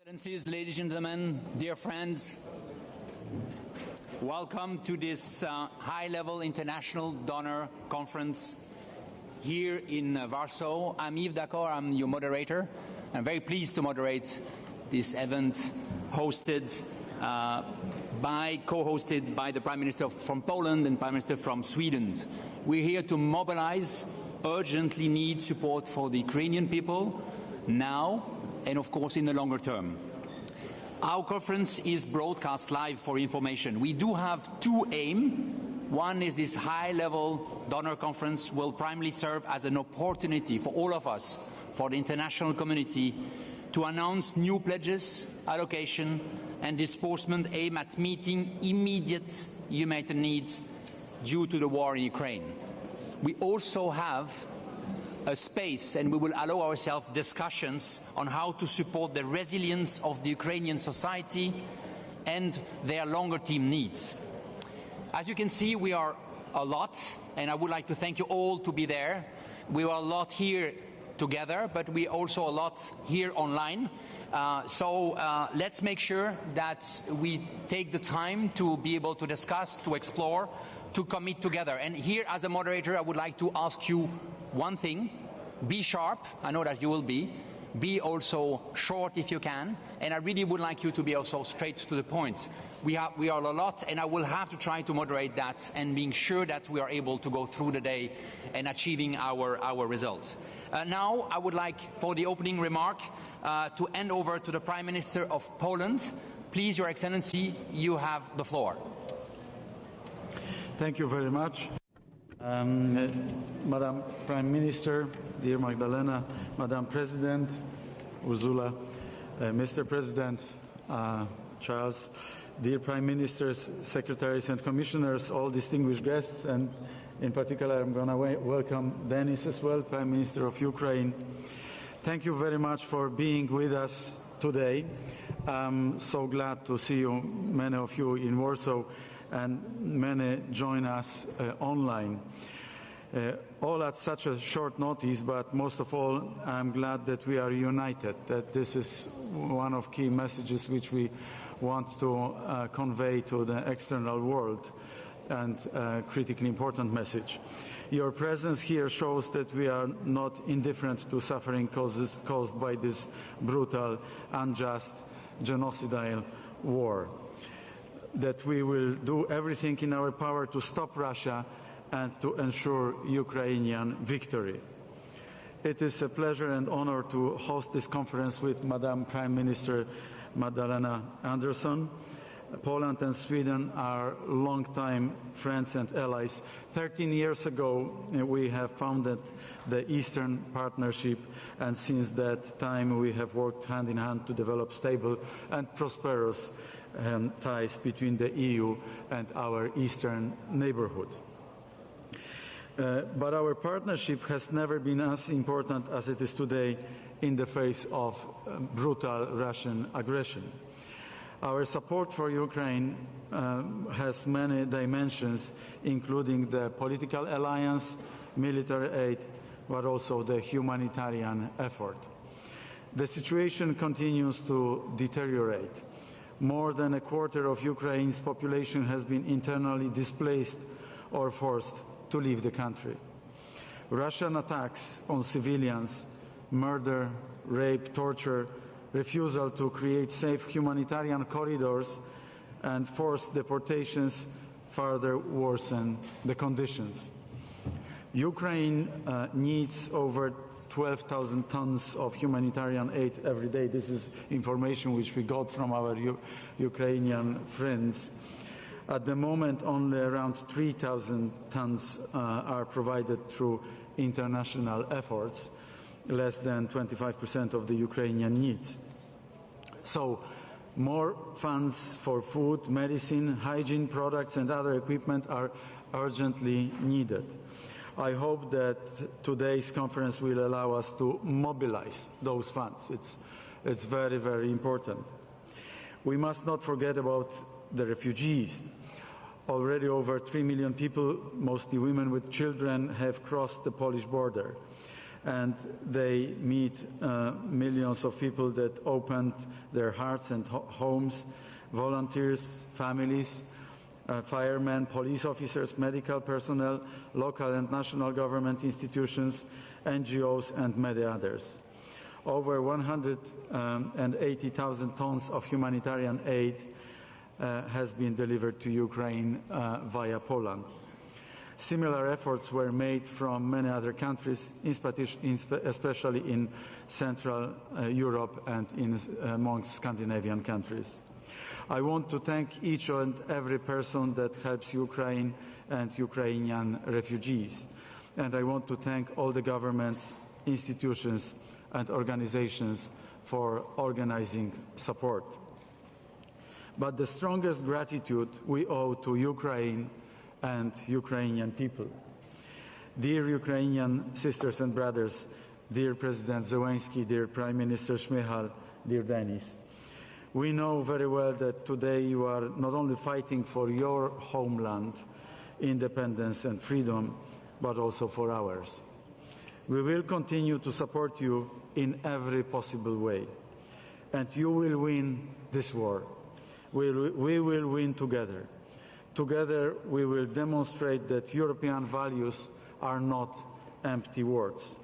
Excellencies, ladies and gentlemen, dear friends, welcome to this high-level international donor conference here in Warsaw. I'm Yves Dacor, I'm your moderator. I'm very pleased to moderate this event co-hosted by the Prime Minister from Poland and Prime Minister from Sweden. We're here to mobilize urgently need support for the Ukrainian people now and of course in the longer term. Our conference is broadcast live for information. We do have two aims. One is this high-level donor conference will primarily serve as an opportunity for all of us, for the international community, to announce new pledges, allocation and disbursement aimed at meeting immediate humanitarian needs due to the war in Ukraine. We also have a space, and we will allow ourselves discussions on how to support the resilience of the Ukrainian society and their longer-term needs. As you can see, we are a lot, and I would like to thank you all to be there. We are a lot here together, but we also a lot here online. So let's make sure that we take the time to be able to discuss, to explore, to commit together. And here, as a moderator, I would like to ask you one thing: be sharp. I know that you will be. Be also short if you can. And I really would like you to be also straight to the point. We are a lot, and I will have to try to moderate that and being sure that we are able to go through the day and achieving our results. Now, I would like, for the opening remark, to hand over to the Prime Minister of Poland. Please, Your Excellency, you have the floor. Thank you very much. Madam Prime Minister, dear Magdalena, Madam President, Ursula, Mr. President, Charles, dear Prime Ministers, Secretaries and Commissioners, all distinguished guests, and in particular I'm going to welcome Denis as well, Prime Minister of Ukraine. Thank you very much for being with us today. I'm so glad to see you, many of you in Warsaw, and many join us online. All at such a short notice, but most of all, I'm glad that we are united, that this is one of key messages which we want to convey to the external world, and a critically important message. Your presence here shows that we are not indifferent to suffering caused by this brutal, unjust, genocidal war. That we will do everything in our power to stop Russia and to ensure Ukrainian victory. It is a pleasure and honor to host this conference with Madam Prime Minister Magdalena Andersson. Poland and Sweden are longtime friends and allies. 13 years ago, we have founded the Eastern Partnership, and since that time we have worked hand in hand to develop stable and prosperous ties between the EU and our eastern neighborhood. But our partnership has never been as important as it is today in the face of brutal Russian aggression. Our support for Ukraine has many dimensions, including the political alliance, military aid, but also the humanitarian effort. The situation continues to deteriorate. More than a quarter of Ukraine's population has been internally displaced or forced to leave the country. Russian attacks on civilians, murder, rape, torture, refusal to create safe humanitarian corridors, and forced deportations further worsen the conditions. Ukraine needs over 12,000 tons of humanitarian aid every day. This is information which we got from our Ukrainian friends. At the moment, only around 3,000 tons are provided through international efforts, less than 25% of the Ukrainian needs. So, more funds for food, medicine, hygiene products and other equipment are urgently needed. I hope that today's conference will allow us to mobilize those funds. It's very, very important. We must not forget about the refugees. Already over 3 million people, mostly women with children, have crossed the Polish border. and they meet millions of people that opened their hearts and homes, volunteers, families, firemen, police officers, medical personnel, local and national government institutions, NGOs, and many others. Over 180,000 tons of humanitarian aid has been delivered to Ukraine via Poland. Similar efforts were made from many other countries, especially in Central Europe and amongst Scandinavian countries. I want to thank each and every person that helps Ukraine and Ukrainian refugees. And I want to thank all the governments, institutions, and organizations for organizing support. But the strongest gratitude we owe to Ukraine and Ukrainian people. Dear Ukrainian sisters and brothers, dear President Zelensky, dear Prime Minister Shmyhal, dear Denis, we know very well that today you are not only fighting for your homeland, independence and freedom, but also for ours. We will continue to support you in every possible way, and you will win this war. We will win together. Together we will demonstrate that European values are not empty words,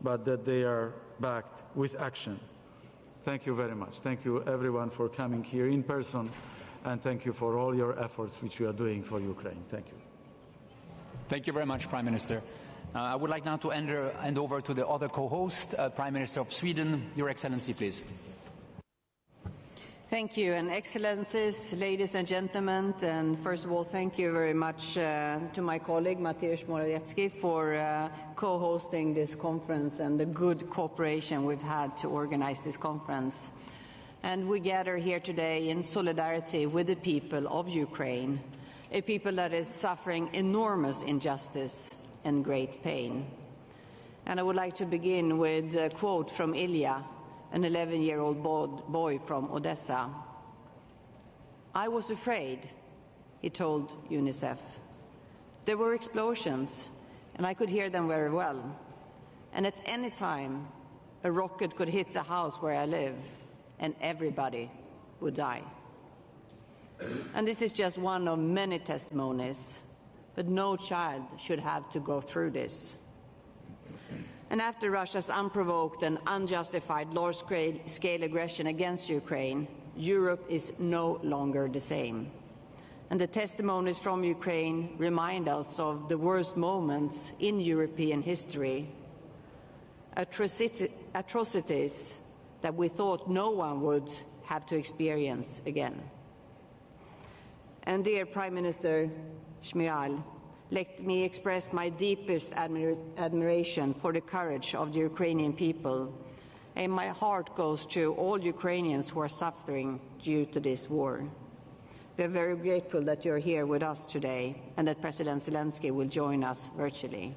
but that they are backed with action. Thank you very much. Thank you everyone for coming here in person, and thank you for all your efforts which you are doing for Ukraine. Thank you. Thank you very much, Prime Minister. I would like now to hand over to the other co-host, Prime Minister of Sweden. Your Excellency, please. Thank you, and Excellencies, ladies and gentlemen, and first of all, thank you very much to my colleague Mateusz Morawiecki for co-hosting this conference and the good cooperation we've had to organize this conference. And we gather here today in solidarity with the people of Ukraine, a people that is suffering enormous injustice and great pain. And I would like to begin with a quote from Ilya, an 11-year-old boy from Odessa. "I was afraid," he told UNICEF. "There were explosions, and I could hear them very well. And at any time, a rocket could hit the house where I live, and everybody would die." And this is just one of many testimonies, but no child should have to go through this. And after Russia's unprovoked and unjustified large-scale aggression against Ukraine, Europe is no longer the same. And the testimonies from Ukraine remind us of the worst moments in European history, atrocities that we thought no one would have to experience again. And dear Prime Minister Shmyhal, let me express my deepest admiration for the courage of the Ukrainian people, and my heart goes to all Ukrainians who are suffering due to this war. We are very grateful that you're here with us today and that President Zelensky will join us virtually.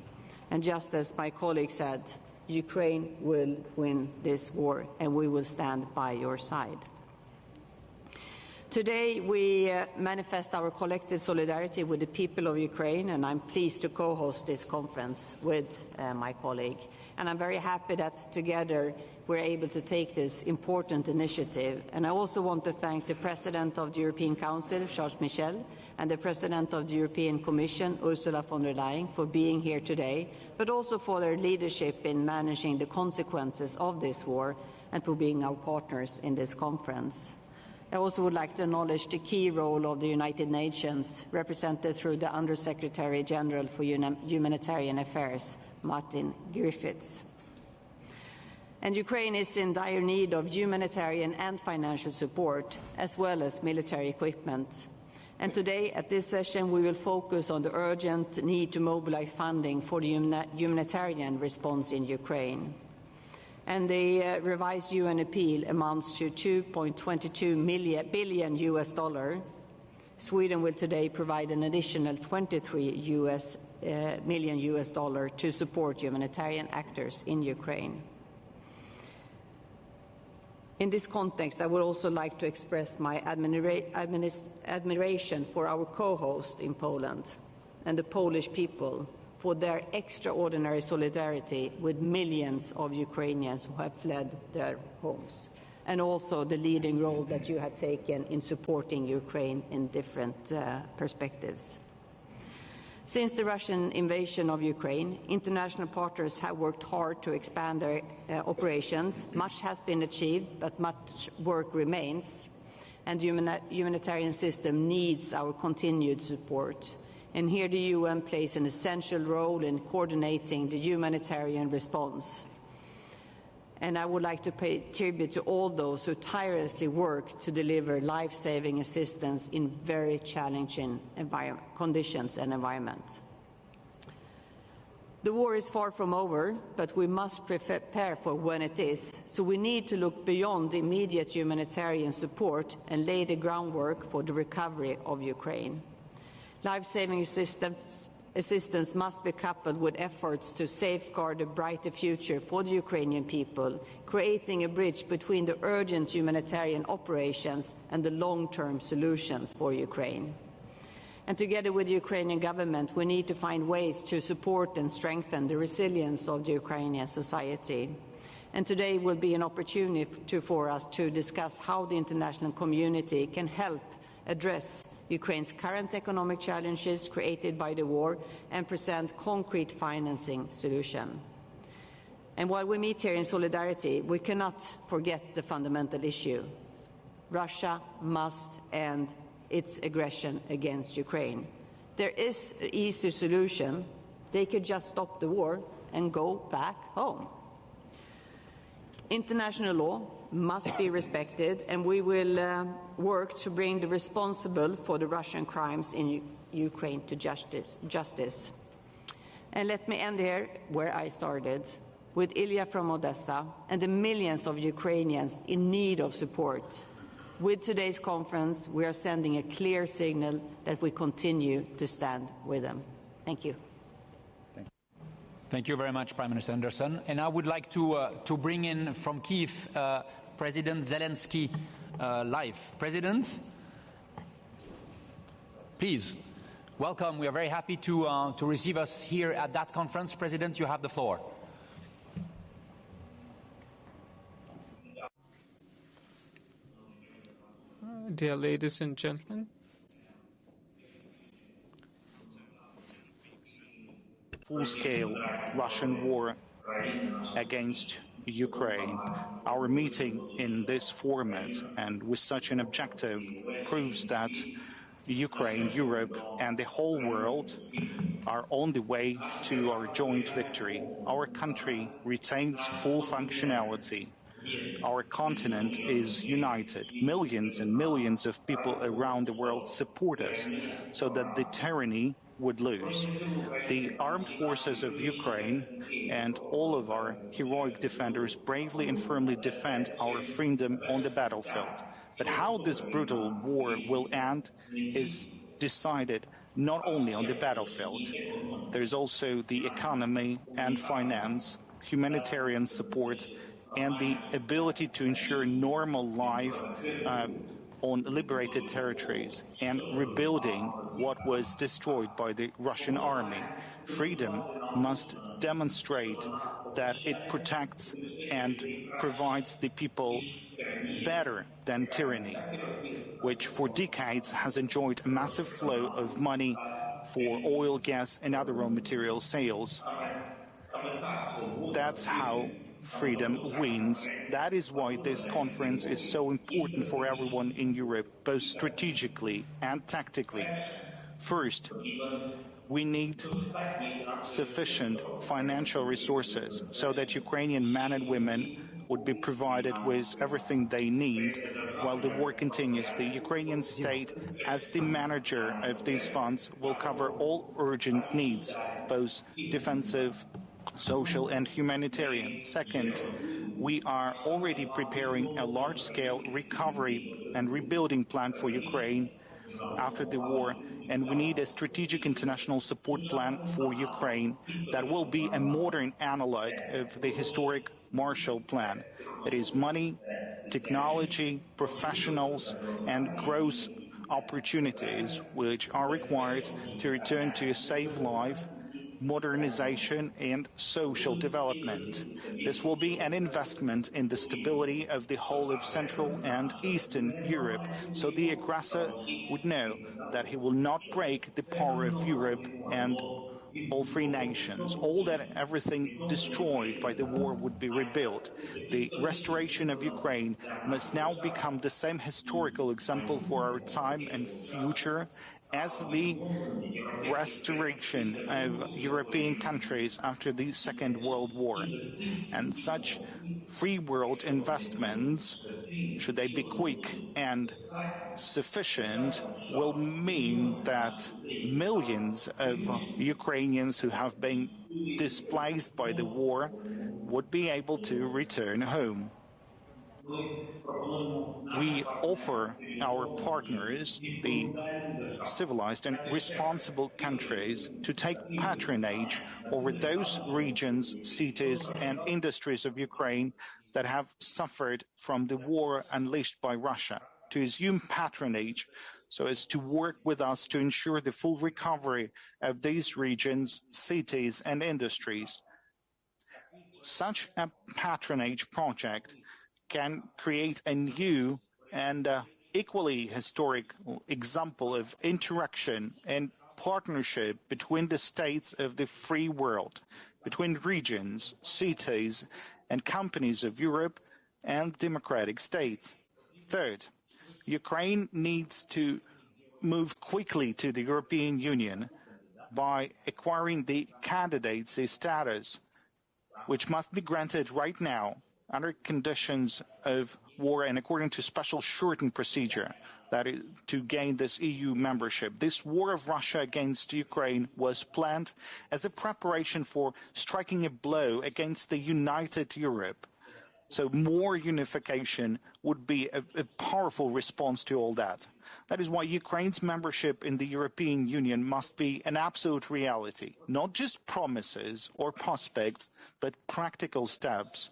And just as my colleague said, Ukraine will win this war, and we will stand by your side. Today, we manifest our collective solidarity with the people of Ukraine, and I'm pleased to co-host this conference with my colleague. And I'm very happy that together we're able to take this important initiative. And I also want to thank the President of the European Council, Charles Michel, and the President of the European Commission, Ursula von der Leyen, for being here today, but also for their leadership in managing the consequences of this war and for being our partners in this conference. I also would like to acknowledge the key role of the United Nations, represented through the Under-Secretary General for Humanitarian Affairs, Martin Griffiths. And Ukraine is in dire need of humanitarian and financial support, as well as military equipment. And today, at this session, we will focus on the urgent need to mobilize funding for the humanitarian response in Ukraine. And the revised UN appeal amounts to $2.22 billion US. Sweden will today provide an additional $23 million US to support humanitarian actors in Ukraine. In this context, I would also like to express my admiration for our co-host in Poland and the Polish people for their extraordinary solidarity with millions of Ukrainians who have fled their homes, and also the leading role that you have taken in supporting Ukraine in different perspectives. Since the Russian invasion of Ukraine, international partners have worked hard to expand their operations. Much has been achieved, but much work remains, and the humanitarian system needs our continued support. And here the UN plays an essential role in coordinating the humanitarian response. And I would like to pay tribute to all those who tirelessly work to deliver life-saving assistance in very challenging conditions and environment. The war is far from over, but we must prepare for when it is. So we need to look beyond immediate humanitarian support and lay the groundwork for the recovery of Ukraine. Life-saving assistance must be coupled with efforts to safeguard a brighter future for the Ukrainian people, creating a bridge between the urgent humanitarian operations and the long-term solutions for Ukraine. And together with the Ukrainian government, we need to find ways to support and strengthen the resilience of the Ukrainian society. And today will be an opportunity for us to discuss how the international community can help address Ukraine's current economic challenges created by the war and present concrete financing solutions. And while we meet here in solidarity, we cannot forget the fundamental issue. Russia must end its aggression against Ukraine. There is an easy solution. They could just stop the war and go back home. International law must be respected, and we will work to bring the responsible for the Russian crimes in Ukraine to justice. And let me end here where I started, with Ilya from Odessa and the millions of Ukrainians in need of support. With today's conference, we are sending a clear signal that we continue to stand with them. Thank you. Thank you very much, Prime Minister Anderson. And I would like to bring in from Kyiv President Zelensky live. President, please, welcome. We are very happy to receive us here at that conference. President, you have the floor. Dear ladies and gentlemen, full-scale Russian war against Ukraine. Our meeting in this format and with such an objective proves that Ukraine, Europe, and the whole world are on the way to our joint victory. Our country retains full functionality. Our continent is united. Millions and millions of people around the world support us so that the tyranny would lose. The armed forces of Ukraine and all of our heroic defenders bravely and firmly defend our freedom on the battlefield. But how this brutal war will end is decided not only on the battlefield. There's also the economy and finance, humanitarian support, and the ability to ensure normal life on liberated territories and rebuilding what was destroyed by the Russian army. Freedom must demonstrate that it protects and provides the people better than tyranny, which for decades has enjoyed a massive flow of money for oil, gas, and other raw material sales. That's how freedom wins. That is why this conference is so important for everyone in Europe, both strategically and tactically. First, we need sufficient financial resources so that Ukrainian men and women would be provided with everything they need while the war continues. The Ukrainian state, as the manager of these funds, will cover all urgent needs, both defensive, social and humanitarian. Second, we are already preparing a large-scale recovery and rebuilding plan for Ukraine after the war, and we need a strategic international support plan for Ukraine that will be a modern analog of the historic Marshall Plan. It is money, technology, professionals, and growth opportunities which are required to return to a safe life modernization and social development. This will be an investment in the stability of the whole of Central and Eastern Europe, so the aggressor would know that he will not break the power of Europe and all free nations. Everything destroyed by the war would be rebuilt. The restoration of Ukraine must now become the same historical example for our time and future as the restoration of European countries after the Second World War. And such free world investments, should they be quick and sufficient, will mean that millions of Ukrainians who have been displaced by the war would be able to return home. We offer our partners, the civilized and responsible countries, to take patronage over those regions, cities and industries of Ukraine that have suffered from the war unleashed by Russia, to assume patronage so as to work with us to ensure the full recovery of these regions, cities and industries. Such a patronage project can create a new and equally historic example of interaction and partnership between the states of the free world, between regions, cities and companies of Europe and democratic states. Third, Ukraine needs to move quickly to the European Union by acquiring the candidacy status, which must be granted right now under conditions of war and according to special shortened procedure, that is, to gain this EU membership. This war of Russia against Ukraine was planned as a preparation for striking a blow against the united Europe. So more unification would be a powerful response to all that. That is why Ukraine's membership in the European Union must be an absolute reality, not just promises or prospects, but practical steps.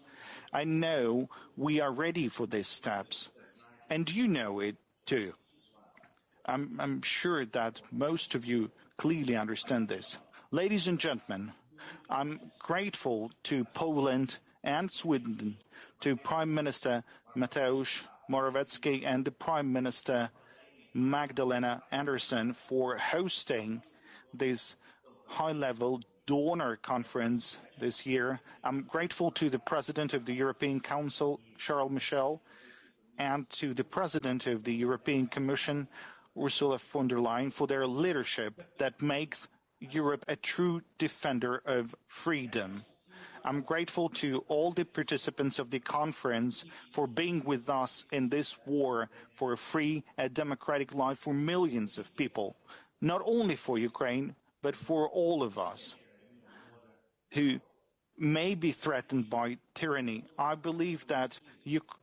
I know we are ready for these steps, and you know it too. I'm sure that most of you clearly understand this. Ladies and gentlemen, I'm grateful to Poland and Sweden, to Prime Minister Mateusz Morawiecki and the Prime Minister Magdalena Andersson for hosting this high-level donor conference this year. I'm grateful to the President of the European Council, Charles Michel, and to the President of the European Commission, Ursula von der Leyen, for their leadership that makes Europe a true defender of freedom. I'm grateful to all the participants of the conference for being with us in this war for a free and democratic life for millions of people, not only for Ukraine, but for all of us who may be threatened by tyranny. I believe that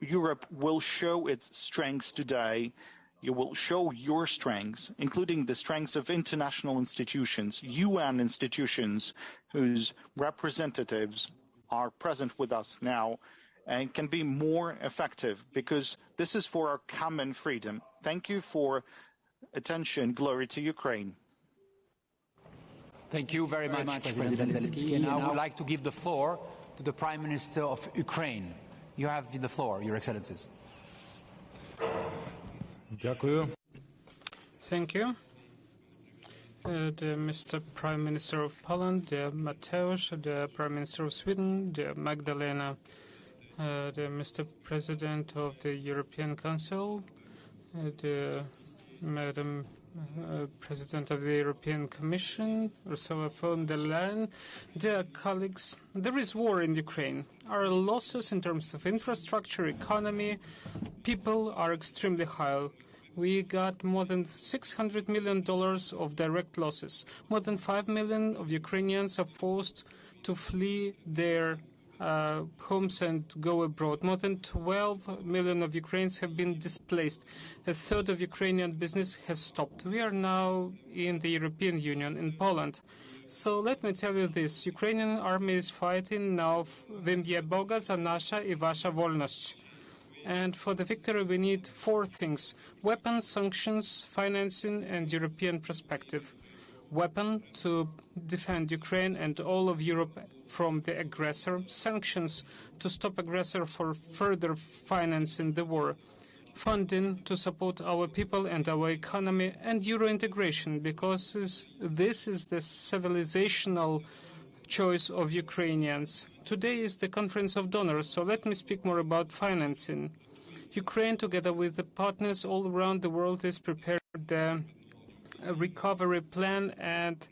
Europe will show its strengths today. You will show your strengths, including the strengths of international institutions, UN institutions, whose representatives are present with us now and can be more effective, because this is for our common freedom. Thank you for attention. Glory to Ukraine. Thank you very much, President Zelensky. And I would like to give the floor to the Prime Minister of Ukraine. You have the floor, Your Excellencies. Thank you. The Mr. Prime Minister of Poland, the Mateusz, the Prime Minister of Sweden, the Magdalena, the Mr. President of the European Council, the Madam President of the European Commission, Ursula von der Leyen. Dear colleagues, there is war in Ukraine. Our losses in terms of infrastructure, economy, people are extremely high. We got more than $600 million of direct losses. More than 5 million of Ukrainians are forced to flee their homes and go abroad. More than 12 million of Ukrainians have been displaced. A third of Ukrainian business has stopped. We are now in the European Union, in Poland. So let me tell you this. Ukrainian army is fighting now. W imię Boga za nasza I wasza wolność. And for the victory, we need 4 things: weapons, sanctions, financing, and European perspective. weapon to defend Ukraine and all of Europe from the aggressor, sanctions to stop aggressor for further financing the war, funding to support our people and our economy, and Euro integration, because this is the civilizational choice of Ukrainians. Today is the Conference of Donors, so let me speak more about financing. Ukraine, together with the partners all around the world, is prepared the recovery plan and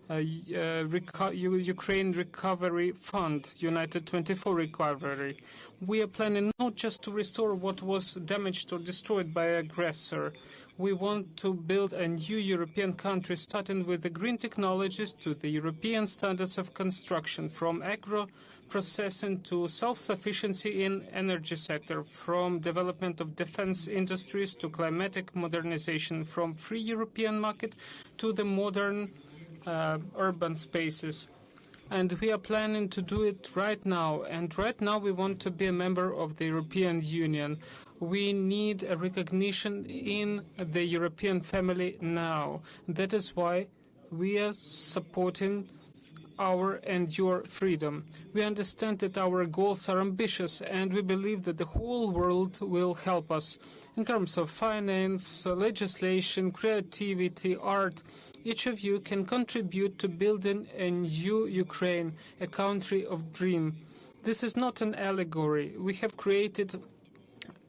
Ukraine Recovery Fund, United 24 Recovery. We are planning not just to restore what was damaged or destroyed by aggressor. We want to build a new European country, starting with the green technologies to the European standards of construction, from agro-processing to self-sufficiency in energy sector, from development of defense industries to climatic modernization, from free European market to the modern urban spaces. And we are planning to do it right now. And right now we want to be a member of the European Union. We need a recognition in the European family now. That is why we are supporting our and your freedom. We understand that our goals are ambitious, and we believe that the whole world will help us in terms of finance, legislation, creativity, art. Each of you can contribute to building a new Ukraine, a country of dream. This is not an allegory. We have created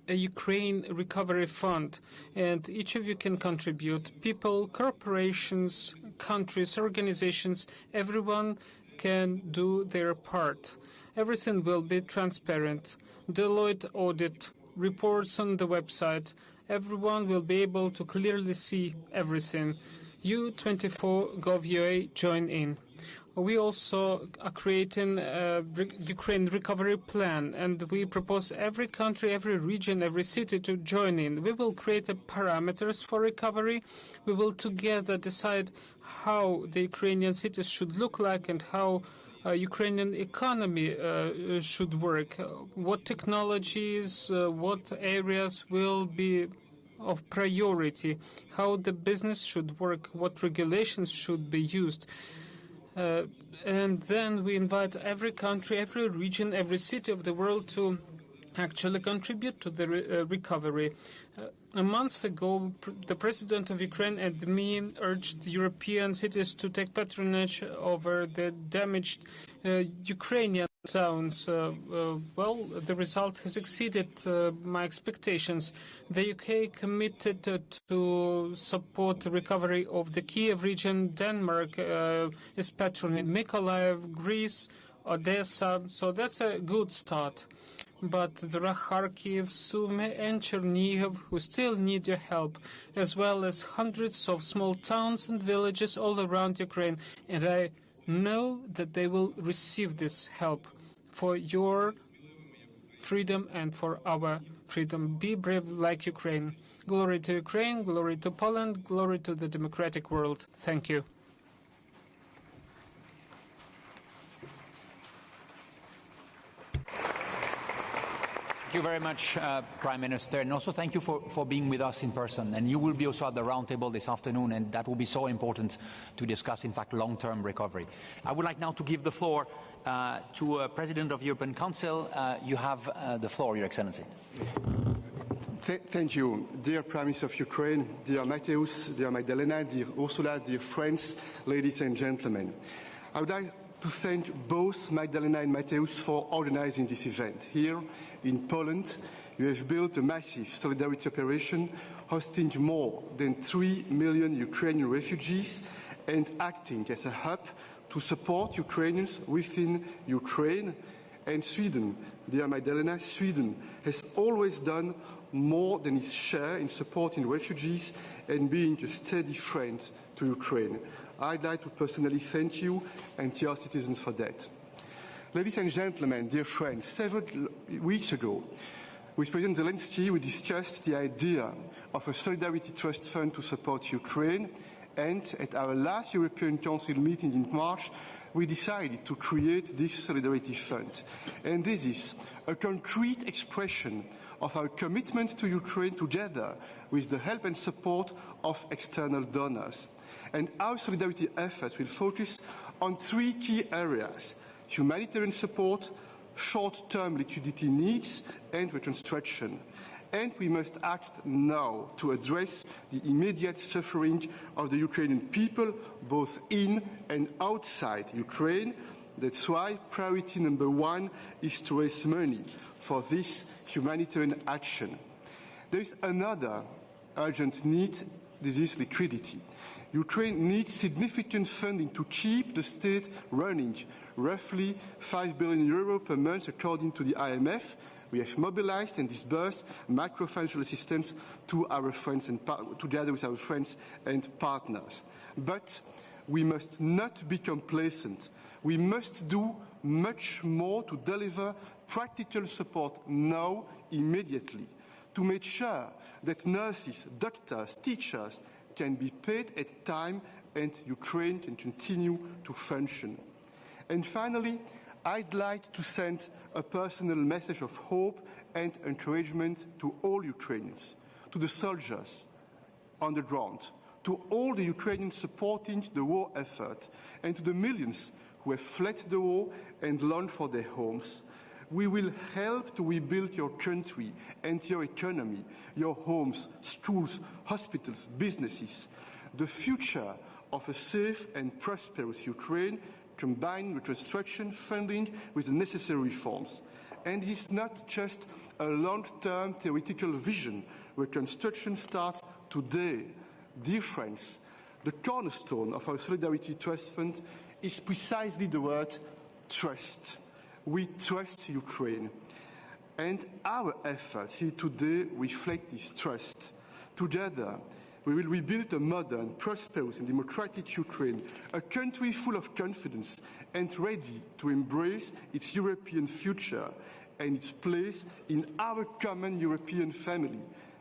a Ukraine Recovery Fund, and each of you can contribute. People, corporations, countries, organizations, everyone can do their part. Everything will be transparent. Deloitte audit, reports on the website. Everyone will be able to clearly see everything. U24.gov.ua, join in. We also are creating a Ukraine recovery plan, and we propose every country, every region, every city to join in. We will create the parameters for recovery. We will together decide how the Ukrainian cities should look like and how Ukrainian economy should work, what technologies, what areas will be of priority, how the business should work, what regulations should be used. And then we invite every country, every region, every city of the world to actually contribute to the recovery. A month ago, the President of Ukraine and me urged European cities to take patronage over the damaged Ukrainian towns. Well, the result has exceeded my expectations. The UK committed to support the recovery of the Kiev region. Denmark is patroning Mykolaiv, Greece, Odessa. So that's a good start. But there are Kharkiv, Sumy, and Chernihiv who still need your help, as well as hundreds of small towns and villages all around Ukraine. And I know that they will receive this help for your freedom and for our freedom. Be brave like Ukraine. Glory to Ukraine, glory to Poland, glory to the democratic world. Thank you. Thank you very much, Prime Minister, and also thank you for being with us in person. And you will be also at the roundtable this afternoon, and that will be so important to discuss, in fact, long-term recovery. I would like now to give the floor to President of the European Council. You have the floor, Your Excellency. Thank you. Dear Prime Minister of Ukraine, dear Mateusz, dear Magdalena, dear Ursula, dear friends, ladies and gentlemen. I would like to thank both Magdalena and Mateusz for organizing this event. Here in Poland, you have built a massive solidarity operation hosting more than 3 million Ukrainian refugees and acting as a hub to support Ukrainians within Ukraine. And Sweden, dear Magdalena, Sweden has always done more than its share in supporting refugees and being a steady friend to Ukraine. I'd like to personally thank you and your citizens for that. Ladies and gentlemen, dear friends, several weeks ago, with President Zelensky, we discussed the idea of a Solidarity Trust Fund to support Ukraine, and at our last European Council meeting in March, we decided to create this Solidarity Fund. And this is a concrete expression of our commitment to Ukraine together with the help and support of external donors. And our solidarity efforts will focus on 3 key areas: humanitarian support, short-term liquidity needs, and reconstruction. And we must act now to address the immediate suffering of the Ukrainian people, both in and outside Ukraine. That's why priority number 1 is to raise money for this humanitarian action. There is another urgent need. This is liquidity. Ukraine needs significant funding to keep the state running, roughly €5 billion per month according to the IMF. We have mobilized and disbursed macro-financial assistance to our friends and together with our friends and partners. But we must not be complacent. We must do much more to deliver practical support now, immediately, to make sure that nurses, doctors, teachers can be paid at time and Ukraine can continue to function. And finally, I'd like to send a personal message of hope and encouragement to all Ukrainians, to the soldiers on the ground, to all the Ukrainians supporting the war effort, and to the millions who have fled the war and longed for their homes. We will help to rebuild your country and your economy, your homes, schools, hospitals, businesses. The future of a safe and prosperous Ukraine combine reconstruction funding with the necessary reforms. And it is not just a long-term theoretical vision. Reconstruction starts today. Dear friends, the cornerstone of our Solidarity Trust Fund is precisely the word trust. We trust Ukraine. And our efforts here today reflect this trust. Together, we will rebuild a modern, prosperous and democratic Ukraine, a country full of confidence and ready to embrace its European future and its place in our common European family.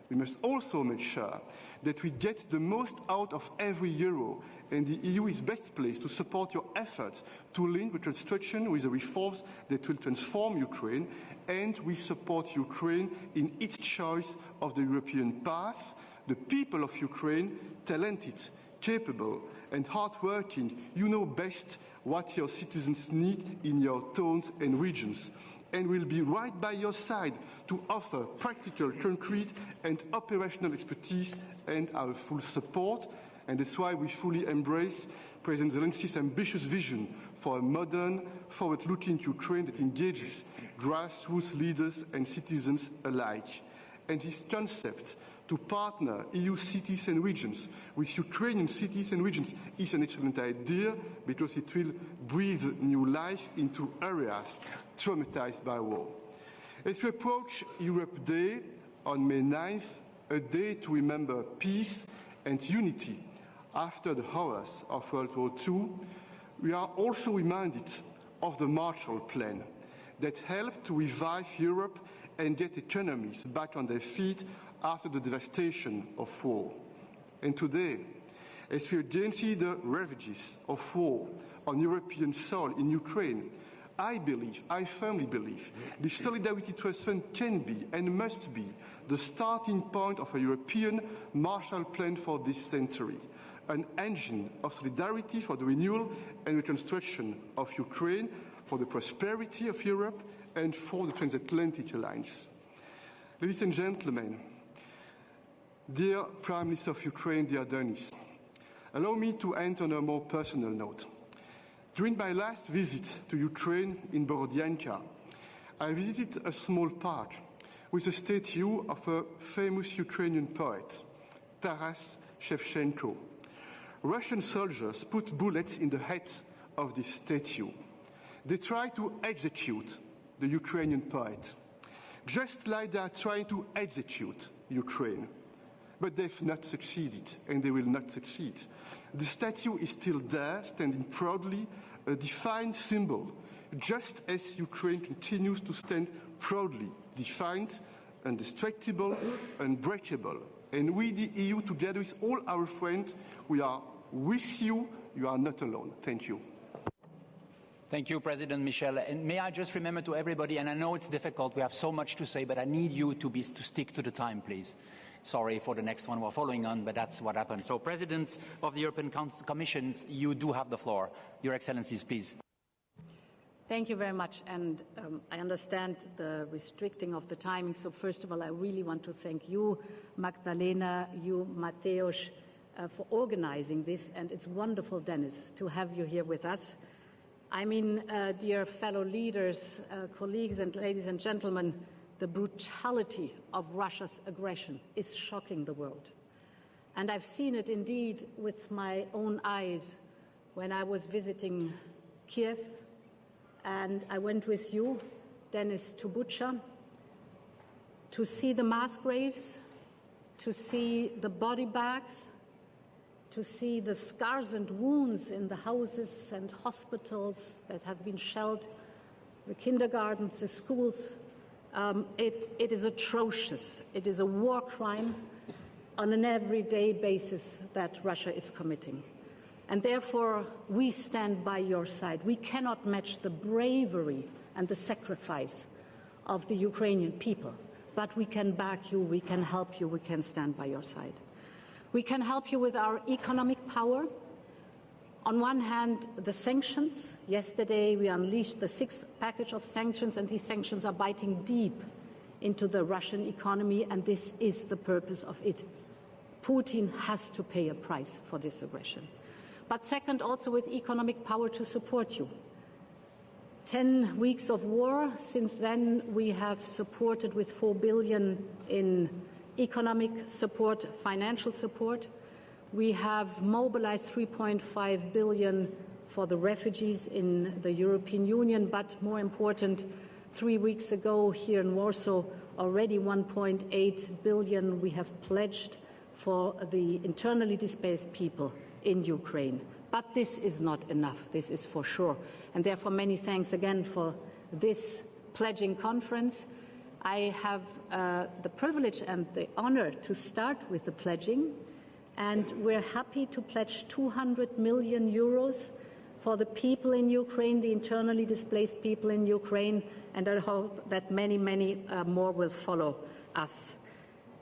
We must also make sure that we get the most out of every euro, and the EU is best placed to support your efforts to link reconstruction with the reforms that will transform Ukraine, and we support Ukraine in its choice of the European path. The people of Ukraine, talented, capable and hardworking, you know best what your citizens need in your towns and regions, and will be right by your side to offer practical, concrete and operational expertise and our full support. And that's why we fully embrace President Zelensky's ambitious vision for a modern, forward-looking Ukraine that engages grassroots leaders and citizens alike. And his concept to partner EU cities and regions with Ukrainian cities and regions is an excellent idea because it will breathe new life into areas traumatized by war. As we approach Europe Day on May 9th, a day to remember peace and unity after the horrors of World War II, we are also reminded of the Marshall Plan that helped to revive Europe and get economies back on their feet after the devastation of war. And today, as we again see the ravages of war on European soil in Ukraine, I firmly believe the Solidarity Trust Fund can be and must be the starting point of a European Marshall Plan for this century, an engine of solidarity for the renewal and reconstruction of Ukraine, for the prosperity of Europe and for the transatlantic alliance. Ladies and gentlemen, dear Prime Minister of Ukraine, dear Denis, allow me to end on a more personal note. During my last visit to Ukraine in Borodyanka, I visited a small park with a statue of a famous Ukrainian poet, Taras Shevchenko. Russian soldiers put bullets in the heads of this statue. They tried to execute the Ukrainian poet, just like they are trying to execute Ukraine. But they've not succeeded, and they will not succeed. The statue is still there, standing proudly, a defined symbol, just as Ukraine continues to stand proudly, defined, indestructible, unbreakable. And we, the EU, together with all our friends, we are with you. You are not alone. Thank you. Thank you, President Michel. And may I just remember to everybody, and I know it's difficult, we have so much to say, but I need you to stick to the time, please. sorry for the next one we're following on, but that's what happened. So, President of the European Commission, you do have the floor. Your Excellencies, please. Thank you very much, and I understand the restricting of the timing. So first of all, I really want to thank you, Magdalena, you, Mateusz, for organizing this, and it's wonderful, Dennis, to have you here with us. I mean, dear fellow leaders, colleagues and ladies and gentlemen, the brutality of Russia's aggression is shocking the world. And I've seen it indeed with my own eyes when I was visiting Kiev, and I went with you, Dennis, to Bucha, to see the mass graves, to see the body bags, to see the scars and wounds in the houses and hospitals that have been shelled, the kindergartens, the schools. It is atrocious. It is a war crime on an everyday basis that Russia is committing. And therefore, we stand by your side. We cannot match the bravery and the sacrifice of the Ukrainian people, but we can back you, we can help you, we can stand by your side. We can help you with our economic power. On one hand, the sanctions. Yesterday, we unleashed the 6th package of sanctions, and these sanctions are biting deep into the Russian economy, and this is the purpose of it. Putin has to pay a price for this aggression. But second, also with economic power to support you. 10 weeks of war. Since then, we have supported with 4 billion in economic support, financial support. We have mobilized 3.5 billion for the refugees in the European Union, but more important, 3 weeks ago here in Warsaw, already 1.8 billion we have pledged for the internally displaced people in Ukraine. But this is not enough, this is for sure. And therefore, many thanks again for this pledging conference. I have the privilege and the honor to start with the pledging, and we're happy to pledge 200 million euros for the people in Ukraine, the internally displaced people in Ukraine, and I hope that many, many more will follow us.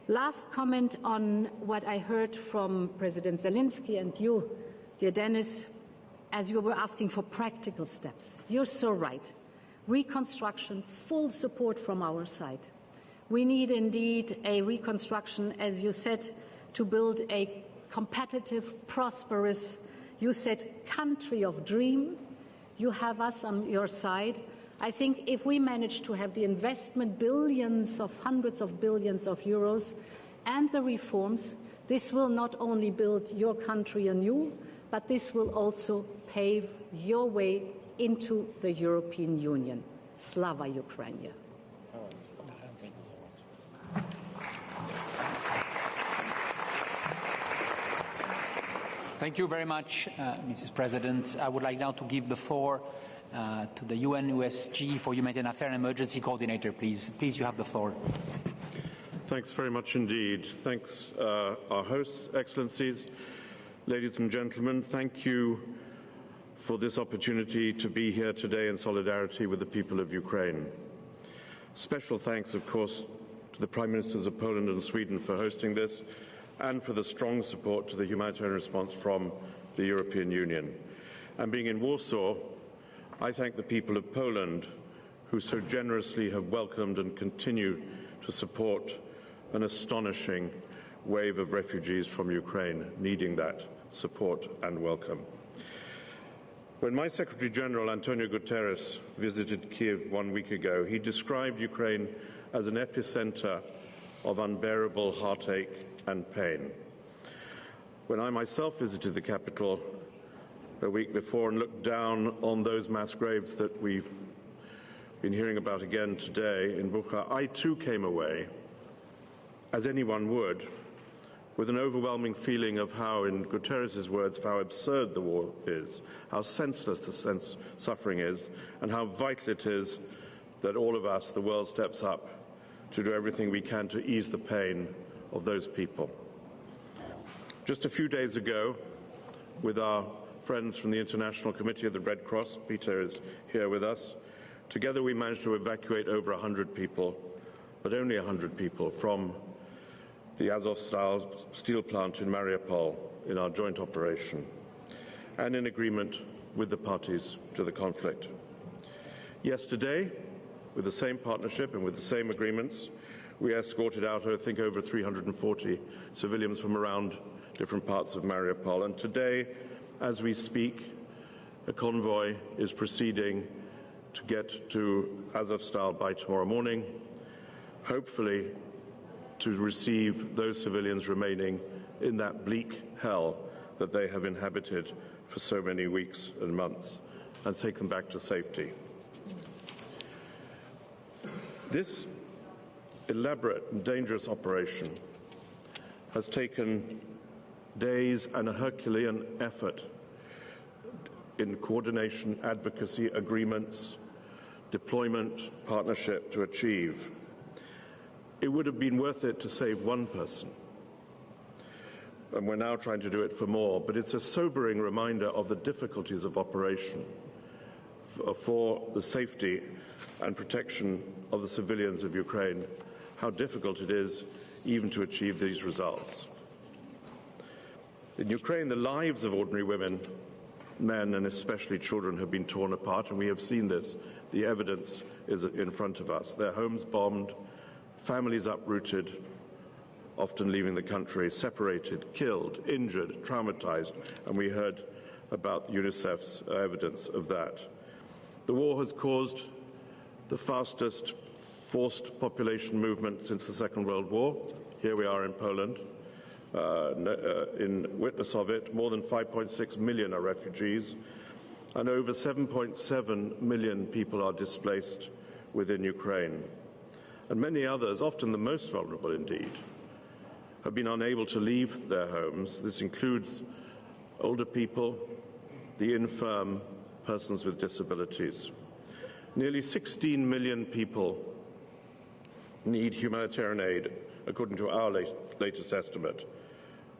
Last comment on what I heard from President Zelensky and you, dear Dennis, as you were asking for practical steps. You're so right. Reconstruction, full support from our side. We need indeed a reconstruction, as you said, to build a competitive, prosperous, you said, country of dream. You have us on your side. I think if we manage to have the investment, billions of hundreds of billions of euros, and the reforms, this will not only build your country anew, but this will also pave your way into the European Union. Slava Ukraine. Thank you very much, Mrs. President. I would like now to give the floor to the UNOSG for Humanitarian Affairs and Emergency Coordinator, please. Please, you have the floor. Thanks very much indeed. Thanks, our hosts, Excellencies, ladies and gentlemen. Thank you for this opportunity to be here today in solidarity with the people of Ukraine. Special thanks, of course, to the Prime Ministers of Poland and Sweden for hosting this, and for the strong support to the humanitarian response from the European Union. And being in Warsaw, I thank the people of Poland, who so generously have welcomed and continue to support an astonishing wave of refugees from Ukraine, needing that support and welcome. When my Secretary General, Antonio Guterres, visited Kiev 1 week ago, he described Ukraine as an epicenter of unbearable heartache and pain. When I myself visited the capital a week before and looked down on those mass graves that we've been hearing about again today in Bucha, I too came away, as anyone would, with an overwhelming feeling of how, in Guterres' words, how absurd the war is, how senseless the suffering is, and how vital it is that all of us, the world, steps up to do everything we can to ease the pain of those people. Just a few days ago, with our friends from the International Committee of the Red Cross, Peter is here with us, together we managed to evacuate over 100 people, but only 100 people, from the Azovstal steel plant in Mariupol in our joint operation, and in agreement with the parties to the conflict. Yesterday, with the same partnership and with the same agreements, we escorted out, I think, over 340 civilians from around different parts of Mariupol. And today, as we speak, a convoy is proceeding to get to Azovstal by tomorrow morning, hopefully to receive those civilians remaining in that bleak hell that they have inhabited for so many weeks and months, and take them back to safety. This elaborate and dangerous operation has taken days and a Herculean effort in coordination, advocacy, agreements, deployment, partnership to achieve. It would have been worth it to save one person, and we're now trying to do it for more, but it's a sobering reminder of the difficulties of operation for the safety and protection of the civilians of Ukraine, how difficult it is even to achieve these results. In Ukraine, the lives of ordinary women, men, and especially children have been torn apart, and we have seen this. The evidence is in front of us. Their homes bombed, families uprooted, often leaving the country, separated, killed, injured, traumatized, and we heard about UNICEF's evidence of that. The war has caused the fastest forced population movement since the Second World War. Here we are in Poland. In witness of it, more than 5.6 million are refugees, and over 7.7 million people are displaced within Ukraine. And many others, often the most vulnerable indeed, have been unable to leave their homes. This includes older people, the infirm, persons with disabilities. Nearly 16 million people need humanitarian aid, according to our latest estimate.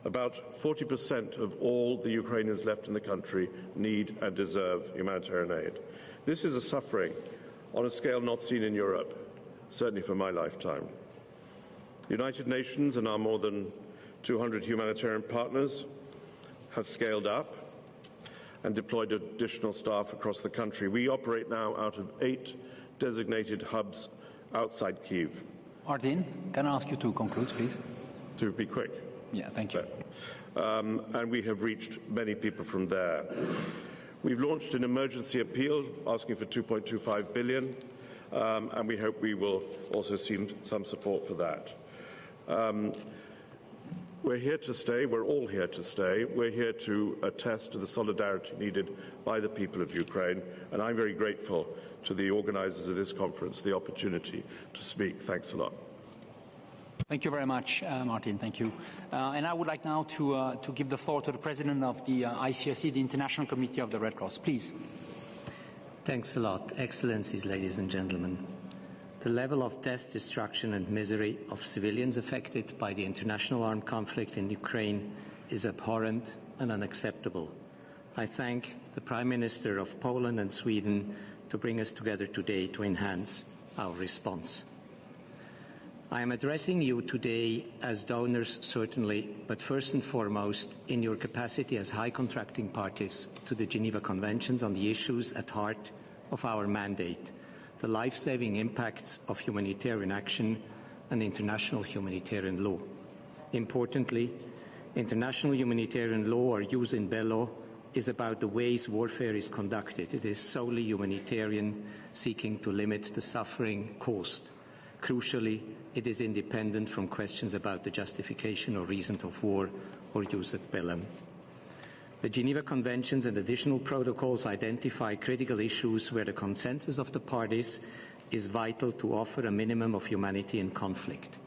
About 40% of all the Ukrainians left in the country need and deserve humanitarian aid. This is a suffering on a scale not seen in Europe, certainly for my lifetime. The United Nations and our more than 200 humanitarian partners have scaled up and deployed additional staff across the country. We operate now out of 8 designated hubs outside Kyiv. Martin, can I ask you to conclude, please? To be quick. Yeah, thank you. And we have reached many people from there. We've launched an emergency appeal asking for 2.25 billion, and we hope we will also see some support for that. We're here to stay. We're all here to stay. We're here to attest to the solidarity needed by the people of Ukraine, and I'm very grateful to the organizers of this conference the opportunity to speak. Thanks a lot. Thank you very much, Martin. Thank you. And I would like now to give the floor to the President of the Icrc, the International Committee of the Red Cross. Please. Thanks a lot. Excellencies, ladies and gentlemen. The level of death, destruction and misery of civilians affected by the international armed conflict in Ukraine is abhorrent and unacceptable. I thank the Prime Minister of Poland and Sweden to bring us together today to enhance our response. I am addressing you today as donors, certainly, but first and foremost in your capacity as high contracting parties to the Geneva Conventions on the issues at heart of our mandate, the life-saving impacts of humanitarian action and international humanitarian law. Importantly, international humanitarian law, or jus in bello, is about the ways warfare is conducted. It is solely humanitarian, seeking to limit the suffering caused. Crucially, it is independent from questions about the justification or reason of war or jus ad bellum. The Geneva Conventions and additional protocols identify critical issues where the consensus of the parties is vital to offer a minimum of humanity in conflict,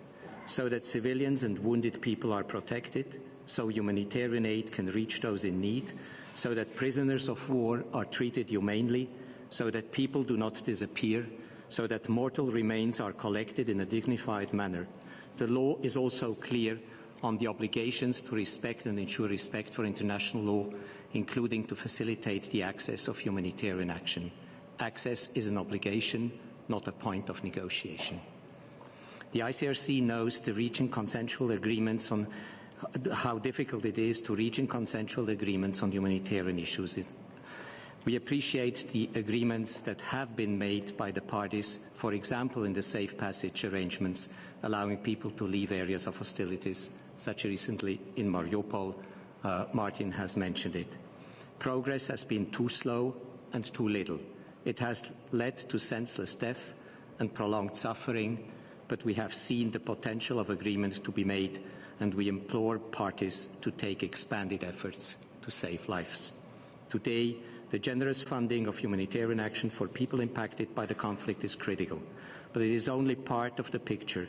so that civilians and wounded people are protected, so humanitarian aid can reach those in need, so that prisoners of war are treated humanely, so that people do not disappear, so that mortal remains are collected in a dignified manner. The law is also clear on the obligations to respect and ensure respect for international law, including to facilitate the access of humanitarian action. Access is an obligation, not a point of negotiation. The ICRC knows the reaching consensual agreements on how difficult it is to reach consensual agreements on humanitarian issues. We appreciate the agreements that have been made by the parties, for example, in the safe passage arrangements, allowing people to leave areas of hostilities, such recently in Mariupol. Martin has mentioned it. Progress has been too slow and too little. It has led to senseless death and prolonged suffering, but we have seen the potential of agreement to be made, and we implore parties to take expanded efforts to save lives. Today, the generous funding of humanitarian action for people impacted by the conflict is critical, but it is only part of the picture.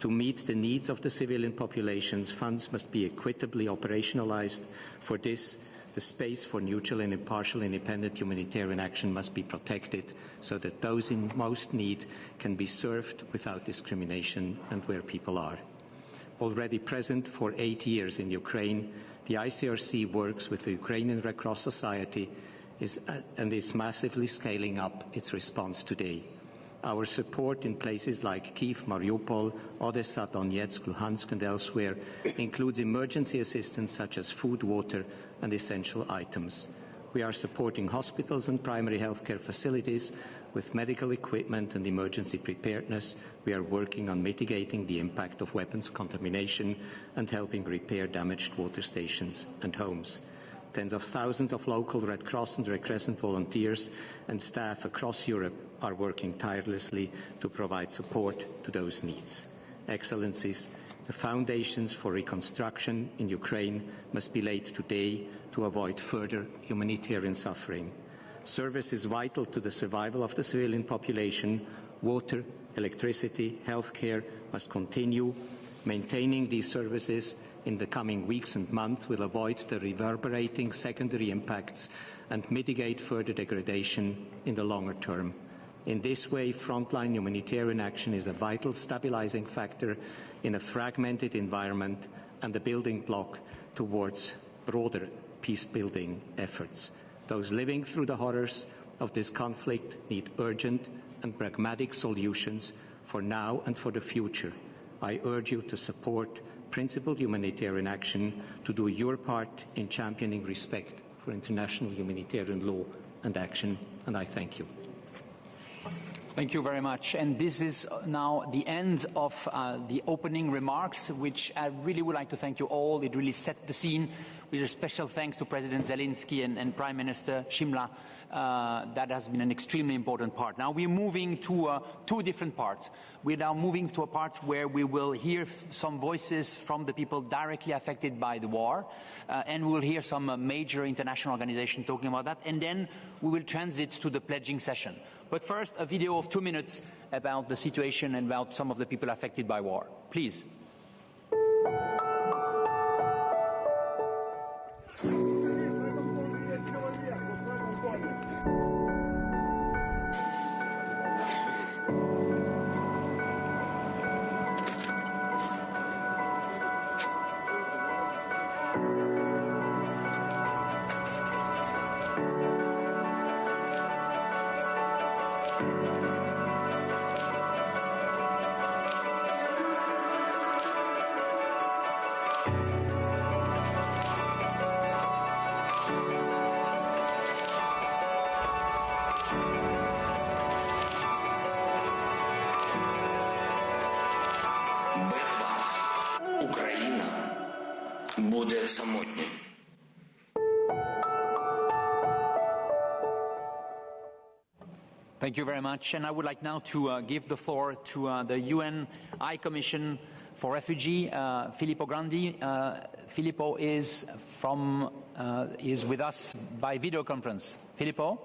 To meet the needs of the civilian populations, funds must be equitably operationalized. For this, the space for neutral and impartial independent humanitarian action must be protected so that those in most need can be served without discrimination and where people are. Already present for 8 years in Ukraine, the ICRC works with the Ukrainian Red Cross Society and is massively scaling up its response today. Our support in places like Kyiv, Mariupol, Odessa, Donetsk, Luhansk and elsewhere includes emergency assistance such as food, water and essential items. We are supporting hospitals and primary healthcare facilities with medical equipment and emergency preparedness. We are working on mitigating the impact of weapons contamination and helping repair damaged water stations and homes. Tens of thousands of local Red Cross and Red Crescent volunteers and staff across Europe are working tirelessly to provide support to those needs. Excellencies, the foundations for reconstruction in Ukraine must be laid today to avoid further humanitarian suffering. Service is vital to the survival of the civilian population. Water, electricity, healthcare must continue. Maintaining these services in the coming weeks and months will avoid the reverberating secondary impacts and mitigate further degradation in the longer term. In this way, frontline humanitarian action is a vital stabilizing factor in a fragmented environment and a building block towards broader peace-building efforts. Those living through the horrors of this conflict need urgent and pragmatic solutions for now and for the future. I urge you to support principled humanitarian action, to do your part in championing respect for international humanitarian law and action, and I thank you. Thank you very much. And this is now the end of the opening remarks, which I really would like to thank you all. It really set the scene. With a special thanks to President Zelensky and Prime Minister Shimla. That has been an extremely important part. Now we're moving to two different parts. We're now moving to a part where we will hear some voices from the people directly affected by the war, and we'll hear some major international organizations talking about that, and then we will transit to the pledging session. But first, a video of 2 minutes about the situation and about some of the people affected by war. Please. буде самотньою. Thank you very much. And I would like now to give the floor to the UN High Commission for Refugee, Filippo Grandi. Filippo is with us by video conference. Filippo?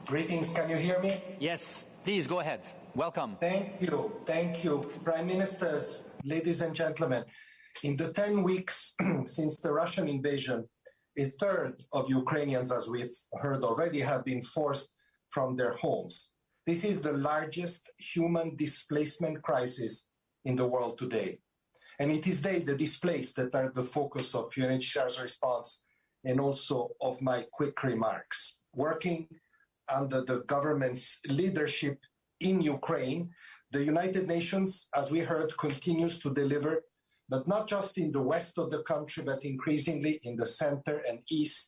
Greetings, can you hear me? Yes, please go ahead. Welcome. Thank you. Thank you. Prime Ministers, ladies and gentlemen, in the 10 weeks since the Russian invasion, a third of Ukrainians, as we've heard already, have been forced from their homes. This is the largest human displacement crisis in the world today. And it is they, the displaced, that are the focus of UNHCR's response and also of my quick remarks. Working under the government's leadership in Ukraine. The United Nations, as we heard, continues to deliver, but not just in the west of the country, but increasingly in the center and east,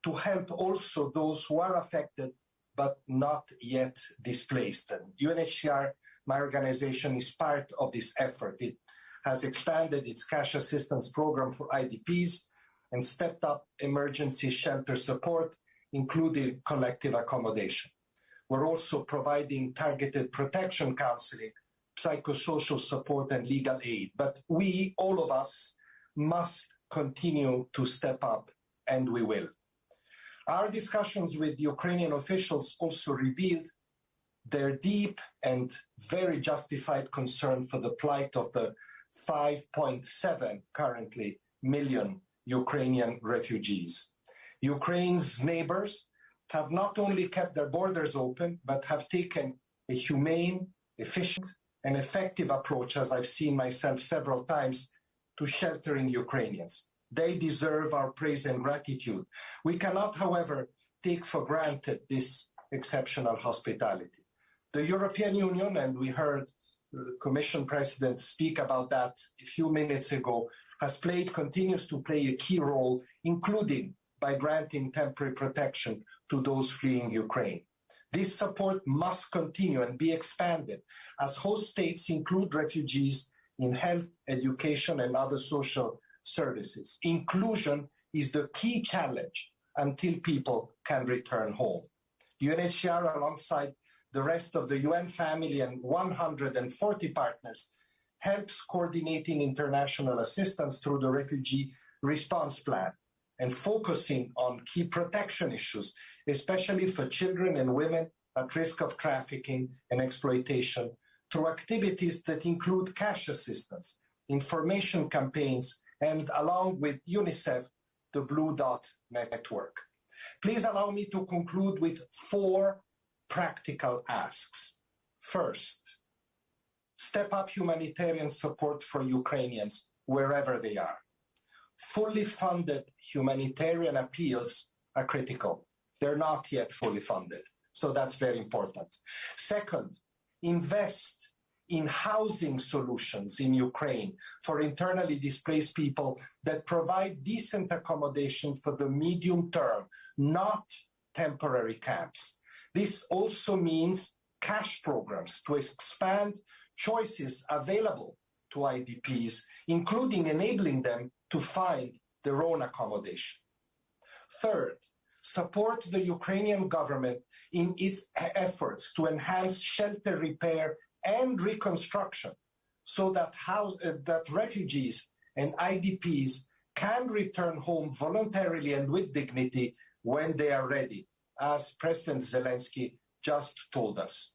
to help also those who are affected but not yet displaced. And UNHCR, my organization, is part of this effort. It has expanded its cash assistance program for IDPs and stepped up emergency shelter support, including collective accommodation. We're also providing targeted protection counseling, psychosocial support, and legal aid. But we, all of us, must continue to step up, and we will. Our discussions with Ukrainian officials also revealed their deep and very justified concern for the plight of the 5.7 currently million Ukrainian refugees. Ukraine's neighbors have not only kept their borders open, but have taken a humane, efficient, and effective approach, as I've seen myself several times, to sheltering Ukrainians. They deserve our praise and gratitude. We cannot, however, take for granted this exceptional hospitality. The European Union, and we heard the Commission President speak about that a few minutes ago, continues to play a key role, including by granting temporary protection to those fleeing Ukraine. This support must continue and be expanded as host states include refugees in health, education, and other social services. Inclusion is the key challenge until people can return home. UNHCR, alongside the rest of the UN family and 140 partners, helps coordinating international assistance through the Refugee Response Plan and focusing on key protection issues, especially for children and women at risk of trafficking and exploitation, through activities that include cash assistance, information campaigns, and along with UNICEF, the Blue Dot Network. Please allow me to conclude with 4 practical asks. First, step up humanitarian support for Ukrainians wherever they are. Fully funded humanitarian appeals are critical. They're not yet fully funded, so that's very important. Second, invest in housing solutions in Ukraine for internally displaced people that provide decent accommodation for the medium term, not temporary camps. This also means cash programs to expand choices available to IDPs, including enabling them to find their own accommodation. Third, support the Ukrainian government in its efforts to enhance shelter repair and reconstruction so that refugees and IDPs can return home voluntarily and with dignity when they are ready, as President Zelensky just told us.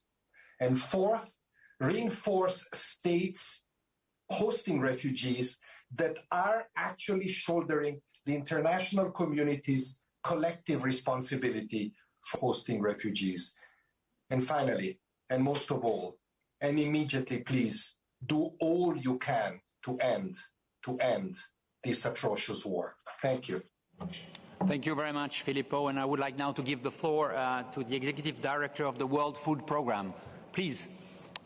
And fourth, reinforce states hosting refugees that are actually shouldering the international community's collective responsibility for hosting refugees. And finally, and most of all, and immediately, please, do all you can to end this atrocious war. Thank you. Thank you very much, Filippo. And I would like now to give the floor to the Executive Director of the World Food Programme. Please,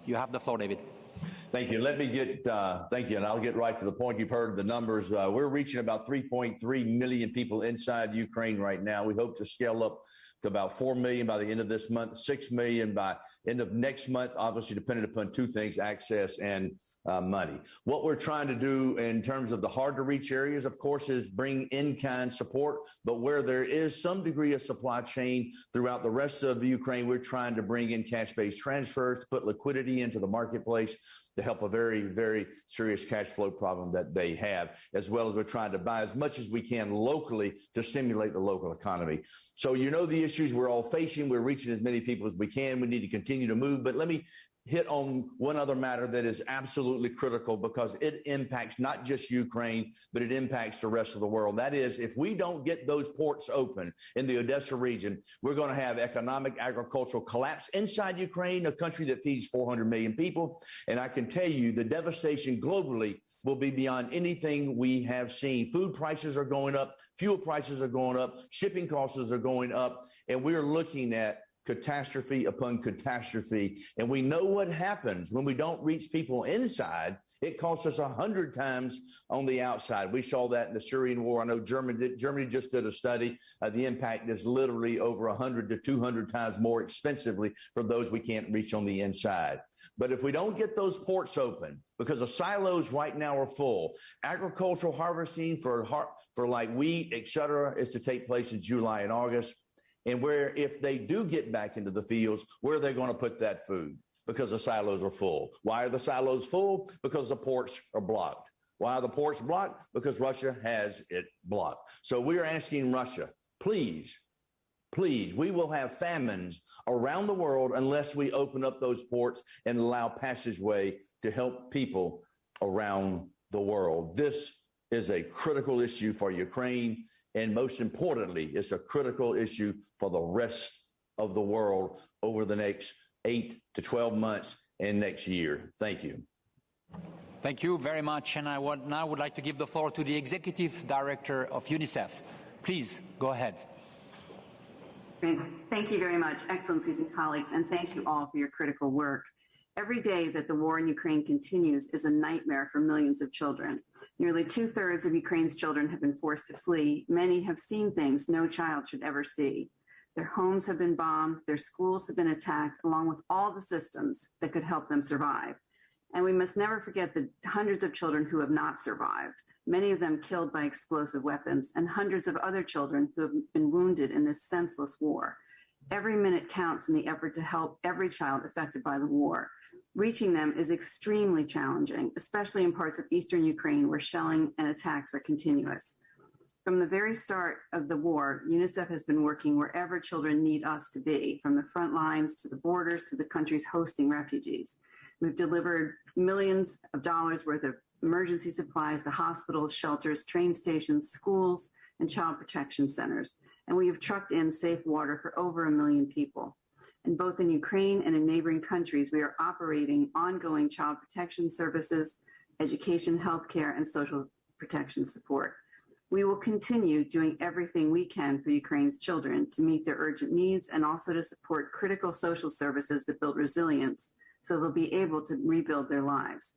you have the floor, David. Thank you. Let me thank you, and I'll get right to the point. You've heard the numbers. We're reaching about 3.3 million people inside Ukraine right now. We hope to scale up to about 4 million by the end of this month, 6 million by end of next month, obviously dependent upon 2 things, access and money. What we're trying to do in terms of the hard to reach areas, of course, is bring in-kind support, but where there is some degree of supply chain throughout the rest of Ukraine, we're trying to bring in cash-based transfers to put liquidity into the marketplace to help a very, very serious cash flow problem that they have, as well as we're trying to buy as much as we can locally to stimulate the local economy. So you know the issues we're all facing. We're reaching as many people as we can. We need to continue to move. But let me hit on one other matter that is absolutely critical because it impacts not just Ukraine, but it impacts the rest of the world. That is, if we don't get those ports open in the Odessa region, we're going to have economic, agricultural collapse inside Ukraine, a country that feeds 400 million people. And I can tell you the devastation globally will be beyond anything we have seen. Food prices are going up, fuel prices are going up, shipping costs are going up, and we're looking at catastrophe upon catastrophe. And we know what happens when we don't reach people inside. It costs us 100 times on the outside. We saw that in the Syrian war. I know Germany just did a study. The impact is literally over 100 to 200 times more expensively for those we can't reach on the inside. But if we don't get those ports open, because the silos right now are full, agricultural harvesting for like wheat, et cetera, is to take place in July and August. And where, if they do get back into the fields, where are they going to put that food? Because the silos are full. Why are the silos full? Because the ports are blocked. Why are the ports blocked? Because Russia has it blocked. So we are asking Russia, please, we will have famines around the world unless we open up those ports and allow passageway to help people around the world. This is a critical issue for Ukraine, and most importantly, it's a critical issue for the rest of the world over the next 8 to 12 months and next year. Thank you. Thank you very much. And I now would like to give the floor to the Executive Director of UNICEF. Please go ahead. Great. Thank you very much, Excellencies and colleagues, and thank you all for your critical work. Every day that the war in Ukraine continues is a nightmare for millions of children. Nearly 2/3 of Ukraine's children have been forced to flee. Many have seen things no child should ever see. Their homes have been bombed, their schools have been attacked, along with all the systems that could help them survive. And we must never forget the hundreds of children who have not survived, many of them killed by explosive weapons, and hundreds of other children who have been wounded in this senseless war. Every minute counts in the effort to help every child affected by the war. Reaching them is extremely challenging, especially in parts of eastern Ukraine where shelling and attacks are continuous. From the very start of the war, UNICEF has been working wherever children need us to be, from the front lines to the borders to the countries hosting refugees. We've delivered millions of dollars worth of emergency supplies to hospitals, shelters, train stations, schools, and child protection centers. And we have trucked in safe water for over 1 million people. And both in Ukraine and in neighboring countries, we are operating ongoing child protection services, education, healthcare, and social protection support. We will continue doing everything we can for Ukraine's children to meet their urgent needs and also to support critical social services that build resilience so they'll be able to rebuild their lives.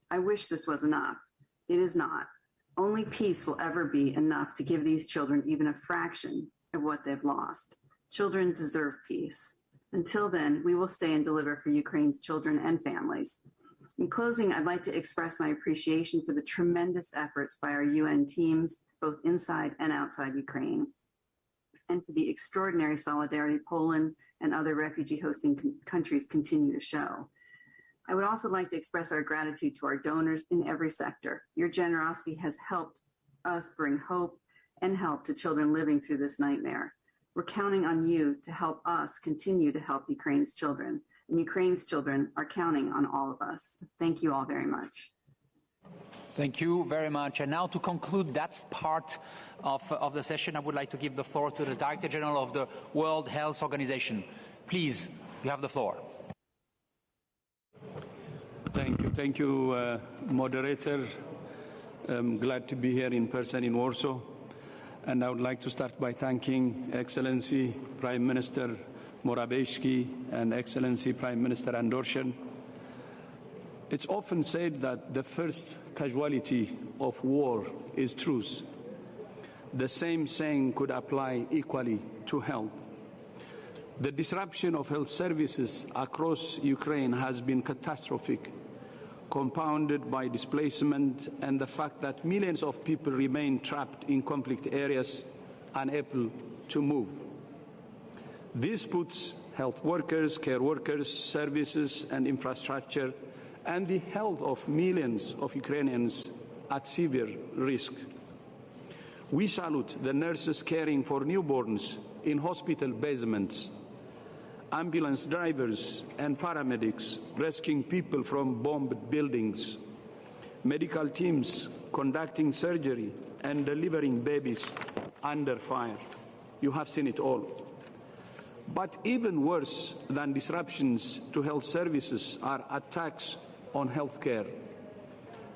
I wish this was enough. It is not. Only peace will ever be enough to give these children even a fraction of what they've lost. Children deserve peace. Until then, we will stay and deliver for Ukraine's children and families. In closing, I'd like to express my appreciation for the tremendous efforts by our UN teams, both inside and outside Ukraine, and for the extraordinary solidarity Poland and other refugee-hosting countries continue to show. I would also like to express our gratitude to our donors in every sector. Your generosity has helped us bring hope and help to children living through this nightmare. We're counting on you to help us continue to help Ukraine's children, and Ukraine's children are counting on all of us. Thank you all very much. Thank you very much. And now to conclude that part of the session, I would like to give the floor to the Director General of the World Health Organization. Please, you have the floor. Thank you, moderator. I'm glad to be here in person in Warsaw. And I would like to start by thanking Excellency Prime Minister Morawiecki and Excellency Prime Minister Andorsen. It's often said that the first casualty of war is truth. The same saying could apply equally to health. The disruption of health services across Ukraine has been catastrophic, compounded by displacement and the fact that millions of people remain trapped in conflict areas, unable to move. This puts health workers, care workers, services and infrastructure and the health of millions of Ukrainians at severe risk. We salute the nurses caring for newborns in hospital basements, ambulance drivers and paramedics rescuing people from bombed buildings, medical teams conducting surgery and delivering babies under fire. You have seen it all. But even worse than disruptions to health services are attacks on healthcare.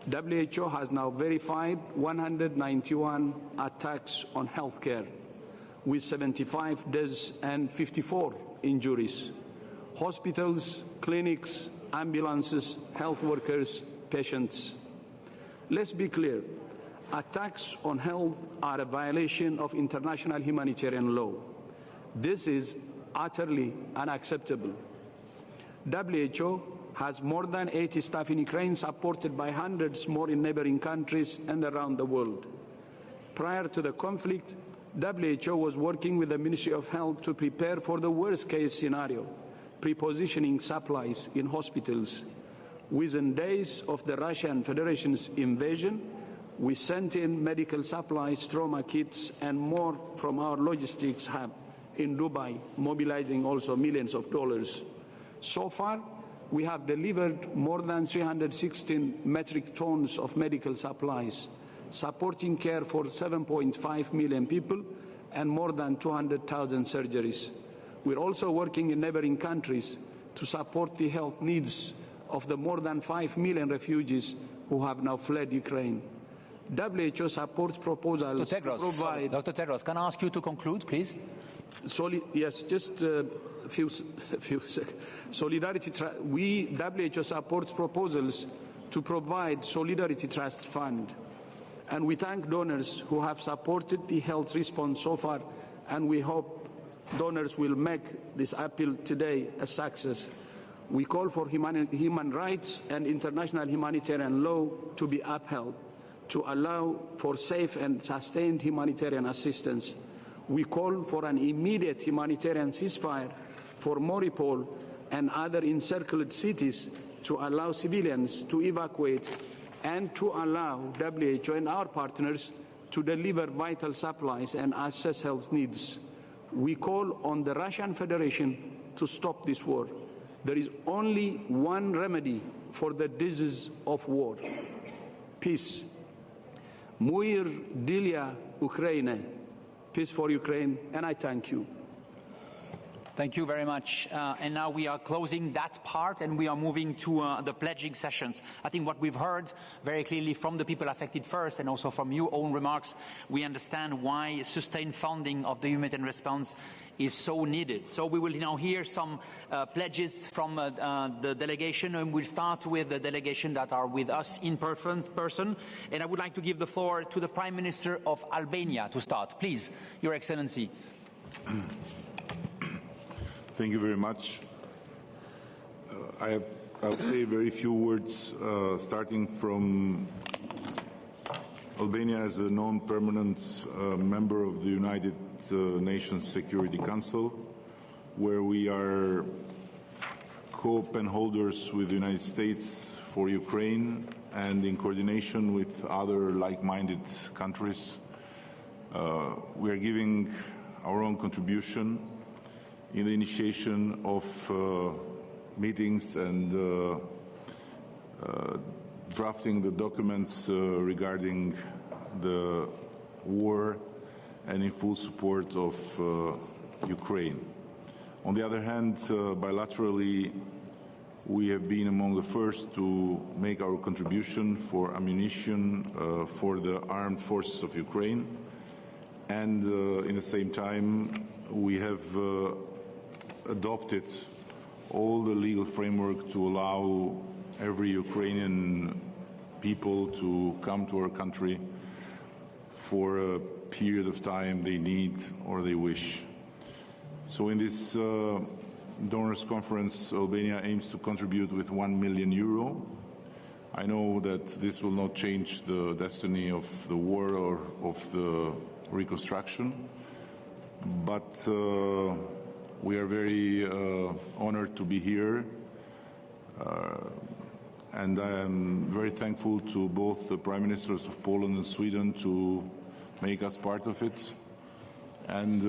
WHO has now verified 191 attacks on healthcare, with 75 deaths and 54 injuries. Hospitals, clinics, ambulances, health workers, patients. Let's be clear. Attacks on health are a violation of international humanitarian law. This is utterly unacceptable. WHO has more than 80 staff in Ukraine, supported by hundreds more in neighboring countries and around the world. Prior to the conflict, WHO was working with the Ministry of Health to prepare for the worst-case scenario, prepositioning supplies in hospitals. Within days of the Russian Federation's invasion, we sent in medical supplies, trauma kits, and more from our logistics hub in Dubai, mobilizing also millions of dollars. So far, we have delivered more than 316 metric tons of medical supplies, supporting care for 7.5 million people and more than 200,000 surgeries. We're also working in neighboring countries to support the health needs of the more than 5 million refugees who have now fled Ukraine. WHO supports proposals to provide... Dr. Tedros, can I ask you to conclude, please? Yes, just a few seconds. WHO supports proposals to provide Solidarity Trust Fund. And we thank donors who have supported the health response so far, and we hope donors will make this appeal today a success. We call for human rights and international humanitarian law to be upheld, to allow for safe and sustained humanitarian assistance. We call for an immediate humanitarian ceasefire for Mariupol and other encircled cities to allow civilians to evacuate and to allow WHO and our partners to deliver vital supplies and assess health needs. We call on the Russian Federation to stop this war. There is only one remedy for the disease of war: peace. Muir Dilia Ukraine. Peace for Ukraine, and I thank you. Thank you very much. And now we are closing that part and we are moving to the pledging sessions. I think what we've heard very clearly from the people affected first and also from your own remarks, we understand why sustained funding of the humanitarian response is so needed. So we will now hear some pledges from the delegation, and we'll start with the delegation that are with us in person. And I would like to give the floor to the Prime Minister of Albania to start. Please, Your Excellency. Thank you very much. I'll say very few words, starting from Albania as a non-permanent member of the United Nations Security Council, where we are co-pen holders with the United States for Ukraine, and in coordination with other like-minded countries, we are giving our own contribution in the initiation of meetings and drafting the documents regarding the war and in full support of Ukraine. On the other hand, bilaterally, we have been among the first to make our contribution for ammunition for the armed forces of Ukraine, and in the same time, we have adopted all the legal framework to allow every Ukrainian people to come to our country for a period of time they need or they wish. So in this donors conference, Albania aims to contribute with €1 million. I know that this will not change the destiny of the war or of the reconstruction, but we are very honored to be here, and I am very thankful to both the Prime Ministers of Poland and Sweden to make us part of it, and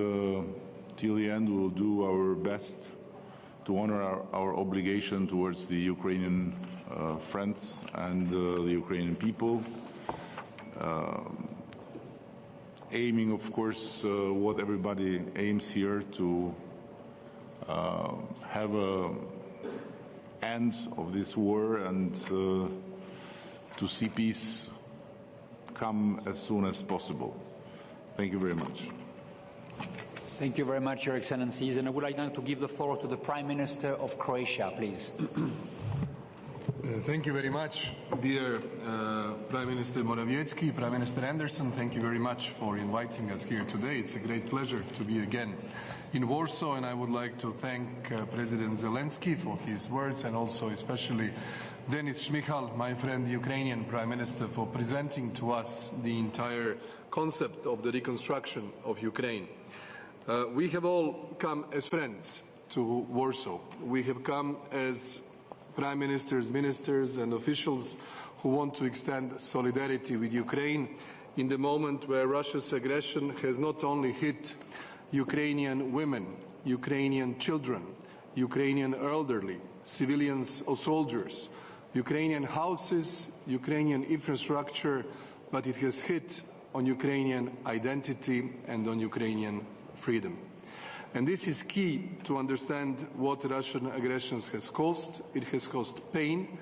till the end we'll do our best to honor our obligation towards the Ukrainian friends and the Ukrainian people, aiming, of course, what everybody aims here, to have an end of this war and to see peace come as soon as possible. Thank you very much. Thank you very much, Your Excellencies. And I would like now to give the floor to the Prime Minister of Croatia, please. Thank you very much, dear Prime Minister Morawiecki, Prime Minister Anderson. Thank you very much for inviting us here today. It's a great pleasure to be again in Warsaw, and I would like to thank President Zelensky for his words, and also especially Denis Shmyhal, my friend, the Ukrainian Prime Minister, for presenting to us the entire concept of the reconstruction of Ukraine. We have all come as friends to Warsaw. We have come as Prime Ministers, ministers and officials who want to extend solidarity with Ukraine in the moment where Russia's aggression has not only hit Ukrainian women, Ukrainian children, Ukrainian elderly, civilians or soldiers, Ukrainian houses, Ukrainian infrastructure, but it has hit on Ukrainian identity and on Ukrainian freedom. And this is key to understand what Russian aggression has caused. It has caused pain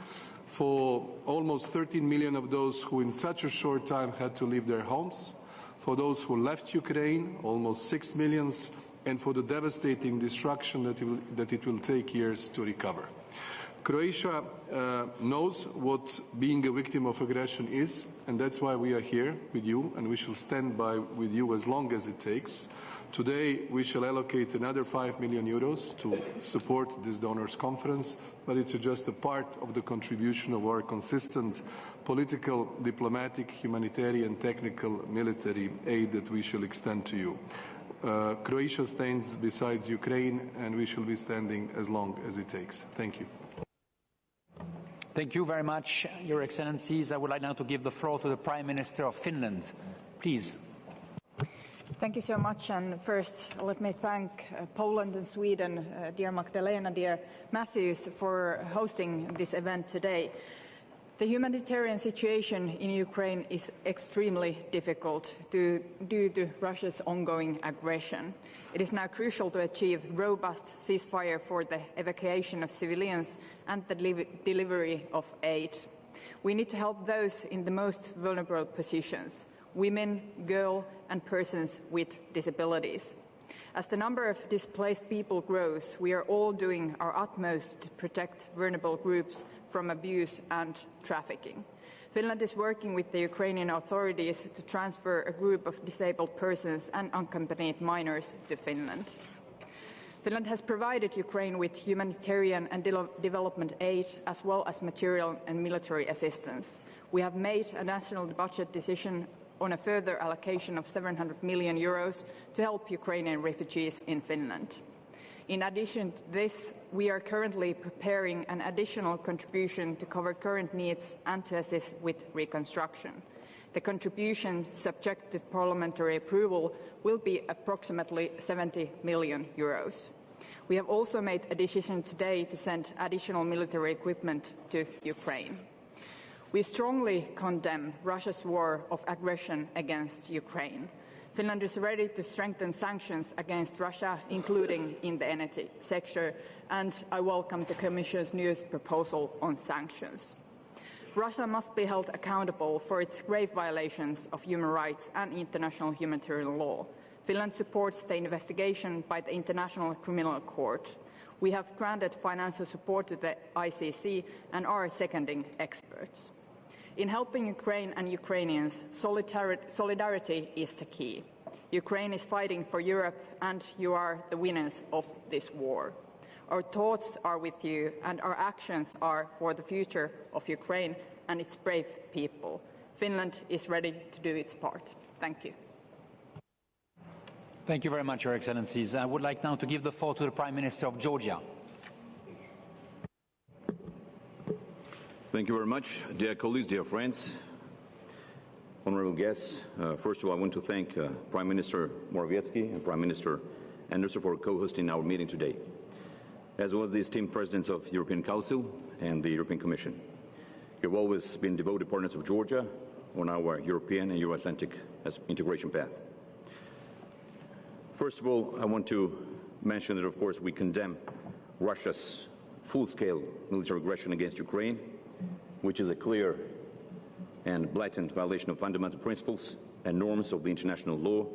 for almost 13 million of those who in such a short time had to leave their homes, for those who left Ukraine, almost 6 million, and for the devastating destruction that it will take years to recover. Croatia knows what being a victim of aggression is, and that's why we are here with you, and we shall stand by with you as long as it takes. Today, we shall allocate another 5 million euros to support this donors conference, but it's just a part of the contribution of our consistent political, diplomatic, humanitarian, technical, military aid that we shall extend to you. Croatia stands beside Ukraine, and we shall be standing as long as it takes. Thank you. Thank you very much, Your Excellencies. I would like now to give the floor to the Prime Minister of Finland. Please. Thank you so much. And first, let me thank Poland and Sweden, dear Magdalena, dear Matthews, for hosting this event today. The humanitarian situation in Ukraine is extremely difficult due to Russia's ongoing aggression. It is now crucial to achieve robust ceasefire for the evacuation of civilians and the delivery of aid. We need to help those in the most vulnerable positions: women, girls, and persons with disabilities. As the number of displaced people grows, we are all doing our utmost to protect vulnerable groups from abuse and trafficking. Finland is working with the Ukrainian authorities to transfer a group of disabled persons and unaccompanied minors to Finland. Finland has provided Ukraine with humanitarian and development aid, as well as material and military assistance. We have made a national budget decision on a further allocation of 700 million euros to help Ukrainian refugees in Finland. In addition to this, we are currently preparing an additional contribution to cover current needs and to assist with reconstruction. The contribution, subject to parliamentary approval, will be approximately 70 million euros. We have also made a decision today to send additional military equipment to Ukraine. We strongly condemn Russia's war of aggression against Ukraine. Finland is ready to strengthen sanctions against Russia, including in the energy sector, and I welcome the Commission's newest proposal on sanctions. Russia must be held accountable for its grave violations of human rights and international humanitarian law. Finland supports the investigation by the International Criminal Court. We have granted financial support to the Icrc and are seconding experts. In helping Ukraine and Ukrainians, solidarity is the key. Ukraine is fighting for Europe, and you are the winners of this war. Our thoughts are with you, and our actions are for the future of Ukraine and its brave people. Finland is ready to do its part. Thank you. Thank you very much, Your Excellencies. I would like now to give the floor to the Prime Minister of Georgia. Thank you very much, dear colleagues, dear friends, honorable guests. First of all, I want to thank Prime Minister Morawiecki and Prime Minister Anderson for co-hosting our meeting today, as well as the esteemed presidents of the European Council and the European Commission. You've always been devoted partners of Georgia on our European and Euro-Atlantic integration path. First of all, I want to mention that, of course, we condemn Russia's full-scale military aggression against Ukraine, which is a clear and blatant violation of fundamental principles and norms of the international law,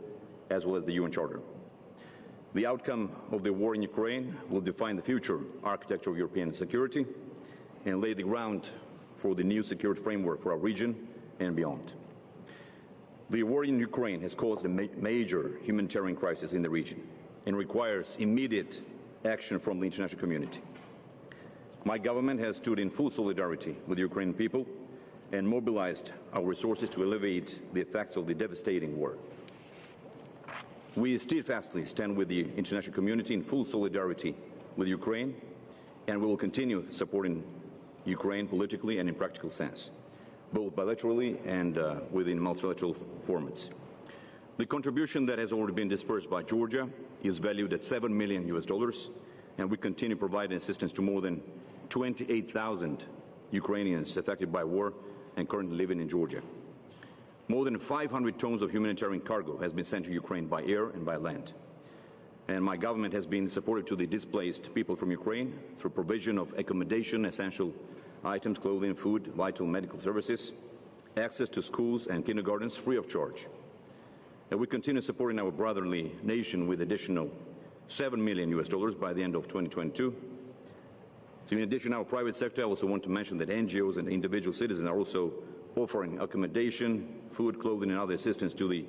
as well as the UN Charter. The outcome of the war in Ukraine will define the future architecture of European security and lay the ground for the new security framework for our region and beyond. The war in Ukraine has caused a major humanitarian crisis in the region and requires immediate action from the international community. My government has stood in full solidarity with the Ukrainian people and mobilized our resources to alleviate the effects of the devastating war. We steadfastly stand with the international community in full solidarity with Ukraine, and we will continue supporting Ukraine politically and in practical sense, both bilaterally and within multilateral formats. The contribution that has already been dispersed by Georgia is valued at $7 million, and we continue providing assistance to more than 28,000 Ukrainians affected by war and currently living in Georgia. More than 500 tons of humanitarian cargo has been sent to Ukraine by air and by land. And my government has been supportive to the displaced people from Ukraine through provision of accommodation, essential items, clothing, food, vital medical services, access to schools and kindergartens free of charge. And we continue supporting our brotherly nation with additional $7 million by the end of 2022. So in addition, our private sector, I also want to mention that NGOs and individual citizens are also offering accommodation, food, clothing, and other assistance to the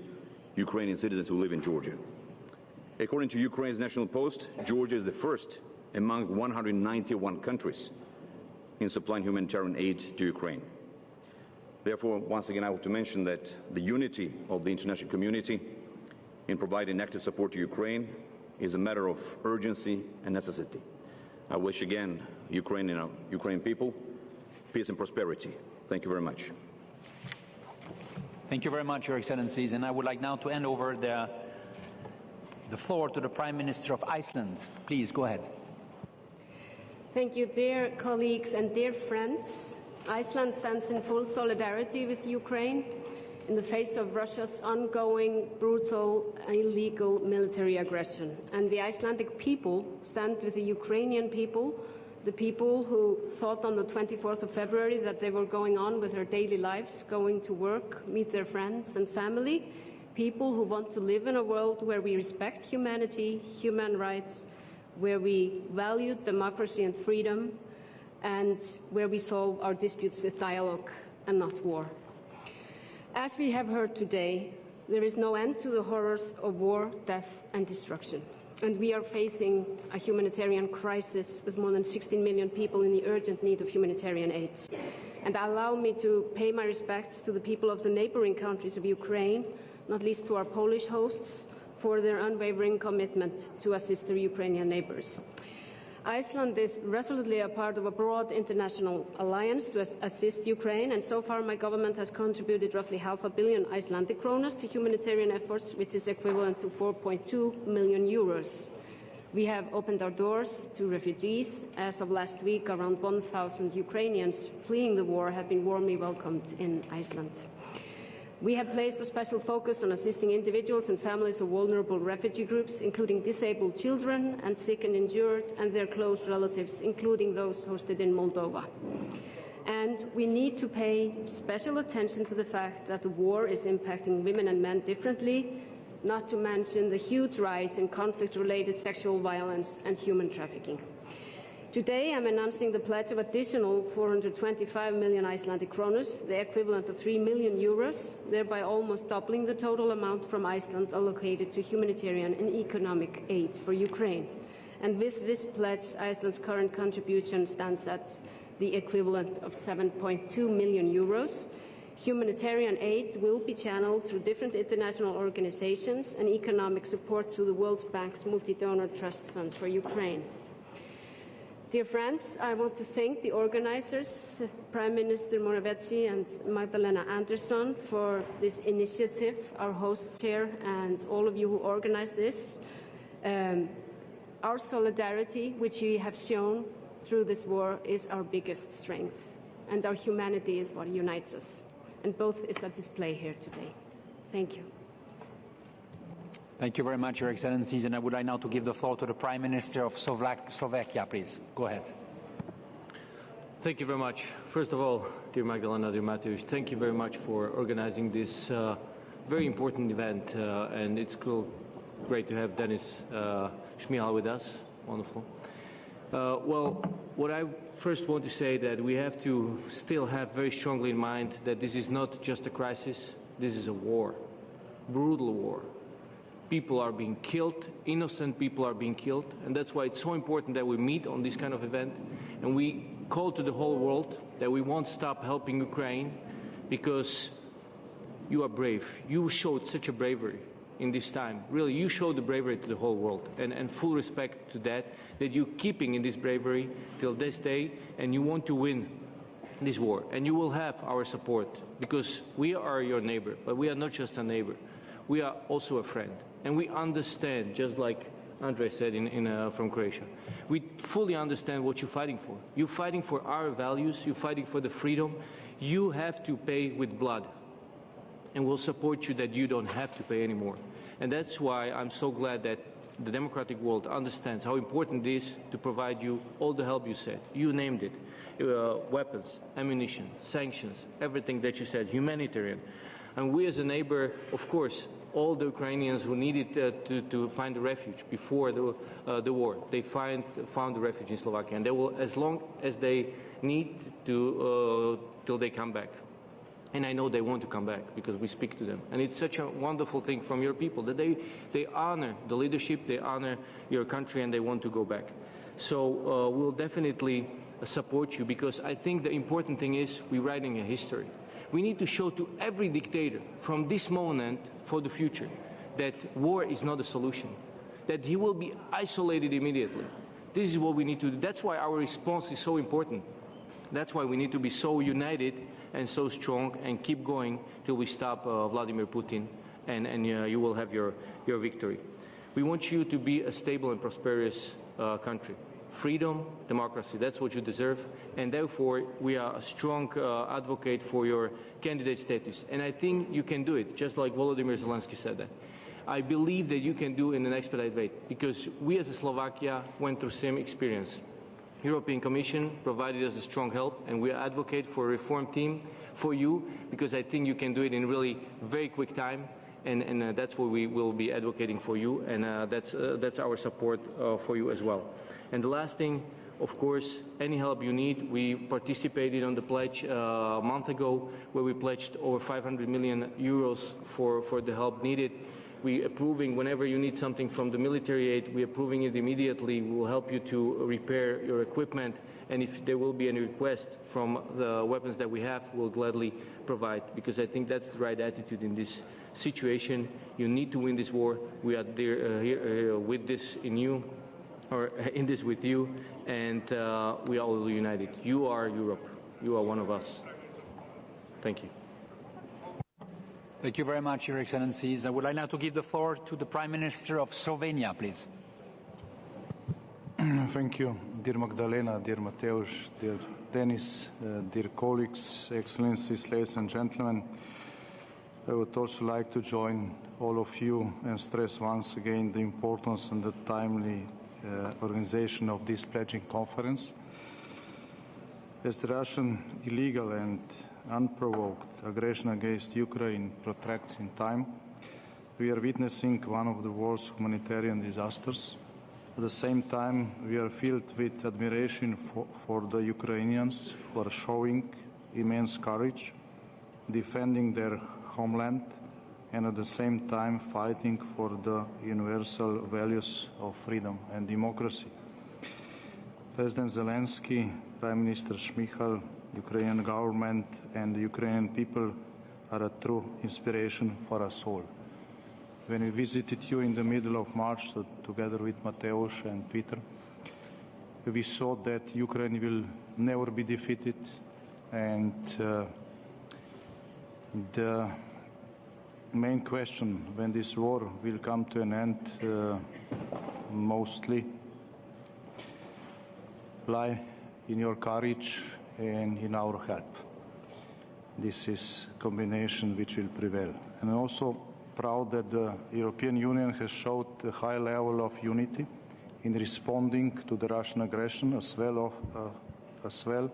Ukrainian citizens who live in Georgia. According to Ukraine's National Post, Georgia is the first among 191 countries in supplying humanitarian aid to Ukraine. Therefore, once again, I want to mention that the unity of the international community in providing active support to Ukraine is a matter of urgency and necessity. I wish again Ukrainian people peace and prosperity. Thank you very much. Thank you very much, Your Excellencies. And I would like now to hand over the floor to the Prime Minister of Iceland. Please, go ahead. Thank you, dear colleagues and dear friends. Iceland stands in full solidarity with Ukraine in the face of Russia's ongoing, brutal, illegal military aggression. And the Icelandic people stand with the Ukrainian people, the people who thought on the 24th of February that they were going on with their daily lives, going to work, meet their friends and family, people who want to live in a world where we respect humanity, human rights, where we value democracy and freedom, and where we solve our disputes with dialogue and not war. As we have heard today, there is no end to the horrors of war, death and destruction. And we are facing a humanitarian crisis with more than 16 million people in the urgent need of humanitarian aid. And allow me to pay my respects to the people of the neighboring countries of Ukraine, not least to our Polish hosts, for their unwavering commitment to assist their Ukrainian neighbors. Iceland is resolutely a part of a broad international alliance to assist Ukraine, and so far my government has contributed roughly €500 million Icelandic kronas to humanitarian efforts, which is equivalent to 4.2 million euros. We have opened our doors to refugees. As of last week, around 1,000 Ukrainians fleeing the war have been warmly welcomed in Iceland. We have placed a special focus on assisting individuals and families of vulnerable refugee groups, including disabled children and sick and injured, and their close relatives, including those hosted in Moldova. And we need to pay special attention to the fact that the war is impacting women and men differently, not to mention the huge rise in conflict-related sexual violence and human trafficking. Today, I'm announcing the pledge of additional 425 million Icelandic kronas, the equivalent of 3 million euros, thereby almost doubling the total amount from Iceland allocated to humanitarian and economic aid for Ukraine. And with this pledge, Iceland's current contribution stands at the equivalent of 7.2 million euros. Humanitarian aid will be channeled through different international organizations and economic support through the World Bank's multi-donor trust funds for Ukraine. Dear friends, I want to thank the organizers, Prime Minister Morawiecki and Magdalena Andersson, for this initiative, our host chair, and all of you who organized this. Our solidarity, which we have shown through this war, is our biggest strength, and our humanity is what unites us. And both is at display here today. Thank you. Thank you very much, Your Excellencies. And I would like now to give the floor to the Prime Minister of Slovakia, please. Go ahead. Thank you very much. First of all, dear Magdalena, dear Mateusz, thank you very much for organizing this very important event. And it's great to have Denis Šmihal with us. Wonderful. Well, what I first want to say that we have to still have very strongly in mind that this is not just a crisis, this is a war, brutal war. People are being killed, innocent people are being killed, and that's why it's so important that we meet on this kind of event, and we call to the whole world that we won't stop helping Ukraine because you are brave. You showed such a bravery in this time. Really, you showed the bravery to the whole world, and full respect to that you're keeping in this bravery till this day, and you want to win this war. And you will have our support, because we are your neighbor, but we are not just a neighbor. We are also a friend, and we understand, just like Andrei said from Croatia, we fully understand what you're fighting for. You're fighting for our values, you're fighting for the freedom. You have to pay with blood, and we'll support you that you don't have to pay anymore. And that's why I'm so glad that the democratic world understands how important it is to provide you all the help you said. You named it. Weapons, ammunition, sanctions, everything that you said, humanitarian. And we as a neighbor, of course, all the Ukrainians who needed to find a refuge before the war, they found a refuge in Slovakia. And they will, as long as they need to, till they come back. And I know they want to come back because we speak to them. And it's such a wonderful thing from your people that they honor the leadership, they honor your country, and they want to go back. So we'll definitely support you, because I think the important thing is we're writing a history. We need to show to every dictator from this moment for the future that war is not a solution, that he will be isolated immediately. This is what we need to do. That's why our response is so important. That's why we need to be so united and so strong and keep going till we stop Vladimir Putin, and you will have your victory. We want you to be a stable and prosperous country. Freedom, democracy, that's what you deserve, and therefore we are a strong advocate for your candidate status. And I think you can do it, just like Volodymyr Zelensky said that. I believe that you can do it in an expedited way, because we as a Slovakia went through same experience. European Commission provided us a strong help, and we advocate for a reform team for you, because I think you can do it in really very quick time, and that's what we will be advocating for you, and that's our support for you as well. And the last thing, of course, any help you need. We participated on the pledge a month ago, where we pledged over 500 million euros for the help needed. We approving whenever you need something from the military aid, we're approving it immediately. We will help you to repair your equipment, and if there will be any request from the weapons that we have, we'll gladly provide, because I think that's the right attitude in this situation. You need to win this war. We are there, here with this in you, or in this with you, and we are all united. You are Europe. You are one of us. Thank you. Thank you very much, Your Excellencies. I would like now to give the floor to the Prime Minister of Slovenia, please. Thank you, dear Magdalena, dear Mateusz, dear Denis, dear colleagues, Excellencies, ladies and gentlemen. I would also like to join all of you and stress once again the importance and the timely organization of this pledging conference. As the Russian illegal and unprovoked aggression against Ukraine protracts in time, we are witnessing one of the world's humanitarian disasters. At the same time, we are filled with admiration for the Ukrainians who are showing immense courage, defending their homeland, and at the same time fighting for the universal values of freedom and democracy. President Zelensky, Prime Minister Šmihal, Ukrainian government and the Ukrainian people are a true inspiration for us all. When we visited you in the middle of March, together with Mateusz and Peter, we saw that Ukraine will never be defeated, and the main question when this war will come to an end mostly lie in your courage and in our help. This is a combination which will prevail. And I'm also proud that the European Union has showed a high level of unity in responding to the Russian aggression, as well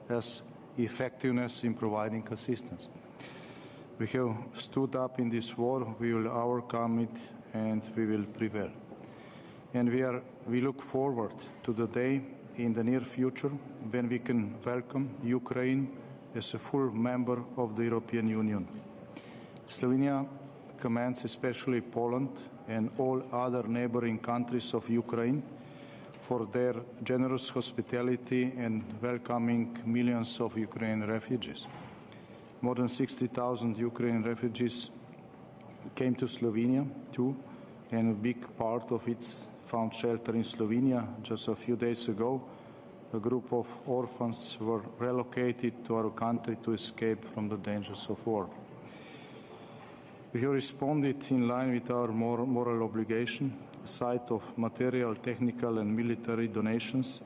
as effectiveness in providing assistance. We have stood up in this war, we will overcome it, and we will prevail. And we look forward to the day in the near future when we can welcome Ukraine as a full member of the European Union. Slovenia commends especially Poland and all other neighboring countries of Ukraine for their generous hospitality and welcoming millions of Ukrainian refugees. More than 60,000 Ukrainian refugees came to Slovenia too, and a big part of it found shelter in Slovenia. Just a few days ago, a group of orphans were relocated to our country to escape from the dangers of war. We have responded in line with our moral obligation. Aside of material, technical and military donations,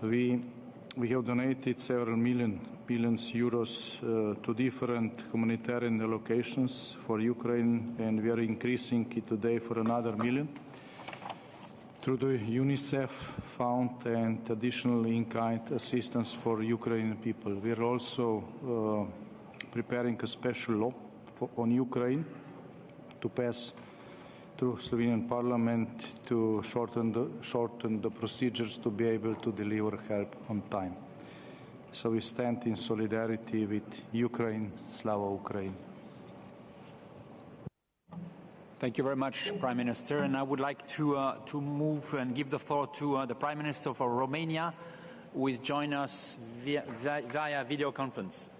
we have donated several billions euros to different humanitarian allocations for Ukraine, and we are increasing it today for another million through the UNICEF fund and additional in-kind assistance for Ukrainian people. We are also preparing a special law on Ukraine to pass through Slovenian Parliament to shorten the procedures to be able to deliver help on time. So we stand in solidarity with Ukraine. Slava Ukraine. Thank you very much, Prime Minister. And I would like to move and give the floor to the Prime Minister of Romania, who is joining us via video conference.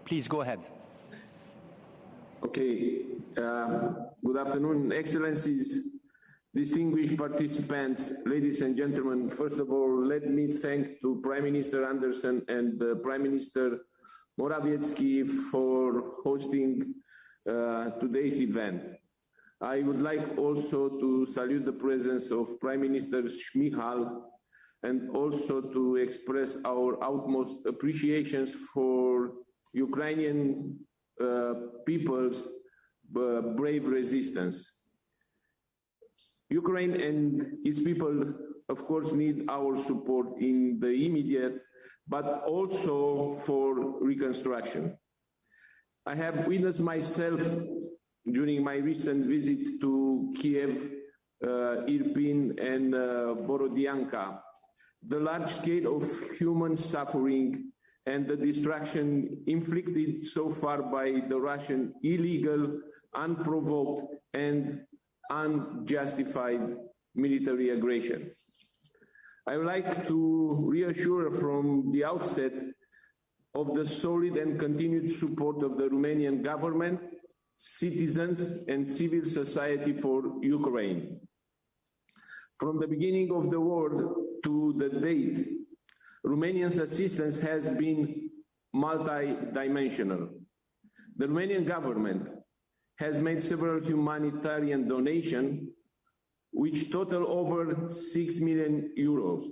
Please go ahead. Okay. Good afternoon, Excellencies, distinguished participants, ladies and gentlemen. First of all, let me thank to Prime Minister Anderson and Prime Minister Morawiecki for hosting today's event. I would like also to salute the presence of Prime Minister Šmihal and also to express our utmost appreciations for Ukrainian people's brave resistance. Ukraine and its people, of course, need our support in the immediate, but also for reconstruction. I have witnessed myself during my recent visit to Kiev, Irpin, and Borodyanka, the large scale of human suffering and the destruction inflicted so far by the Russian illegal, unprovoked, and unjustified military aggression. I would like to reassure from the outset of the solid and continued support of the Romanian government, citizens, and civil society for Ukraine. From the beginning of the war to the date, Romania's assistance has been multidimensional. The Romanian government has made several humanitarian donations, which total over 6 million euros.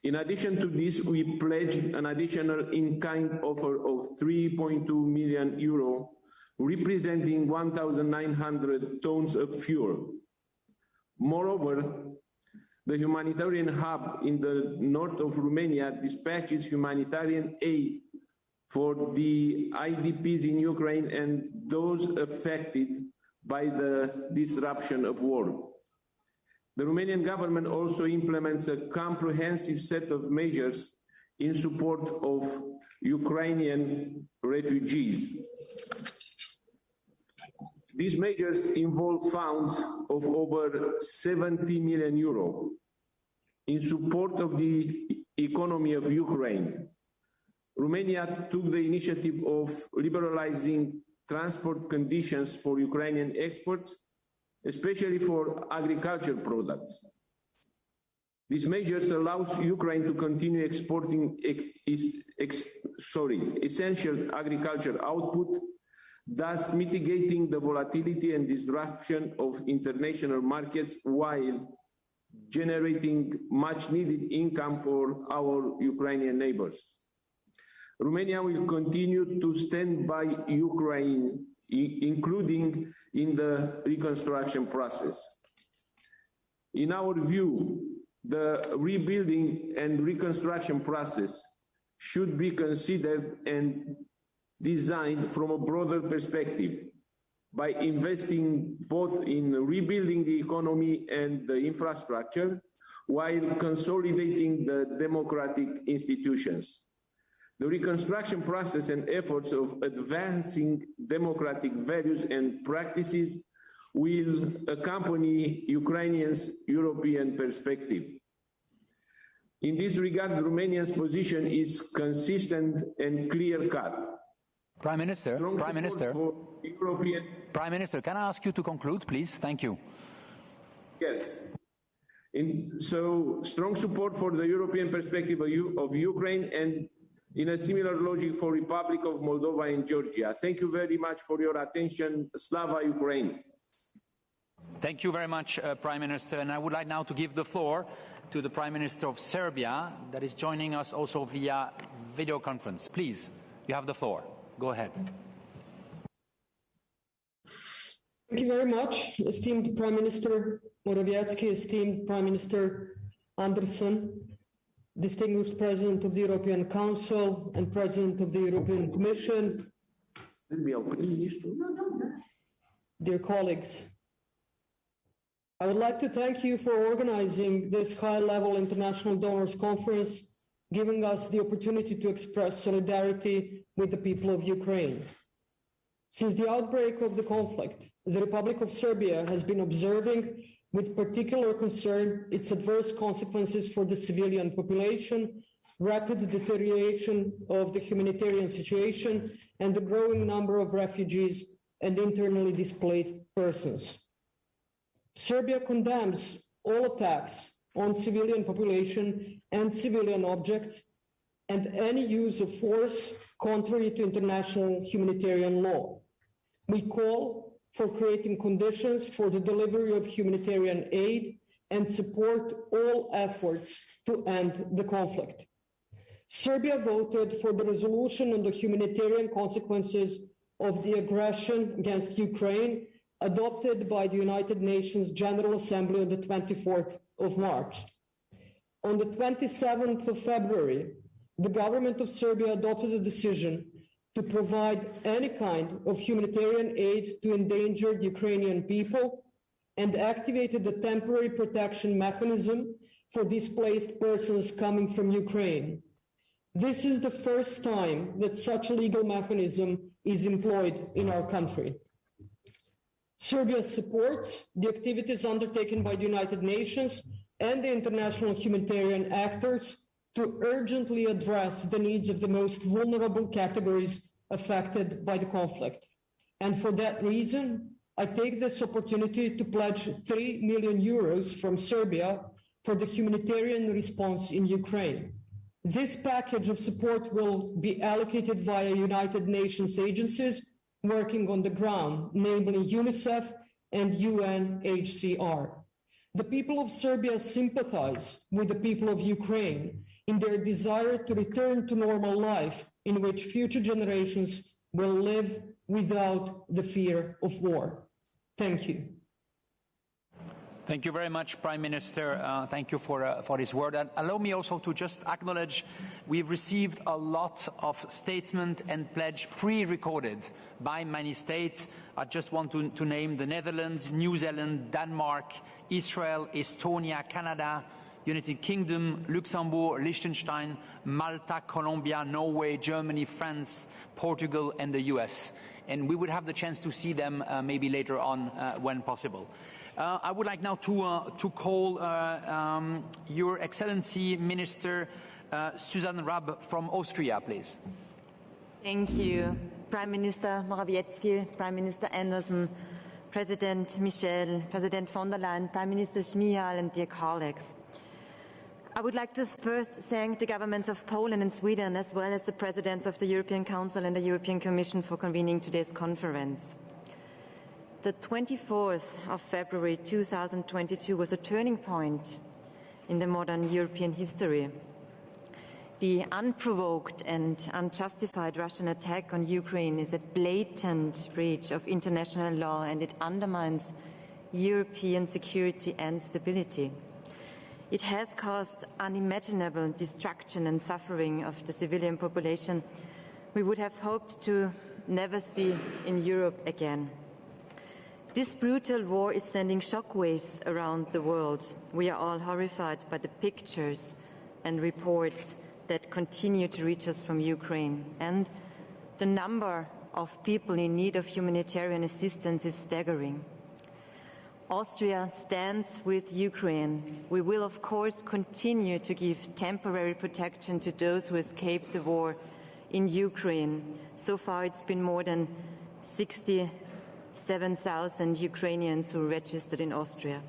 In addition to this, we pledged an additional in-kind offer of 3.2 million euro, representing 1,900 tons of fuel. Moreover, the humanitarian hub in the north of Romania dispatches humanitarian aid for the IDPs in Ukraine and those affected by the disruption of war. The Romanian government also implements a comprehensive set of measures in support of Ukrainian refugees. These measures involve funds of over 70 million euro in support of the economy of Ukraine. Romania took the initiative of liberalizing transport conditions for Ukrainian exports, especially for agriculture products. These measures allow Ukraine to continue exporting essential agriculture output, thus mitigating the volatility and disruption of international markets while generating much needed income for our Ukrainian neighbors. Romania will continue to stand by Ukraine, including in the reconstruction process. In our view, the rebuilding and reconstruction process should be considered and designed from a broader perspective, by investing both in rebuilding the economy and the infrastructure, while consolidating the democratic institutions. The reconstruction process and efforts of advancing democratic values and practices will accompany Ukrainians' European perspective. In this regard, Romania's position is consistent and clear-cut. Prime Minister, can I ask you to conclude, please? Thank you. Yes. So, strong support for the European perspective of Ukraine, and in a similar logic for Republic of Moldova and Georgia. Thank you very much for your attention. Slava Ukraine. Thank you very much, Prime Minister. And I would like now to give the floor to the Prime Minister of Serbia, that is joining us also via video conference. Please, you have the floor. Go ahead. Thank you very much, esteemed Prime Minister Morawiecki, esteemed Prime Minister Andersson, distinguished President of the European Council and President of the European Commission, dear colleagues. I would like to thank you for organizing this high-level international donors conference, giving us the opportunity to express solidarity with the people of Ukraine. Since the outbreak of the conflict, the Republic of Serbia has been observing with particular concern its adverse consequences for the civilian population, rapid deterioration of the humanitarian situation, and the growing number of refugees and internally displaced persons. Serbia condemns all attacks on civilian population and civilian objects and any use of force contrary to international humanitarian law. We call for creating conditions for the delivery of humanitarian aid and support all efforts to end the conflict. Serbia voted for the resolution on the humanitarian consequences of the aggression against Ukraine adopted by the United Nations General Assembly on the 24th of March. On the 27th of February, the government of Serbia adopted a decision to provide any kind of humanitarian aid to endangered Ukrainian people and activated a temporary protection mechanism for displaced persons coming from Ukraine. This is the first time that such a legal mechanism is employed in our country. Serbia supports the activities undertaken by the United Nations and the international humanitarian actors to urgently address the needs of the most vulnerable categories affected by the conflict. And for that reason, I take this opportunity to pledge 3 million euros from Serbia for the humanitarian response in Ukraine. This package of support will be allocated via United Nations agencies working on the ground, namely UNICEF and UNHCR. The people of Serbia sympathize with the people of Ukraine in their desire to return to normal life in which future generations will live without the fear of war. Thank you. Thank you very much, Prime Minister. Thank you for this word. And allow me also to just acknowledge we've received a lot of statement and pledge pre-recorded by many states. I just want to name the Netherlands, New Zealand, Denmark, Israel, Estonia, Canada, United Kingdom, Luxembourg, Liechtenstein, Malta, Colombia, Norway, Germany, France, Portugal, and the US. And we would have the chance to see them maybe later on when possible. I would like now to call Your Excellency Minister Susan Raab from Austria, please. Thank you. Prime Minister Morawiecki, Prime Minister Andersson, President Michel, President von der Leyen, Prime Minister Šmihal, and dear colleagues. I would like to first thank the governments of Poland and Sweden, as well as the presidents of the European Council and the European Commission for convening today's conference. The 24th of February 2022 was a turning point in the modern European history. The unprovoked and unjustified Russian attack on Ukraine is a blatant breach of international law, and it undermines European security and stability. It has caused unimaginable destruction and suffering of the civilian population we would have hoped to never see in Europe again. This brutal war is sending shockwaves around the world. We are all horrified by the pictures and reports that continue to reach us from Ukraine. And the number of people in need of humanitarian assistance is staggering. Austria stands with Ukraine. We will, of course, continue to give temporary protection to those who escaped the war in Ukraine. So far, it's been more than 67,000 Ukrainians who registered in Austria.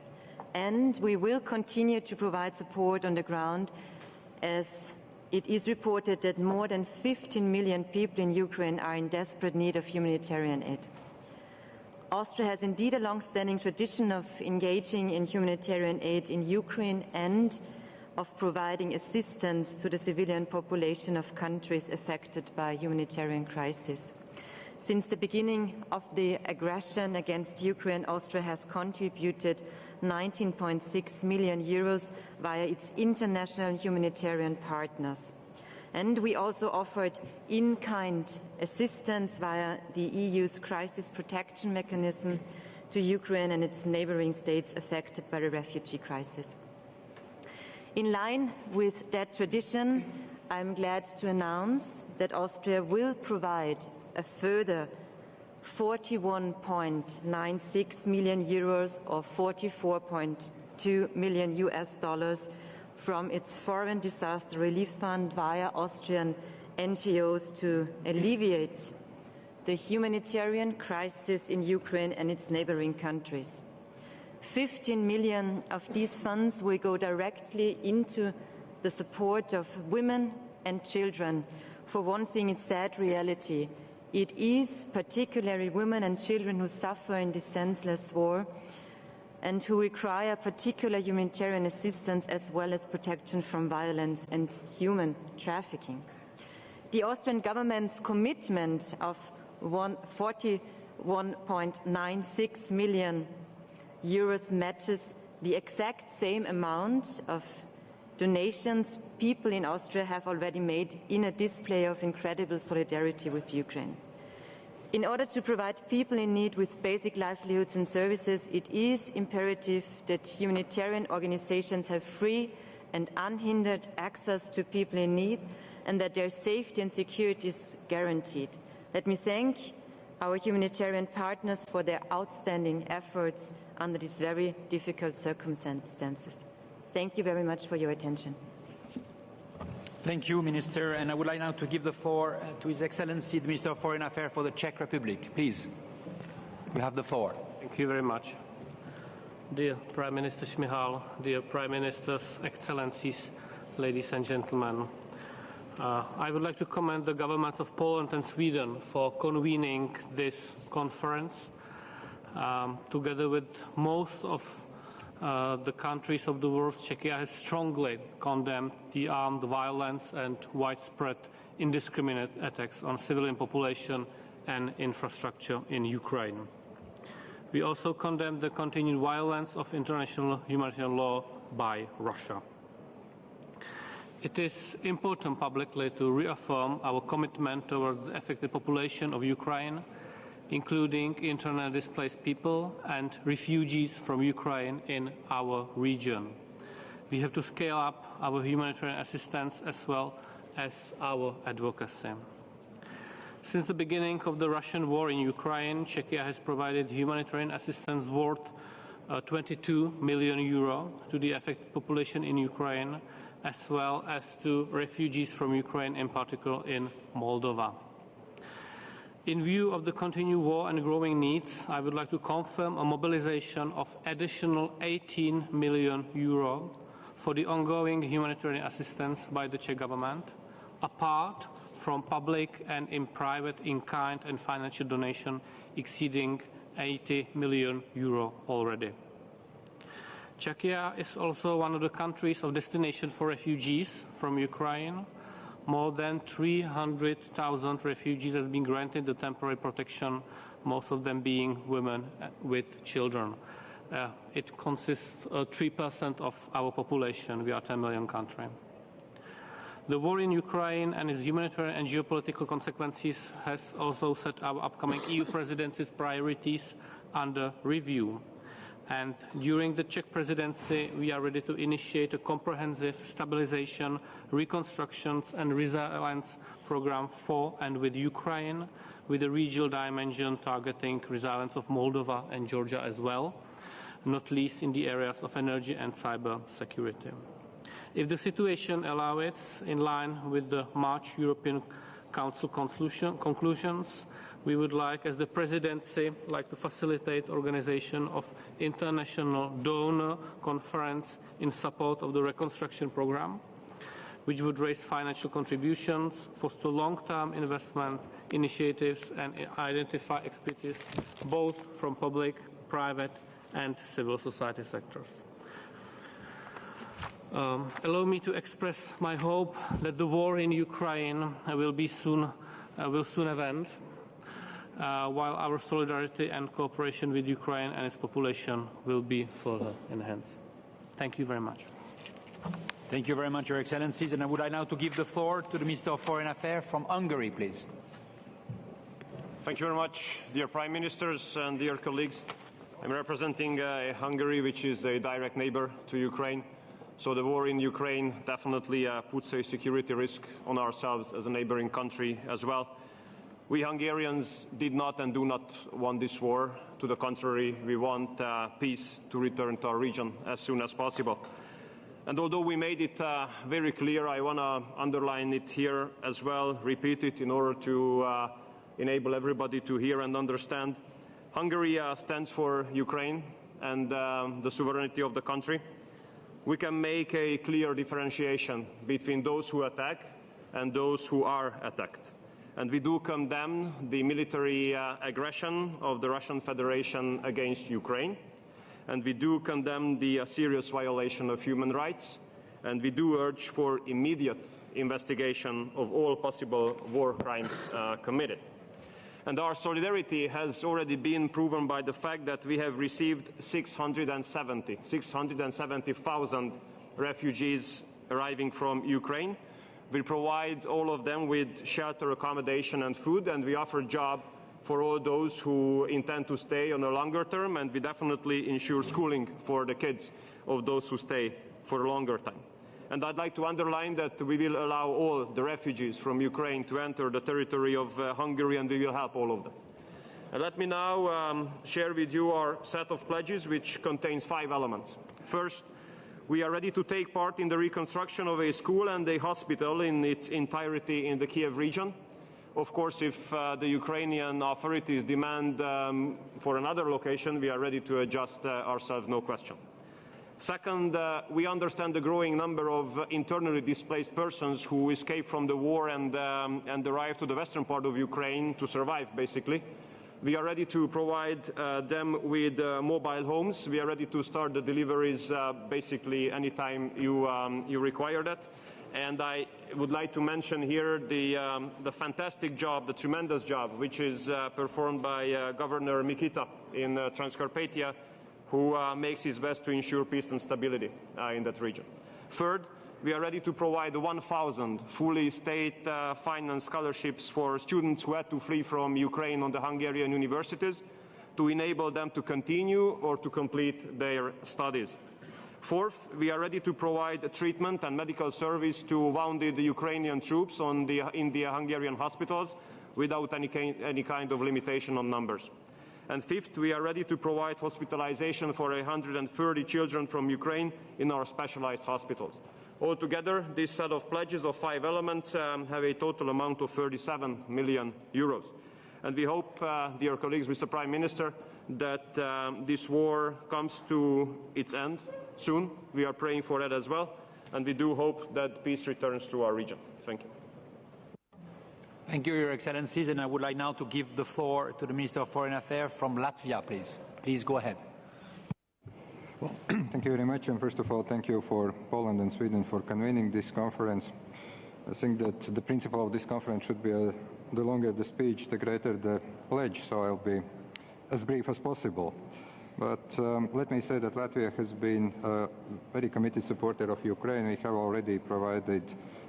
And we will continue to provide support on the ground, as it is reported that more than 15 million people in Ukraine are in desperate need of humanitarian aid. Austria has indeed a long-standing tradition of engaging in humanitarian aid in Ukraine and of providing assistance to the civilian population of countries affected by humanitarian crisis. Since the beginning of the aggression against Ukraine, Austria has contributed 19.6 million euros via its international humanitarian partners. And we also offered in-kind assistance via the EU's crisis protection mechanism to Ukraine and its neighboring states affected by the refugee crisis. In line with that tradition, I'm glad to announce that Austria will provide a further 41.96 million euros or 44.2 million US dollars from its Foreign Disaster Relief Fund via Austrian NGOs to alleviate the humanitarian crisis in Ukraine and its neighboring countries. 15 million of these funds will go directly into the support of women and children. For one thing, it's sad reality. It is particularly women and children who suffer in this senseless war and who require particular humanitarian assistance as well as protection from violence and human trafficking. The Austrian government's commitment of 41.96 million euros matches the exact same amount of donations people in Austria have already made in a display of incredible solidarity with Ukraine. In order to provide people in need with basic livelihoods and services, it is imperative that humanitarian organizations have free and unhindered access to people in need and that their safety and security is guaranteed. Let me thank our humanitarian partners for their outstanding efforts under these very difficult circumstances. Thank you very much for your attention. Thank you, Minister. And I would like now to give the floor to His Excellency, the Minister of Foreign Affairs for the Czech Republic. Please, you have the floor. Thank you very much. Dear Prime Minister Šmihal, dear Prime Ministers, Excellencies, ladies and gentlemen, I would like to commend the governments of Poland and Sweden for convening this conference. Together with most of the countries of the world, Czechia has strongly condemned the armed violence and widespread indiscriminate attacks on civilian population and infrastructure in Ukraine. We also condemn the continued violence of international humanitarian law by Russia. It is important publicly to reaffirm our commitment towards the affected population of Ukraine, including internally displaced people and refugees from Ukraine in our region. We have to scale up our humanitarian assistance as well as our advocacy. Since the beginning of the Russian war in Ukraine, Czechia has provided humanitarian assistance worth 22 million euro to the affected population in Ukraine, as well as to refugees from Ukraine, in particular in Moldova. In view of the continued war and growing needs, I would like to confirm a mobilization of additional 18 million euro for the ongoing humanitarian assistance by the Czech government, apart from public and private in-kind and financial donation exceeding 80 million euro already. Czechia is also one of the countries of destination for refugees from Ukraine. More than 300,000 refugees have been granted the temporary protection, most of them being women with children. It consists of 3% of our population. We are a 10 million country. The war in Ukraine and its humanitarian and geopolitical consequences has also set our upcoming EU presidency's priorities under review. And during the Czech presidency, we are ready to initiate a comprehensive stabilization, reconstruction and resilience program for and with Ukraine, with a regional dimension targeting resilience of Moldova and Georgia as well, not least in the areas of energy and cyber security. If the situation allows it, in line with the March European Council conclusions, we would like, as the presidency, to facilitate organization of international donor conference in support of the reconstruction program, which would raise financial contributions, foster long-term investment initiatives, and identify expertise both from public, private, and civil society sectors. Allow me to express my hope that the war in Ukraine will soon end, while our solidarity and cooperation with Ukraine and its population will be further enhanced. Thank you very much. Thank you very much, Your Excellencies. And I would like now to give the floor to the Minister of Foreign Affairs from Hungary, please. Thank you very much, dear Prime Ministers and dear colleagues. I'm representing Hungary, which is a direct neighbor to Ukraine. So the war in Ukraine definitely puts a security risk on ourselves as a neighboring country as well. We Hungarians did not and do not want this war. To the contrary, we want peace to return to our region as soon as possible. And although we made it very clear, I want to underline it here as well, repeat it in order to enable everybody to hear and understand. Hungary stands for Ukraine and the sovereignty of the country. We can make a clear differentiation between those who attack and those who are attacked. And we do condemn the military aggression of the Russian Federation against Ukraine. And we do condemn the serious violation of human rights. And we do urge for immediate investigation of all possible war crimes committed. And our solidarity has already been proven by the fact that we have received 670,000 refugees arriving from Ukraine. We provide all of them with shelter, accommodation and food, and we offer jobs for all those who intend to stay on a longer term, and we definitely ensure schooling for the kids of those who stay for a longer time. And I'd like to underline that we will allow all the refugees from Ukraine to enter the territory of Hungary, and we will help all of them. And let me now share with you our set of pledges, which contains 5 elements. First, we are ready to take part in the reconstruction of a school and a hospital in its entirety in the Kiev region. Of course, if the Ukrainian authorities demand for another location, we are ready to adjust ourselves, no question. Second, we understand the growing number of internally displaced persons who escape from the war and arrive to the western part of Ukraine to survive, basically. We are ready to provide them with mobile homes. We are ready to start the deliveries basically anytime you require that. And I would like to mention here the fantastic job, the tremendous job, which is performed by Governor Mikita in Transcarpathia, who makes his best to ensure peace and stability in that region. Third, we are ready to provide 1,000 fully state-financed scholarships for students who had to flee from Ukraine on the Hungarian universities to enable them to continue or to complete their studies. Fourth, we are ready to provide treatment and medical service to wounded Ukrainian troops in the Hungarian hospitals without any kind of limitation on numbers. And fifth, we are ready to provide hospitalization for 130 children from Ukraine in our specialized hospitals. Altogether, this set of pledges of 5 elements have a total amount of 37 million euros. And we hope, dear colleagues, Mr. Prime Minister, that this war comes to its end soon. We are praying for that as well. And we do hope that peace returns to our region. Thank you. Thank you, Your Excellencies, and I would like now to give the floor to the Minister of Foreign Affairs from Latvia, please. Please go ahead. Well, thank you very much, and first of all, thank you for Poland and Sweden for convening this conference. I think that the principle of this conference should be the longer the speech, the greater the pledge, so I'll be as brief as possible. But let me say that Latvia has been a very committed supporter of Ukraine. We have already provided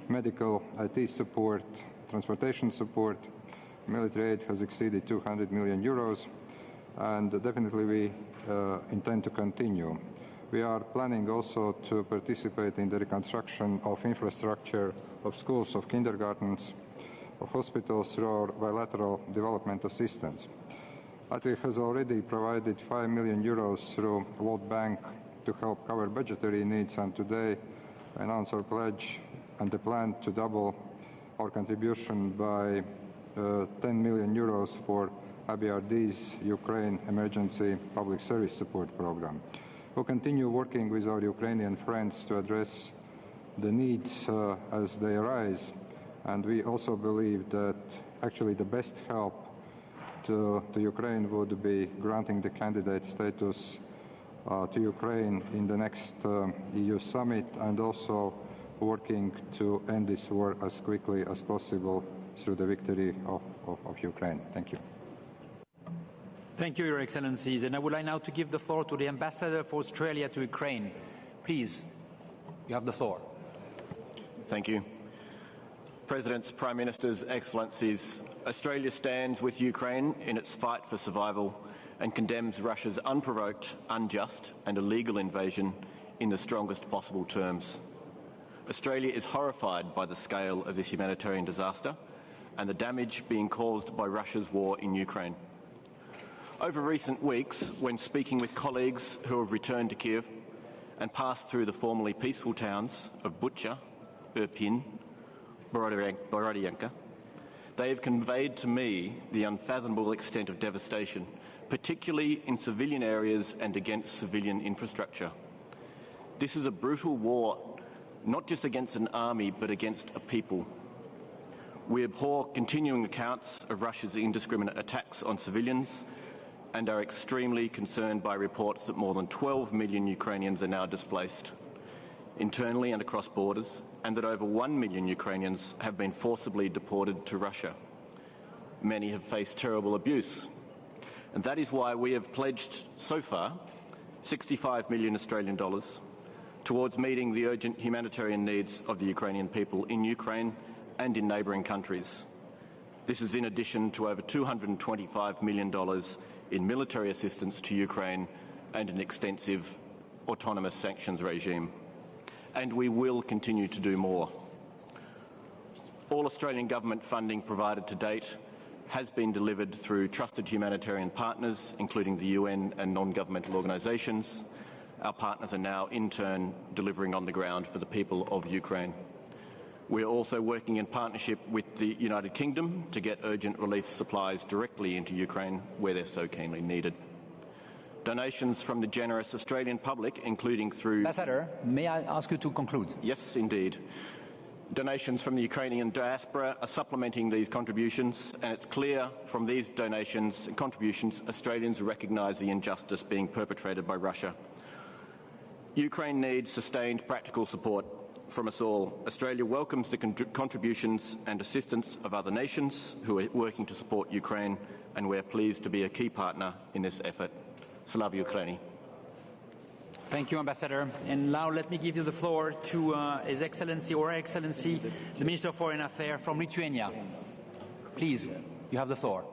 medical, IT support, transportation support. Military aid has exceeded 200 million euros, and definitely we intend to continue. We are planning also to participate in the reconstruction of infrastructure of schools, of kindergartens, of hospitals through our bilateral development assistance. Latvia has already provided 5 million euros through World Bank to help cover budgetary needs, and today I announce our pledge and the plan to double our contribution by 10 million euros for ABRD's Ukraine Emergency Public Service Support Program. We'll continue working with our Ukrainian friends to address the needs as they arise, and we also believe that actually the best help to Ukraine would be granting the candidate status to Ukraine in the next EU summit, and also working to end this war as quickly as possible through the victory of Ukraine. Thank you. Thank you, Your Excellencies. And I would like now to give the floor to the Ambassador for Australia to Ukraine. Please, you have the floor. Thank you. Presidents, Prime Ministers, Excellencies, Australia stands with Ukraine in its fight for survival and condemns Russia's unprovoked, unjust and illegal invasion in the strongest possible terms. Australia is horrified by the scale of this humanitarian disaster and the damage being caused by Russia's war in Ukraine. Over recent weeks, when speaking with colleagues who have returned to Kiev and passed through the formerly peaceful towns of Bucha, Irpin, Borodyanka, they have conveyed to me the unfathomable extent of devastation, particularly in civilian areas and against civilian infrastructure. This is a brutal war, not just against an army, but against a people. We abhor continuing accounts of Russia's indiscriminate attacks on civilians and are extremely concerned by reports that more than 12 million Ukrainians are now displaced internally and across borders, and that over 1 million Ukrainians have been forcibly deported to Russia. Many have faced terrible abuse. And that is why we have pledged so far 65 million Australian dollars towards meeting the urgent humanitarian needs of the Ukrainian people in Ukraine and in neighbouring countries. This is in addition to over $225 million in military assistance to Ukraine and an extensive autonomous sanctions regime. And we will continue to do more. All Australian government funding provided to date has been delivered through trusted humanitarian partners, including the UN and non-governmental organisations. Our partners are now, in turn, delivering on the ground for the people of Ukraine. We are also working in partnership with the United Kingdom to get urgent relief supplies directly into Ukraine, where they're so keenly needed. Donations from the generous Australian public, including through... Ambassador, may I ask you to conclude? Yes, indeed. Donations from the Ukrainian diaspora are supplementing these contributions, and it's clear from these donations and contributions Australians recognise the injustice being perpetrated by Russia. Ukraine needs sustained practical support from us all. Australia welcomes the contributions and assistance of other nations who are working to support Ukraine, and we're pleased to be a key partner in this effort. Slava Ukraini. Thank you, Ambassador. And now let me give you the floor to His Excellency or Her Excellency, the Minister of Foreign Affairs from Lithuania. Please, you have the floor.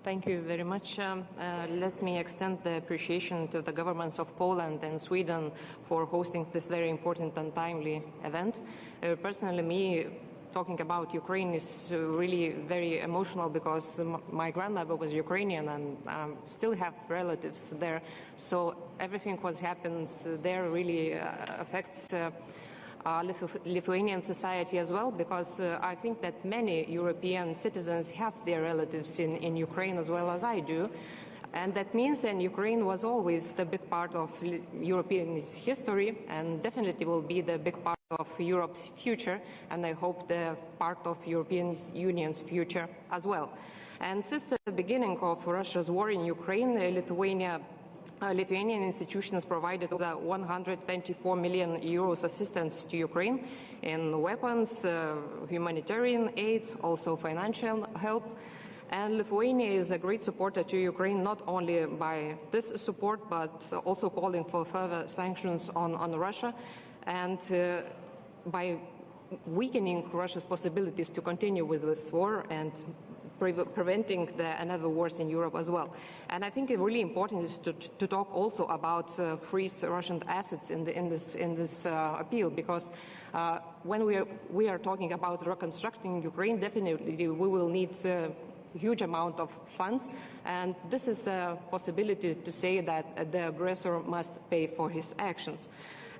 Thank you very much. Let me extend the appreciation to the governments of Poland and Sweden for hosting this very important and timely event. Personally, me talking about Ukraine is really very emotional because my grandmother was Ukrainian and still have relatives there. So everything what happens there really affects Lithuanian society as well, because I think that many European citizens have their relatives in Ukraine as well as I do. And that means that Ukraine was always the big part of European history and definitely will be the big part of Europe's future, and I hope the part of European Union's future as well. And since the beginning of Russia's war in Ukraine, Lithuanian institutions provided over 124 million euros assistance to Ukraine in weapons, humanitarian aid, also financial help. And Lithuania is a great supporter to Ukraine, not only by this support, but also calling for further sanctions on Russia, and by weakening Russia's possibilities to continue with this war and preventing another wars in Europe as well. And I think it's really important is to talk also about freeze Russian assets in this appeal, because when we are talking about reconstructing Ukraine, definitely we will need huge amount of funds, and this is a possibility to say that the aggressor must pay for his actions.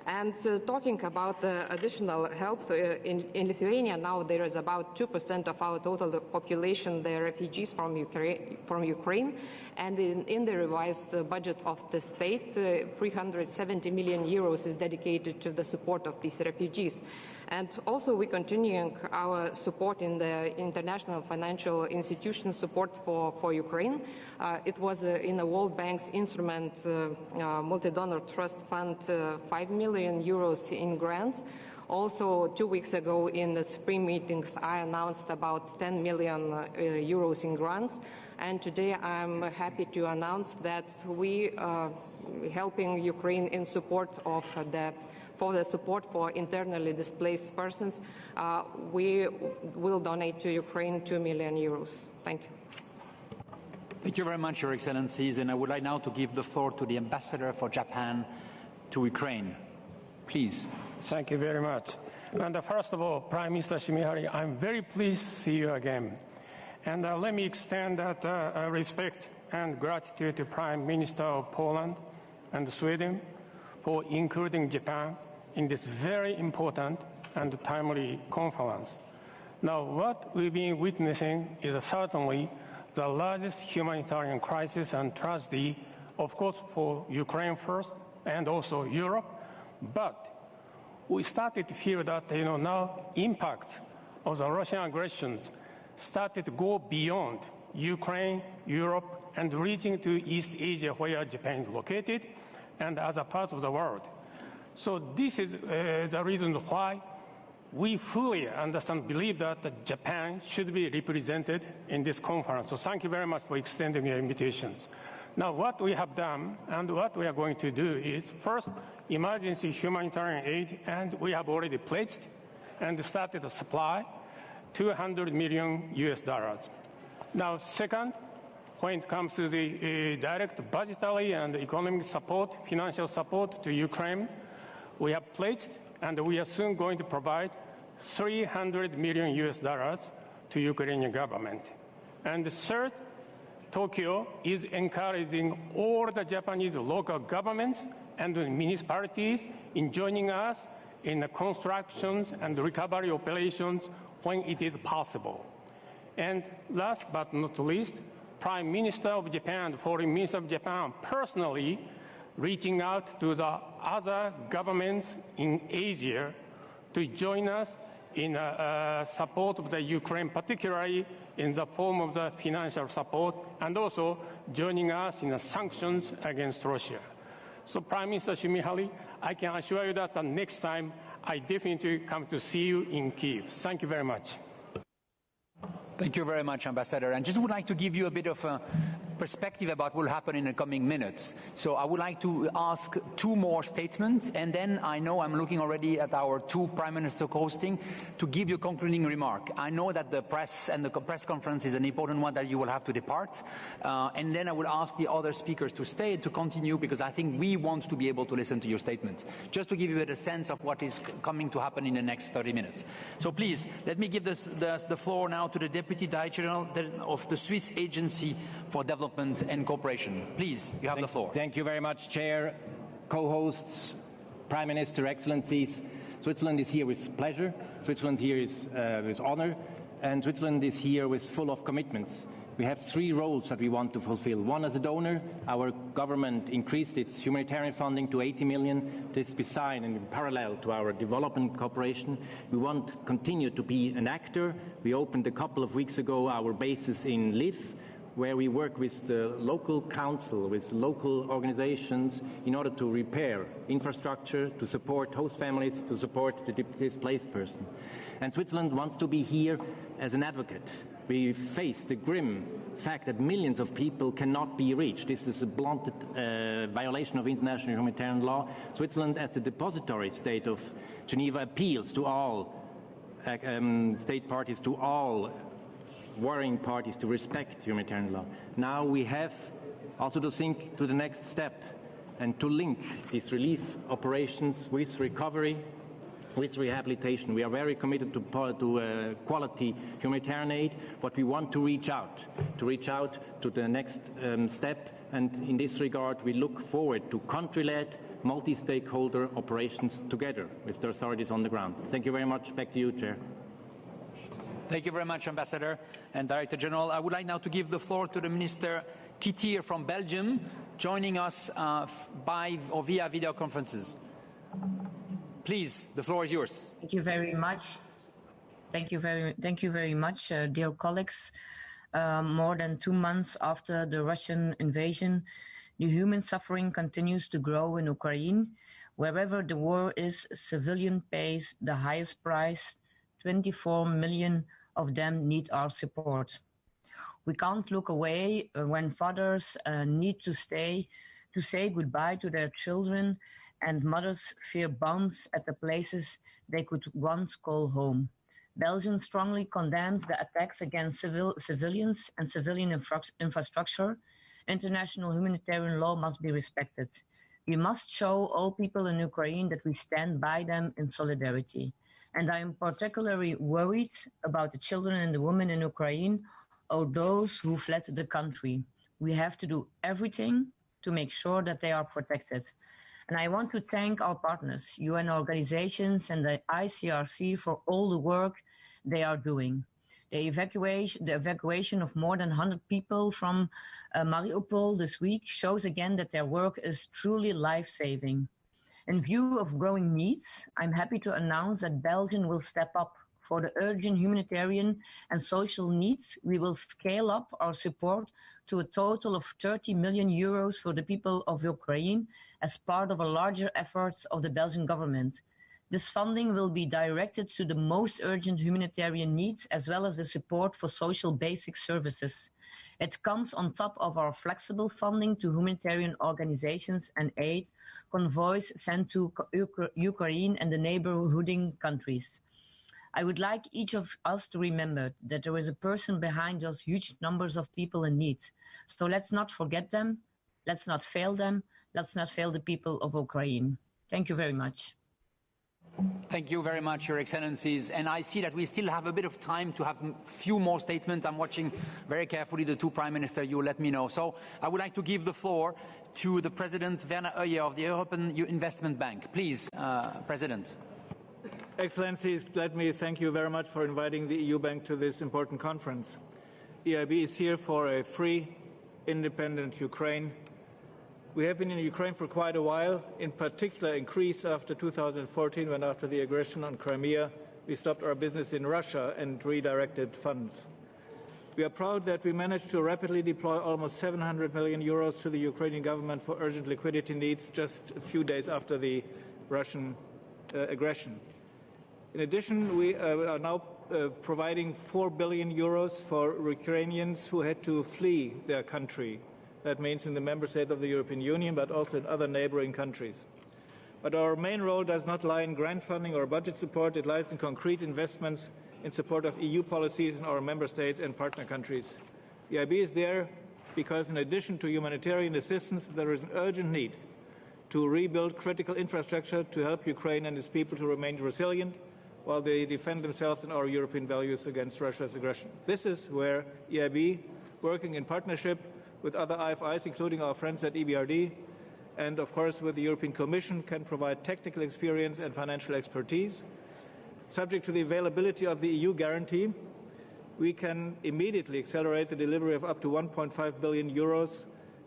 And talking about the additional help, in Lithuania now there is about 2% of our total population, the refugees from Ukraine, and in the revised budget of the state, 370 million euros is dedicated to the support of these refugees. And also we're continuing our support in the international financial institution support for Ukraine. It was in the World Bank's instrument, multi-donor trust fund, 5 million euros in grants. Also, 2 weeks ago in the spring meetings, I announced about 10 million euros in grants. And today I'm happy to announce that we are helping Ukraine in support of for the support for internally displaced persons. We will donate to Ukraine 2 million euros. Thank you. Thank you very much, Your Excellencies. And I would like now to give the floor to the Ambassador for Japan to Ukraine. Please. Thank you very much. And first of all, Prime Minister Shimihari, I'm very pleased to see you again. And let me extend that respect and gratitude to Prime Minister of Poland and Sweden for including Japan in this very important and timely conference. Now, what we've been witnessing is certainly the largest humanitarian crisis and tragedy, of course, for Ukraine first and also Europe. But we started to feel that, now impact of the Russian aggressions started to go beyond Ukraine, Europe, and reaching to East Asia, where Japan is located, and other parts of the world. So this is the reason why we fully understand, believe that Japan should be represented in this conference. So thank you very much for extending your invitations. Now, what we have done and what we are going to do is, first, emergency humanitarian aid, and we have already pledged and started to supply $200 million US. Now, second, when it comes to the direct budgetary and economic support, financial support to Ukraine, we have pledged and we are soon going to provide $300 million US to Ukrainian government. And third, Tokyo is encouraging all the Japanese local governments and municipalities in joining us in the constructions and recovery operations when it is possible. And last but not least, Prime Minister of Japan, Foreign Minister of Japan, personally reaching out to the other governments in Asia to join us in support of the Ukraine, particularly in the form of the financial support, and also joining us in the sanctions against Russia. So, Prime Minister Shimihari, I can assure you that the next time I definitely come to see you in Kyiv. Thank you very much. Thank you very much, Ambassador. And just would like to give you a bit of a perspective about what will happen in the coming minutes. So I would like to ask two more statements, and then I know I'm looking already at our two Prime Ministers hosting to give you a concluding remark. I know that the press and the press conference is an important one that you will have to depart, and then I will ask the other speakers to stay to continue, because I think we want to be able to listen to your statement, just to give you a sense of what is coming to happen in the next 30 minutes. So please, let me give the floor now to the Deputy Director General of the Swiss Agency for Development and Cooperation. Please, you have the floor. Thank you very much, Chair, co-hosts, Prime Minister, Excellencies. Switzerland is here with pleasure. Switzerland here is with honor. And Switzerland is here with full of commitments. We have three roles that we want to fulfill. One, as a donor, our government increased its humanitarian funding to 80 million. This is beside and in parallel to our development cooperation. We want to continue to be an actor. We opened a couple of weeks ago our bases in Lviv, where we work with the local council, with local organizations, in order to repair infrastructure, to support host families, to support the displaced person. And Switzerland wants to be here as an advocate, We face the grim fact that millions of people cannot be reached. This is a blunted violation of international humanitarian law. Switzerland, as the depository state of Geneva, appeals to all state parties, to all warring parties to respect humanitarian law. Now we have also to think to the next step and to link these relief operations with recovery, with rehabilitation. We are very committed to quality humanitarian aid, but we want to reach out to the next step. And in this regard, we look forward to country-led, multi-stakeholder operations together with the authorities on the ground. Thank you very much. Back to you, Chair. Thank you very much, Ambassador and Director General. I would like now to give the floor to the Minister Kittier from Belgium, joining us by or via video conferences. Please, the floor is yours. Thank you very much. Thank you very much, dear colleagues. More than 2 months after the Russian invasion, the human suffering continues to grow in Ukraine. Wherever the war is, civilian pays the highest price. 24 million of them need our support. We can't look away when fathers need to say goodbye to their children, and mothers fear bombs at the places they could once call home. Belgium strongly condemned the attacks against civilians and civilian infrastructure. International humanitarian law must be respected. We must show all people in Ukraine that we stand by them in solidarity. And I am particularly worried about the children and the women in Ukraine, or those who fled the country. We have to do everything to make sure that they are protected. And I want to thank our partners, UN organizations and the Icrc, for all the work they are doing. The evacuation of more than 100 people from Mariupol this week shows again that their work is truly life-saving. In view of growing needs, I'm happy to announce that Belgium will step up. For the urgent humanitarian and social needs, we will scale up our support to a total of 30 million euros for the people of Ukraine as part of a larger efforts of the Belgian government. This funding will be directed to the most urgent humanitarian needs, as well as the support for social basic services. It comes on top of our flexible funding to humanitarian organizations and aid convoys sent to Ukraine and the neighboring countries. I would like each of us to remember that there is a person behind those huge numbers of people in need. So let's not forget them, let's not fail them, let's not fail the people of Ukraine. Thank you very much. Thank you very much, Your Excellencies. And I see that we still have a bit of time to have a few more statements. I'm watching very carefully the two Prime Ministers. You will let me know. So I would like to give the floor to the President Werner Hoyer of the European Investment Bank. Please, President. Excellencies, let me thank you very much for inviting the EU Bank to this important conference. EIB is here for a free, independent Ukraine. We have been in Ukraine for quite a while, in particular in Greece after 2014, when after the aggression on Crimea, we stopped our business in Russia and redirected funds. We are proud that we managed to rapidly deploy almost 700 million euros to the Ukrainian government for urgent liquidity needs just a few days after the Russian aggression. In addition, we are now providing 4 billion euros for Ukrainians who had to flee their country. That means in the member state of the European Union, but also in other neighboring countries. But our main role does not lie in grant funding or budget support. It lies in concrete investments in support of EU policies in our member states and partner countries. The EIB is there because in addition to humanitarian assistance, there is an urgent need to rebuild critical infrastructure to help Ukraine and its people to remain resilient while they defend themselves and our European values against Russia's aggression. This is where EIB, working in partnership with other IFIs, including our friends at EBRD, and of course with the European Commission, can provide technical experience and financial expertise. Subject to the availability of the EU guarantee, we can immediately accelerate the delivery of up to 1.5 billion euros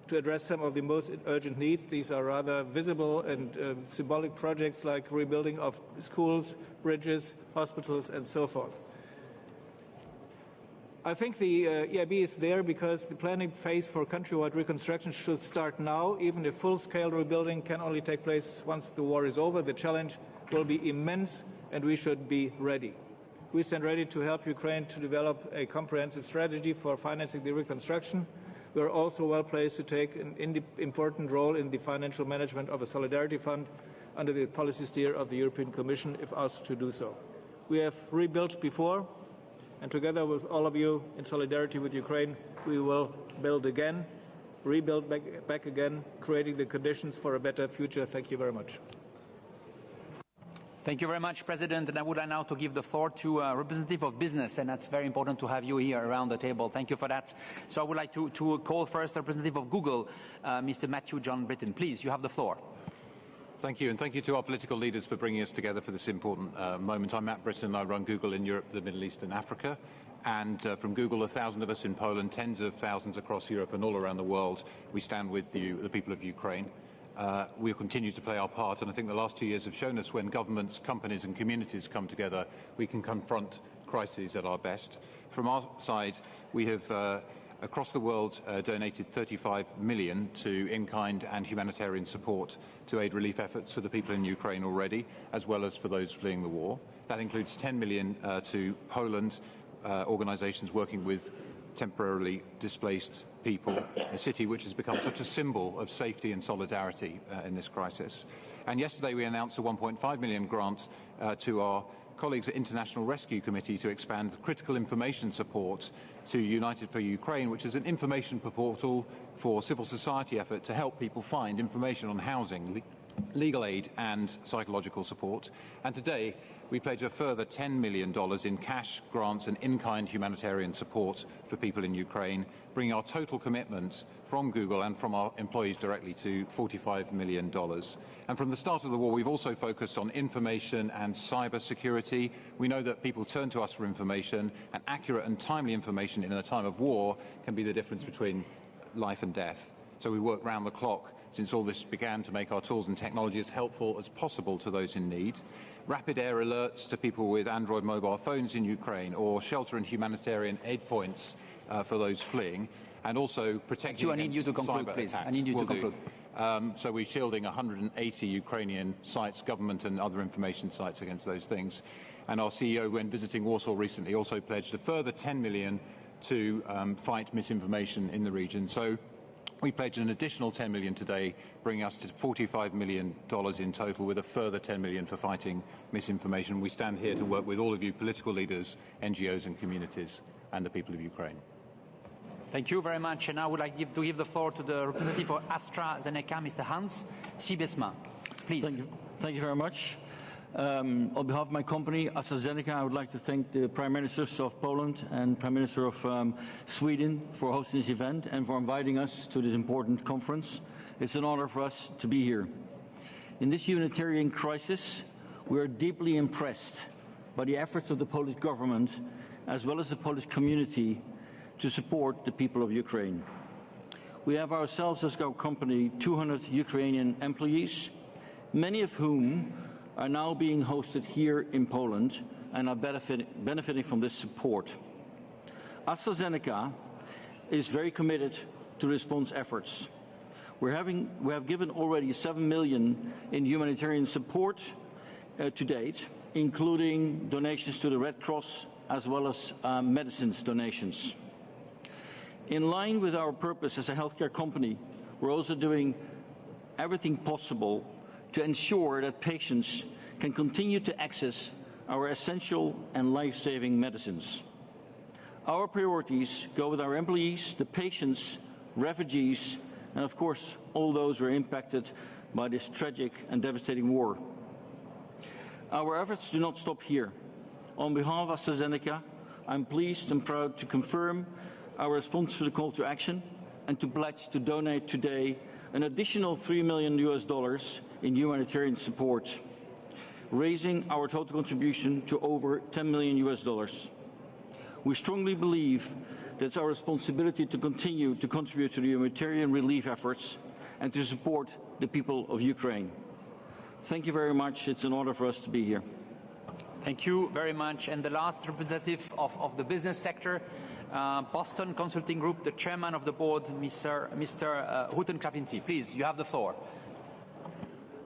to address some of the most urgent needs. These are rather visible and symbolic projects like rebuilding of schools, bridges, hospitals, and so forth. I think the EIB is there because the planning phase for countrywide reconstruction should start now, even if full-scale rebuilding can only take place once the war is over. The challenge will be immense, and we should be ready. We stand ready to help Ukraine to develop a comprehensive strategy for financing the reconstruction. We are also well placed to take an important role in the financial management of a solidarity fund under the policy steer of the European Commission if asked to do so. We have rebuilt before, and together with all of you in solidarity with Ukraine, we will build again, rebuild back again, creating the conditions for a better future. Thank you very much. Thank you very much, President. And I would like now to give the floor to a representative of business, and that's very important to have you here around the table. Thank you for that. So I would like to call first the representative of Google, Mr. Matthew John Britton. Please, you have the floor. Thank you, and thank you to our political leaders for bringing us together for this important moment. I'm Matt Britton. I run Google in Europe, the Middle East and Africa. And from Google, 1,000 of us in Poland, tens of thousands across Europe and all around the world, we stand with you, the people of Ukraine. We'll continue to play our part, and I think the last 2 years have shown us when governments, companies and communities come together, we can confront crises at our best. From our side, we have, across the world, donated 35 million to in-kind and humanitarian support to aid relief efforts for the people in Ukraine already, as well as for those fleeing the war. That includes 10 million to Poland, organisations working with temporarily displaced people, a city which has become such a symbol of safety and solidarity in this crisis. And yesterday we announced a 1.5 million grant to our colleagues at International Rescue Committee to expand critical information support to United for Ukraine, which is an information portal for civil society effort to help people find information on housing, legal aid and psychological support. And today we pledge a further $10 million in cash, grants and in-kind humanitarian support for people in Ukraine, bringing our total commitment from Google and from our employees directly to $45 million. And from the start of the war, we've also focused on information and cyber security. We know that people turn to us for information, and accurate and timely information in a time of war can be the difference between life and death. So we work round the clock since all this began to make our tools and technology as helpful as possible to those in need. Rapid air alerts to people with Android mobile phones in Ukraine, or shelter and humanitarian aid points for those fleeing, and also protecting I need you to conclude, please. I need you to conclude. So we're shielding 180 Ukrainian sites, government and other information sites against those things. And our CEO, when visiting Warsaw recently, also pledged a further 10 million to fight misinformation in the region. So we pledged an additional 10 million today, bringing us to $45 million in total, with a further 10 million for fighting misinformation. We stand here to work with all of you, political leaders, NGOs and communities, and the people of Ukraine. Thank you very much. And I would like to give the floor to the representative for AstraZeneca, Mr. Hans Siebesma. Please. Thank you very much. On behalf of my company, AstraZeneca, I would like to thank the Prime Ministers of Poland and Prime Minister of Sweden for hosting this event and for inviting us to this important conference. It's an honor for us to be here. In this humanitarian crisis, we are deeply impressed by the efforts of the Polish government as well as the Polish community to support the people of Ukraine. We have ourselves as our company 200 Ukrainian employees, many of whom are now being hosted here in Poland and are benefiting from this support. AstraZeneca is very committed to response efforts. We have given already 7 million in humanitarian support to date, including donations to the Red Cross as well as medicines donations. In line with our purpose as a healthcare company, we're also doing everything possible to ensure that patients can continue to access our essential and life-saving medicines. Our priorities go with our employees, the patients, refugees, and of course, all those who are impacted by this tragic and devastating war. Our efforts do not stop here. On behalf of AstraZeneca, I'm pleased and proud to confirm our response to the call to action and to pledge to donate today an additional $3 million in humanitarian support, raising our total contribution to over $10 million. We strongly believe that it's our responsibility to continue to contribute to the humanitarian relief efforts and to support the people of Ukraine. Thank you very much. It's an honor for us to be here. Thank you very much. And the last representative of the business sector, Boston Consulting Group, the chairman of the board, Mr. Huten Klapinski. Please, you have the floor.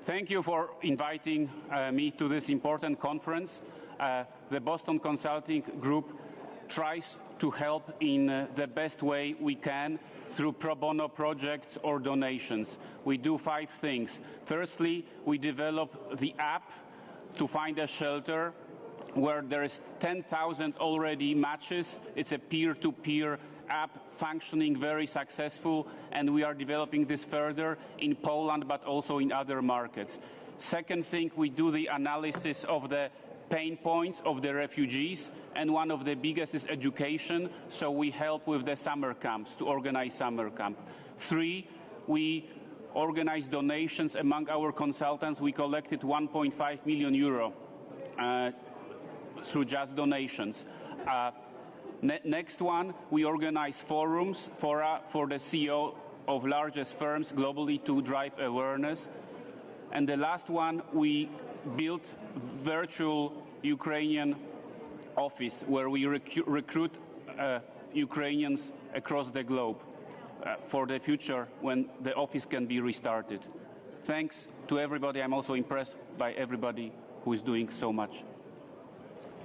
Thank you for inviting me to this important conference. the Boston Consulting Group tries to help in the best way we can through pro bono projects or donations. We do 5 things. Firstly, we develop the app to find a shelter where there is 10,000 already matches. It's a peer-to-peer app functioning very successful, and we are developing this further in Poland but also in other markets. Second thing, we do the analysis of the pain points of the refugees, and one of the biggest is education, so we help with the summer camps, to organize summer camp. 3, we organize donations among our consultants. We collected 1.5 million euro through just donations. Next one, we organize forums for the CEO of largest firms globally to drive awareness. And the last one, we built virtual Ukrainian office where we recruit Ukrainians across the globe for the future when the office can be restarted. Thanks to everybody. I'm also impressed by everybody who is doing so much.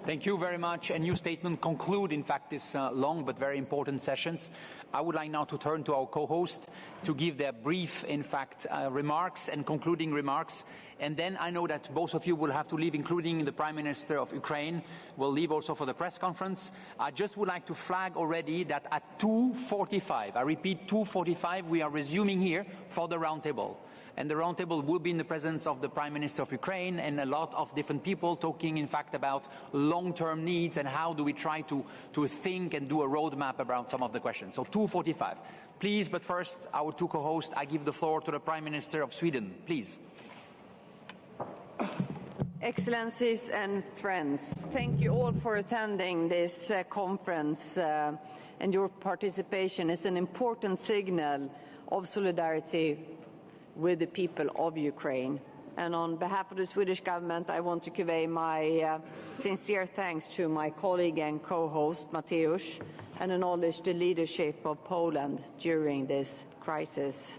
Thank you very much. And your statement conclude, in fact, this long but very important sessions. I would like now to turn to our co-host to give their brief, in fact, remarks and concluding remarks. And then I know that both of you will have to leave, including the Prime Minister of Ukraine will leave also for the press conference. I just would like to flag already that at 2:45, I repeat 2:45, we are resuming here for the roundtable. And the roundtable will be in the presence of the Prime Minister of Ukraine and a lot of different people talking, in fact, about long-term needs and how do we try to think and do a roadmap around some of the questions. So 2:45. Please, but first, our 2 co-hosts, I give the floor to the Prime Minister of Sweden. Please. Excellencies and friends, thank you all for attending this conference, and your participation is an important signal of solidarity with the people of Ukraine. And on behalf of the Swedish government, I want to convey my sincere thanks to my colleague and co-host, Mateusz, and acknowledge the leadership of Poland during this crisis.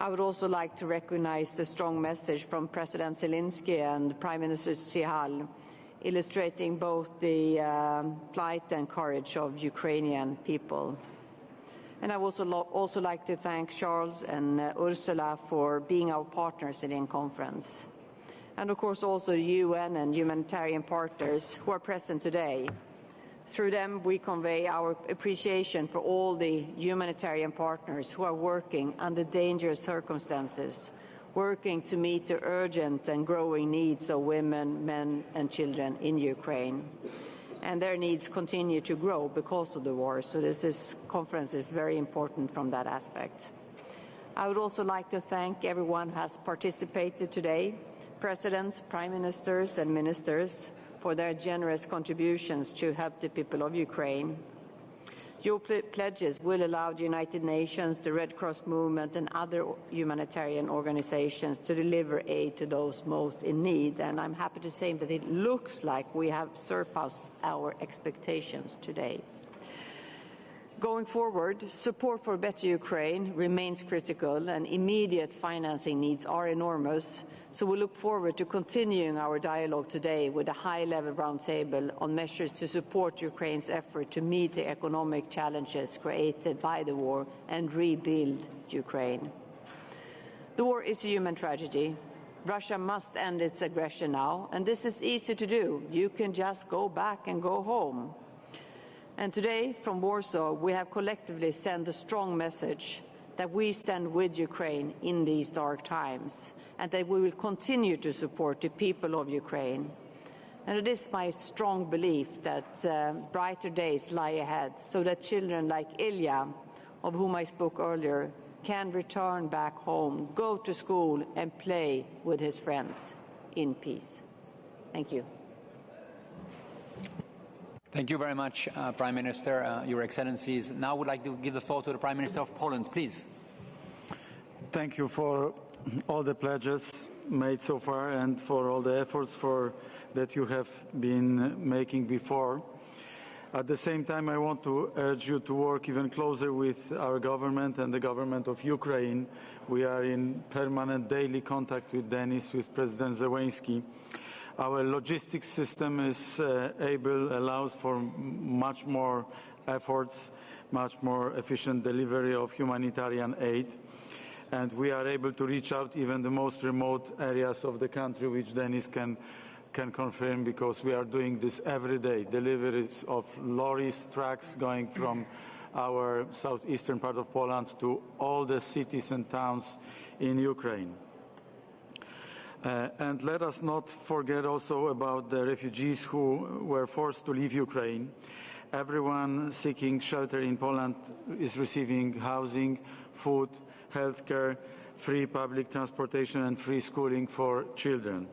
I would also like to recognize the strong message from President Zelensky and Prime Minister Sihal, illustrating both the plight and courage of Ukrainian people. And I would also like to thank Charles and Ursula for being our partners in the conference. And of course also the UN and humanitarian partners who are present today. Through them we convey our appreciation for all the humanitarian partners who are working under dangerous circumstances, working to meet the urgent and growing needs of women, men and children in Ukraine. And their needs continue to grow because of the war. So this conference is very important from that aspect. I would also like to thank everyone who has participated today, presidents, prime ministers and ministers, for their generous contributions to help the people of Ukraine. Your pledges will allow the United Nations, the Red Cross movement and other humanitarian organizations to deliver aid to those most in need. And I'm happy to say that it looks like we have surpassed our expectations today. Going forward, support for a better Ukraine remains critical and immediate financing needs are enormous. So we look forward to continuing our dialogue today with a high-level roundtable on measures to support Ukraine's effort to meet the economic challenges created by the war and rebuild Ukraine. The war is a human tragedy. Russia must end its aggression now, and this is easy to do. You can just go back and go home. And today, from Warsaw, we have collectively sent a strong message that we stand with Ukraine in these dark times, and that we will continue to support the people of Ukraine. And it is my strong belief that brighter days lie ahead, so that children like Ilya, of whom I spoke earlier, can return back home, go to school and play with his friends in peace. Thank you. Thank you very much, Prime Minister, Your Excellencies. Now I would like to give the floor to the Prime Minister of Poland, please. Thank you for all the pledges made so far and for all the efforts that you have been making before. At the same time, I want to urge you to work even closer with our government and the government of Ukraine. We are in permanent daily contact with Denis, with President Zelensky. Our logistics system is allows for much more efforts, much more efficient delivery of humanitarian aid. And we are able to reach out even the most remote areas of the country, which Denis can confirm, because we are doing this every day. Deliveries of lorries, trucks going from our southeastern part of Poland to all the cities and towns in Ukraine. And let us not forget also about the refugees who were forced to leave Ukraine. Everyone seeking shelter in Poland is receiving housing, food, healthcare, free public transportation and free schooling for children.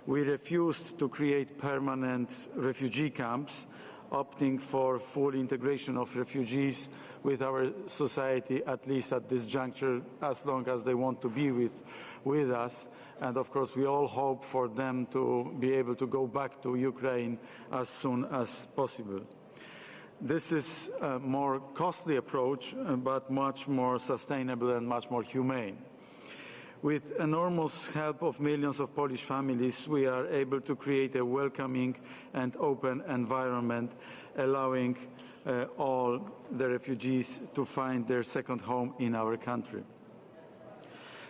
We refused to create permanent refugee camps, opting for full integration of refugees with our society, at least at this juncture, as long as they want to be with us. And of course, we all hope for them to be able to go back to Ukraine as soon as possible. This is a more costly approach, but much more sustainable and much more humane. With enormous help of millions of Polish families, we are able to create a welcoming and open environment, allowing all the refugees to find their second home in our country.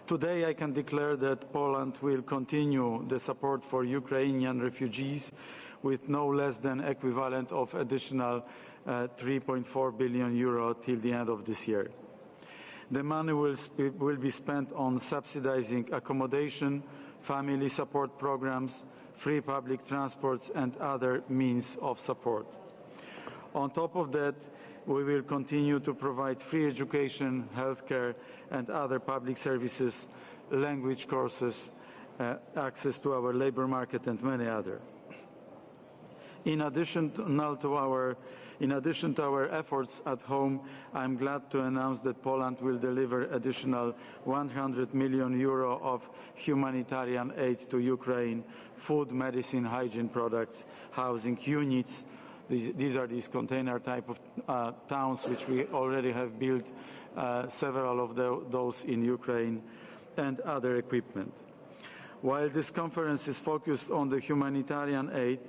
Today, I can declare that Poland will continue the support for Ukrainian refugees with no less than equivalent of additional 3.4 billion euro till the end of this year. The money will be spent on subsidizing accommodation, family support programs, free public transports and other means of support. On top of that, we will continue to provide free education, healthcare and other public services, language courses, access to our labor market and many others. In addition to our efforts at home, I'm glad to announce that Poland will deliver additional 100 million euro of humanitarian aid to Ukraine, food, medicine, hygiene products, housing units. These are these container type of towns which we already have built, several of those in Ukraine, and other equipment. While this conference is focused on the humanitarian aid,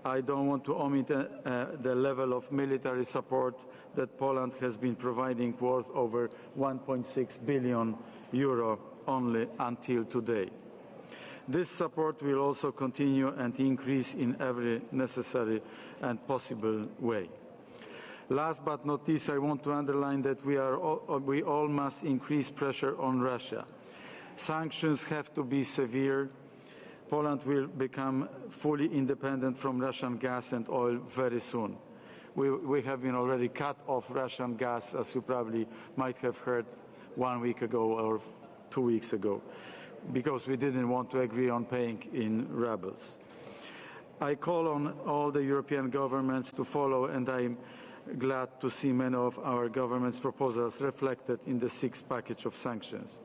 I don't want to omit the level of military support that Poland has been providing, worth over 1.6 billion euro only until today. This support will also continue and increase in every necessary and possible way. Last but not least, I want to underline that we all must increase pressure on Russia. Sanctions have to be severe. Poland will become fully independent from Russian gas and oil very soon. We have been already cut off Russian gas, as you probably might have heard 1 week ago or 2 weeks ago, because we didn't want to agree on paying in rubles. I call on all the European governments to follow, and I'm glad to see many of our government's proposals reflected in the sixth package of sanctions.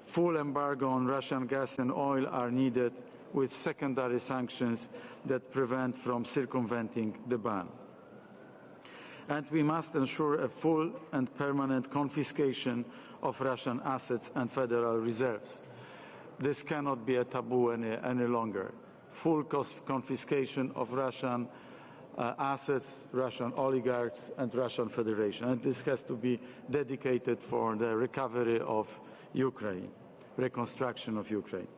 Full embargo on Russian gas and oil are needed, with secondary sanctions that prevent from circumventing the ban. And we must ensure a full and permanent confiscation of Russian assets and federal reserves. This cannot be a taboo any longer. Full confiscation of Russian assets, Russian oligarchs and Russian Federation. And this has to be dedicated for the recovery of Ukraine, reconstruction of Ukraine.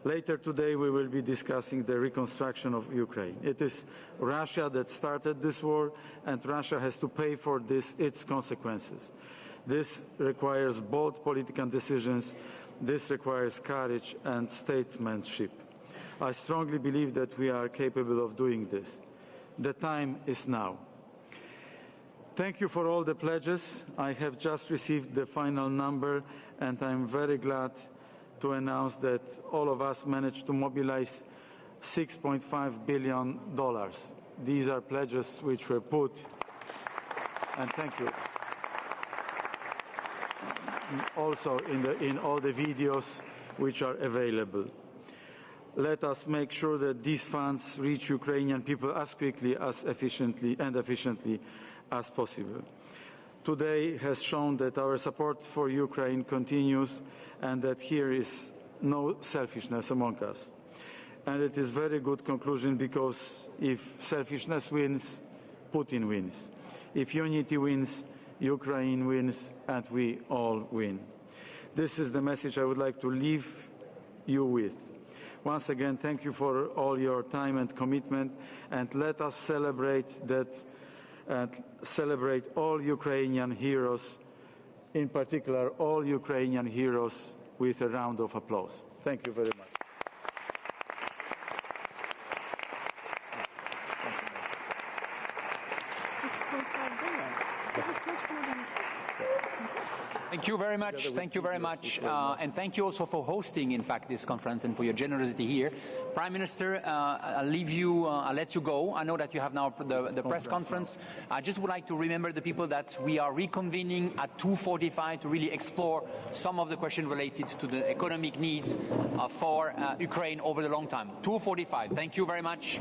Later today we will be discussing the reconstruction of Ukraine. It is Russia that started this war, and Russia has to pay for its consequences. This requires bold political decisions. This requires courage and statesmanship. I strongly believe that we are capable of doing this. The time is now. Thank you for all the pledges. I have just received the final number, and I'm very glad to announce that all of us managed to mobilize $6.5 billion. These are pledges which were put, and thank you, also in all the videos which are available. Let us make sure that these funds reach Ukrainian people as quickly, as efficiently as possible. Today has shown that our support for Ukraine continues, and that here is no selfishness among us. and it is very good conclusion, because if selfishness wins, Putin wins. If unity wins, Ukraine wins, and we all win. This is the message I would like to leave you with. Once again, thank you for all your time and commitment, and let us celebrate that, and celebrate all Ukrainian heroes, in particular all Ukrainian heroes, with a round of applause. Thank you very much. Thank you very much. Thank you very much. And thank you also for hosting, in fact, this conference and for your generosity here. Prime Minister, I'll leave you, I'll let you go. I know that you have now the press conference. I just would like to remember the people that we are reconvening at 2:45 to really explore some of the questions related to the economic needs for Ukraine over the long time. 2:45. Thank you very much.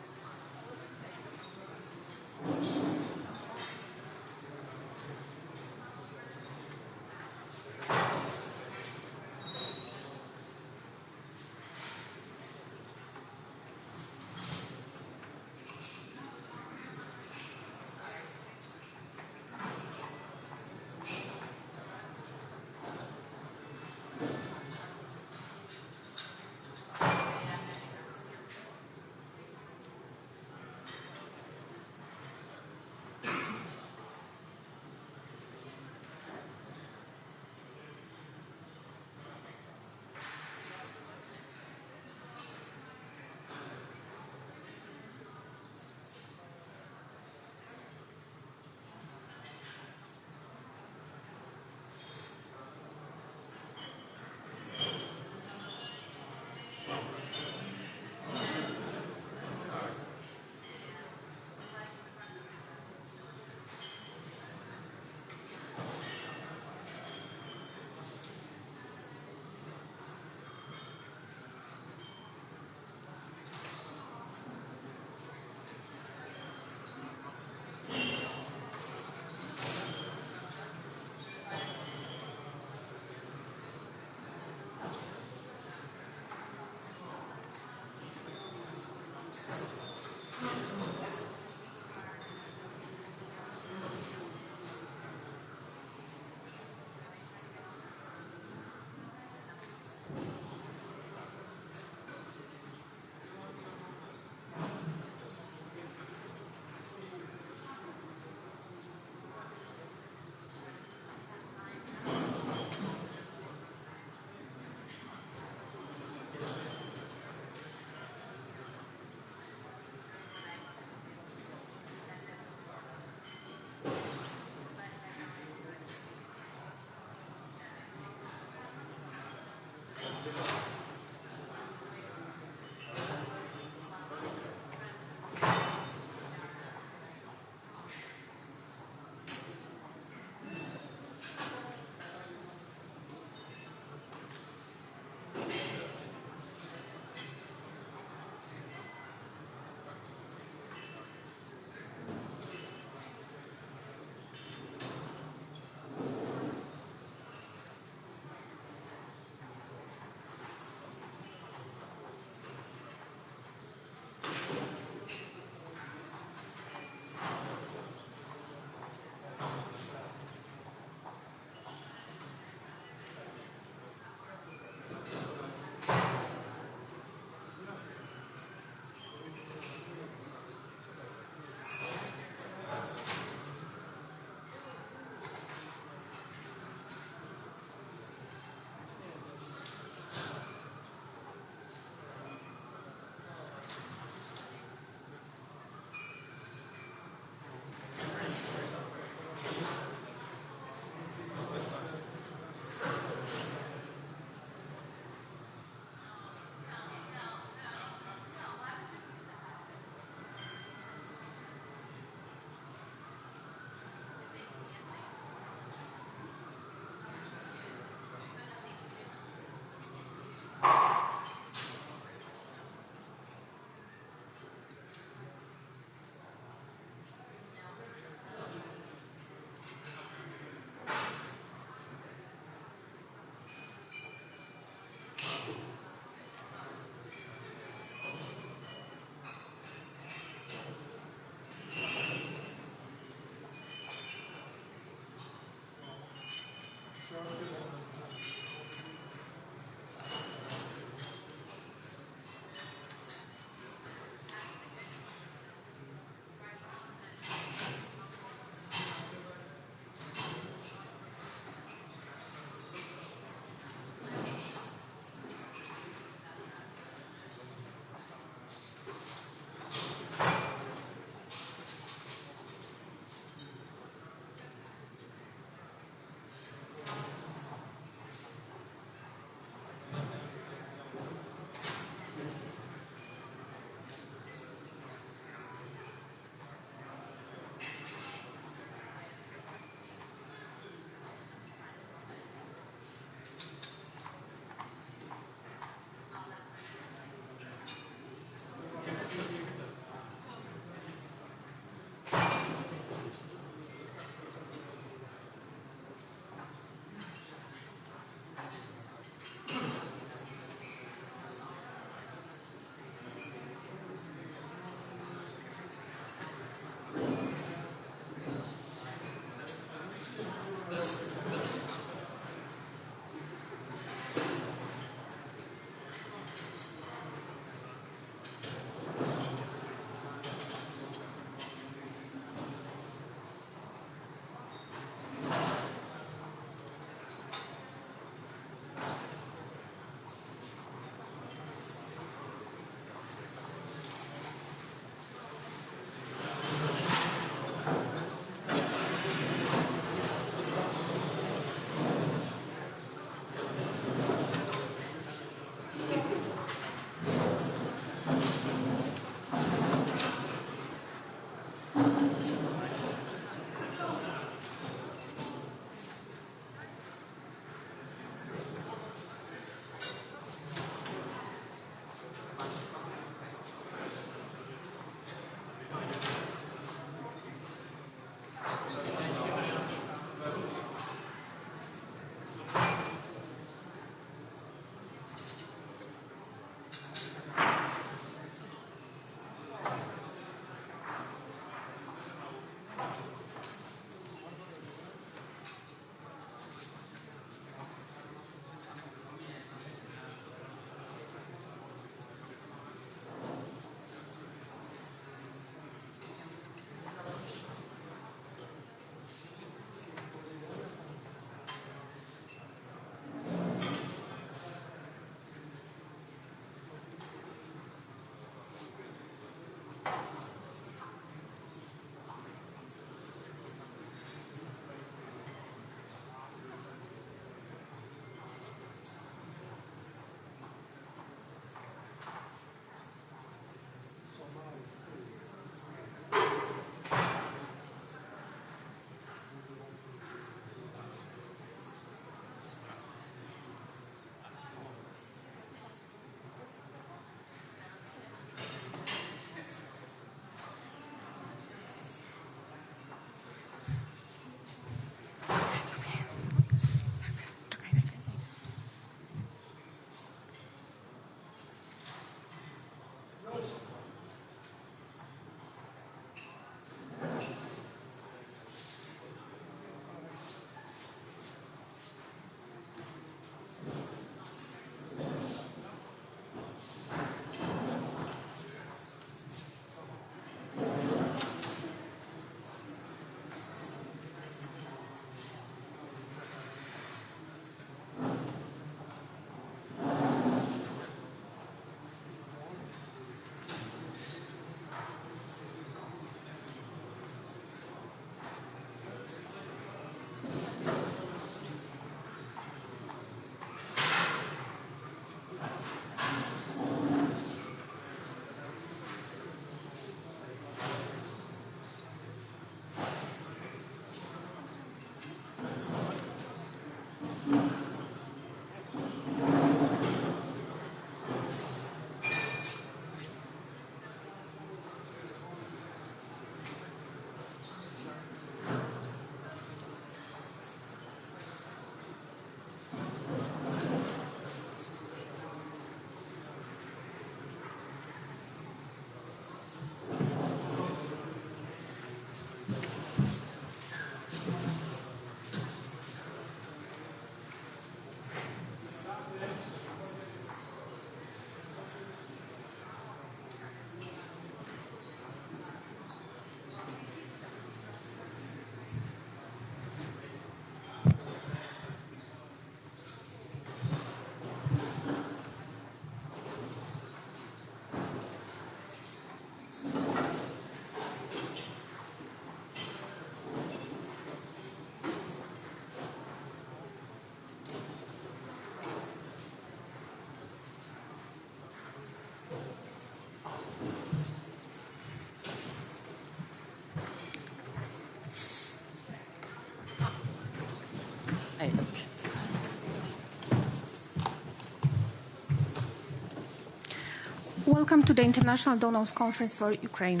Welcome to the International Donors Conference for Ukraine.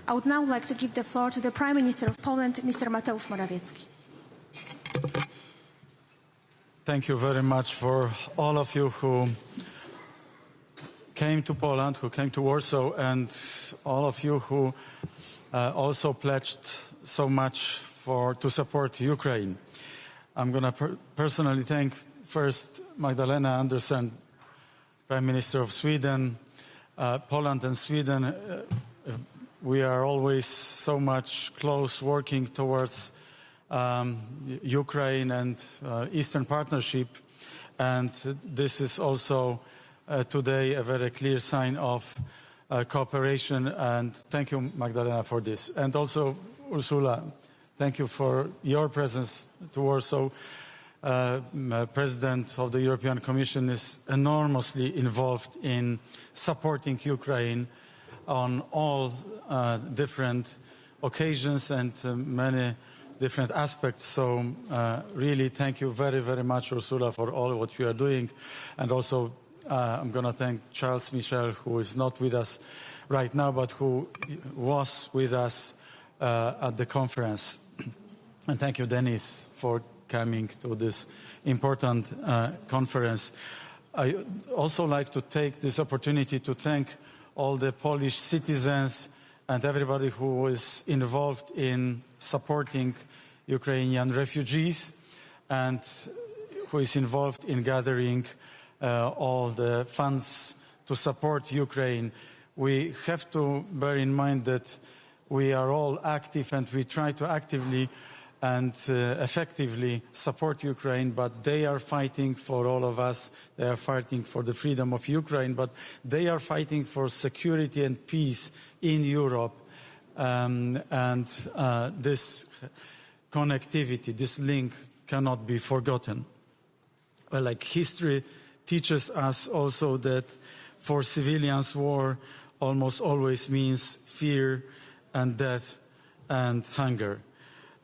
I would now like to give the floor to the Prime Minister of Poland, Mr. Mateusz Morawiecki. Thank you very much for all of you who came to Poland, who came to Warsaw, and all of you who also pledged so much to support Ukraine. I'm going to personally thank first Magdalena Andersson, Prime Minister of Sweden. Poland and Sweden, we are always so much close working towards Ukraine and Eastern Partnership, and this is also today a very clear sign of cooperation, and thank you, Magdalena, for this. And also, Ursula, thank you for your presence to Warsaw. President of the European Commission is enormously involved in supporting Ukraine on all different occasions and many different aspects. So really thank you very, very much, Ursula, for all what you are doing. And also I'm going to thank Charles Michel, who is not with us right now, but who was with us at the conference. And thank you, Denis, for coming to this important conference. I also like to take this opportunity to thank all the Polish citizens and everybody who is involved in supporting Ukrainian refugees and who is involved in gathering all the funds to support Ukraine. We have to bear in mind that we are all active and we try to actively and effectively support Ukraine, but they are fighting for all of us. They are fighting for the freedom of Ukraine, but they are fighting for security and peace in Europe. This connectivity, this link cannot be forgotten. Well, like history teaches us also that for civilians, war almost always means fear and death and hunger.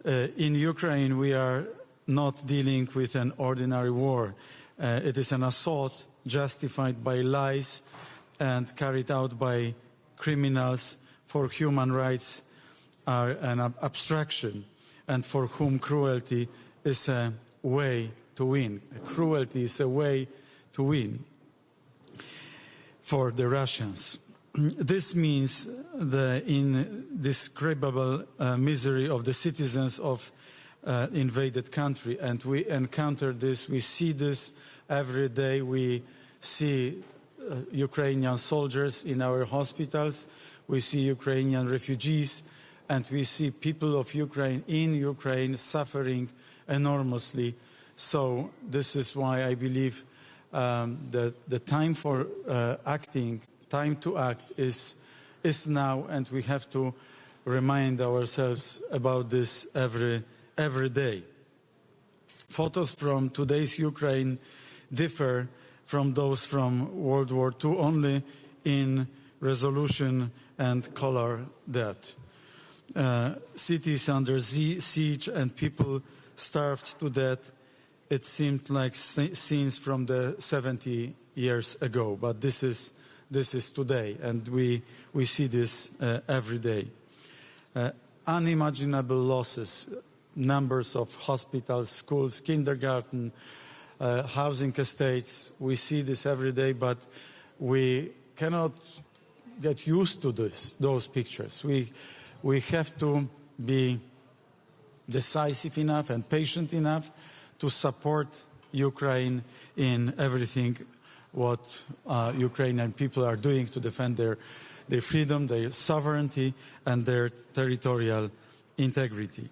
In Ukraine, we are not dealing with an ordinary war. It is an assault justified by lies and carried out by criminals for human rights are an abstraction and for whom cruelty is a way to win. Cruelty is a way to win for the Russians. This means the indescribable misery of the citizens of invaded country, and we encounter this, we see this every day. We see Ukrainian soldiers in our hospitals, we see Ukrainian refugees, and we see people of Ukraine in Ukraine suffering enormously. So this is why I believe that the time for time to act is now, and we have to remind ourselves about this every day. Photos from today's Ukraine differ from those from World War II only in resolution and color depth. Cities under siege and people starved to death. It seemed like scenes from the 70 years ago, but this is today, and we see this every day. Unimaginable losses, numbers of hospitals, schools, kindergarten, housing estates. We see this every day, but we cannot get used to those pictures. We have to be decisive enough and patient enough to support Ukraine in everything what Ukrainian people are doing to defend their freedom, their sovereignty, and their territorial integrity.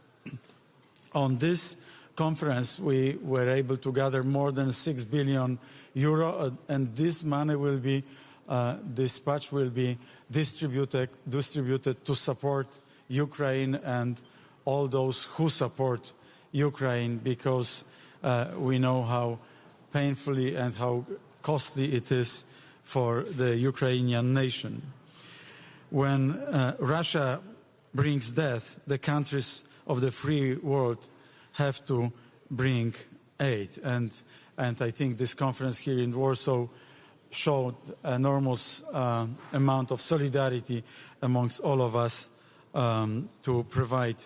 On this conference, we were able to gather more than 6 billion euro, and this money will be dispatched, will be distributed to support Ukraine and all those who support Ukraine, because we know how painfully and how costly it is for the Ukrainian nation. When Russia brings death, the countries of the free world have to bring aid. And I think this conference here in Warsaw showed enormous amount of solidarity amongst all of us to provide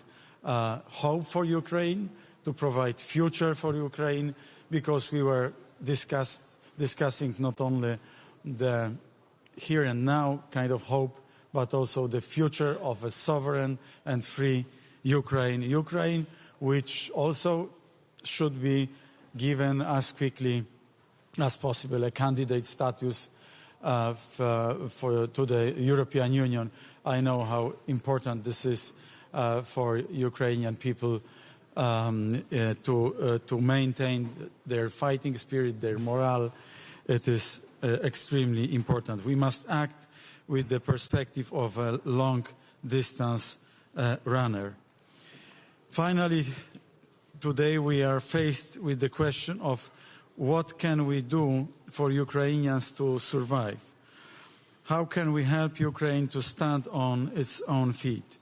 hope for Ukraine, to provide future for Ukraine, because we were discussing not only the here and now kind of hope, but also the future of a sovereign and free Ukraine. Ukraine, which also should be given as quickly as possible a candidate status to the European Union. I know how important this is for Ukrainian people to maintain their fighting spirit, their morale. It is extremely important. We must act with the perspective of a long-distance runner. Finally, today we are faced with the question of what can we do for Ukrainians to survive? How can we help Ukraine to stand on its own feet?